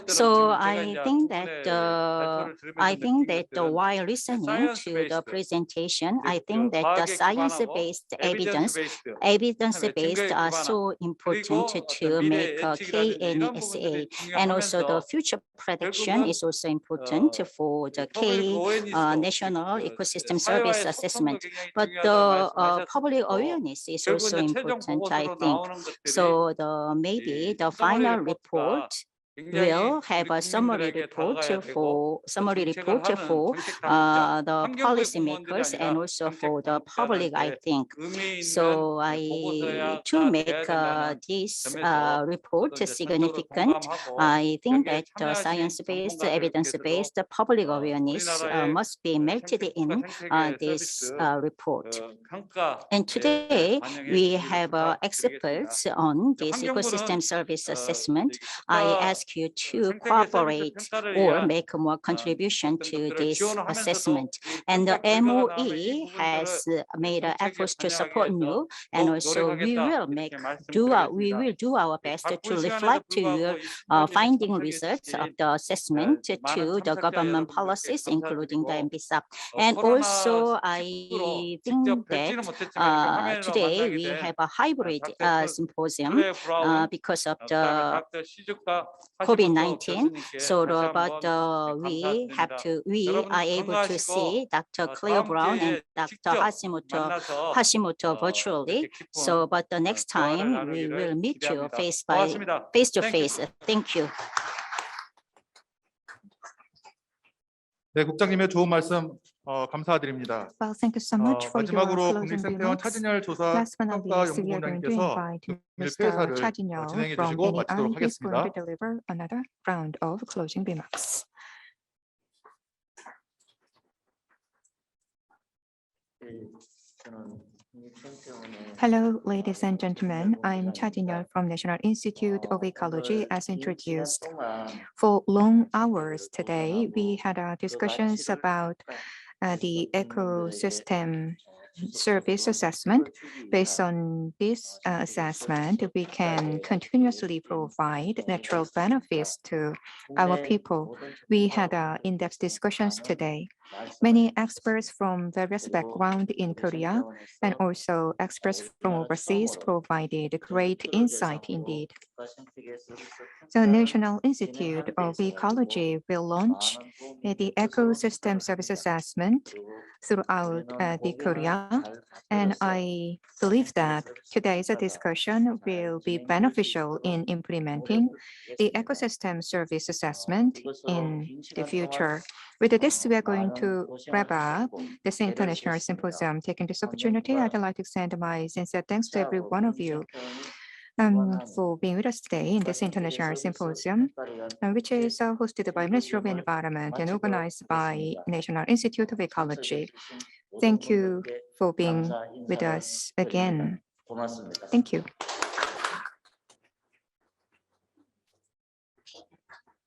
So I think that while listening to the presentation, I think that the science-based evidence-based are so important to make KNESA, and also the future prediction is also important for the National Ecosystem Service Assessment. But the public awareness is also important, I think. So maybe the final report will have a summary report for the policymakers and also for the public, I think. So to make this report significant, I think that science-based, evidence-based public awareness must be melted in this report. And today we have experts on this ecosystem service assessment. I ask you to cooperate or make more contribution to this assessment. And the MOE has made efforts to support you, and also we will do our best to reflect to your finding results of the assessment to the government policies, including the MBSAP. And also, I think that today we have a hybrid symposium because of the COVID-19. So, but we are able to see Dr. Claire Brown and Dr. Hashimoto virtually. So, but the next time we will meet you face to face. Thank you. 네, 국장님의 좋은 말씀 감사드립니다. Well, thank you so much for your 마지막으로 closing 국립생태원 remarks. 차진열 조사 Last but not 평가 least, we are going to 연구본장님께서 invite 비밀 Mr. 회사를 Cha Jin-yeol 진행해 from 주시고 마치도록 NEI. He's going 하겠습니다. to deliver another round of closing remarks. Hello, ladies and gentlemen. I'm Cha Jin-yeol from National Institute of Ecology, as introduced. For long hours today, we had discussions about the ecosystem service assessment. Based on this assessment, we can continuously provide natural benefits to our people. We had in-depth discussions today. Many experts from various backgrounds in Korea and also experts from overseas provided great insight indeed. The National Institute of Ecology will launch the ecosystem service assessment throughout the Korea, and I believe that today's discussion will be beneficial in implementing the ecosystem service assessment in the future. With this, we are going to wrap up this international symposium. Taking this opportunity, I'd like to extend my sincere thanks to every one of you for being with us today in this international symposium, which is hosted by Ministry of Environment and organized by National Institute of Ecology. Thank you for being with us again. Thank you.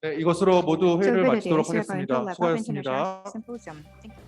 네, 이것으로 모두 So 회의를 with 마치도록 this, we are going to 하겠습니다. wrap up international 수고하셨습니다. symposium. Thank you.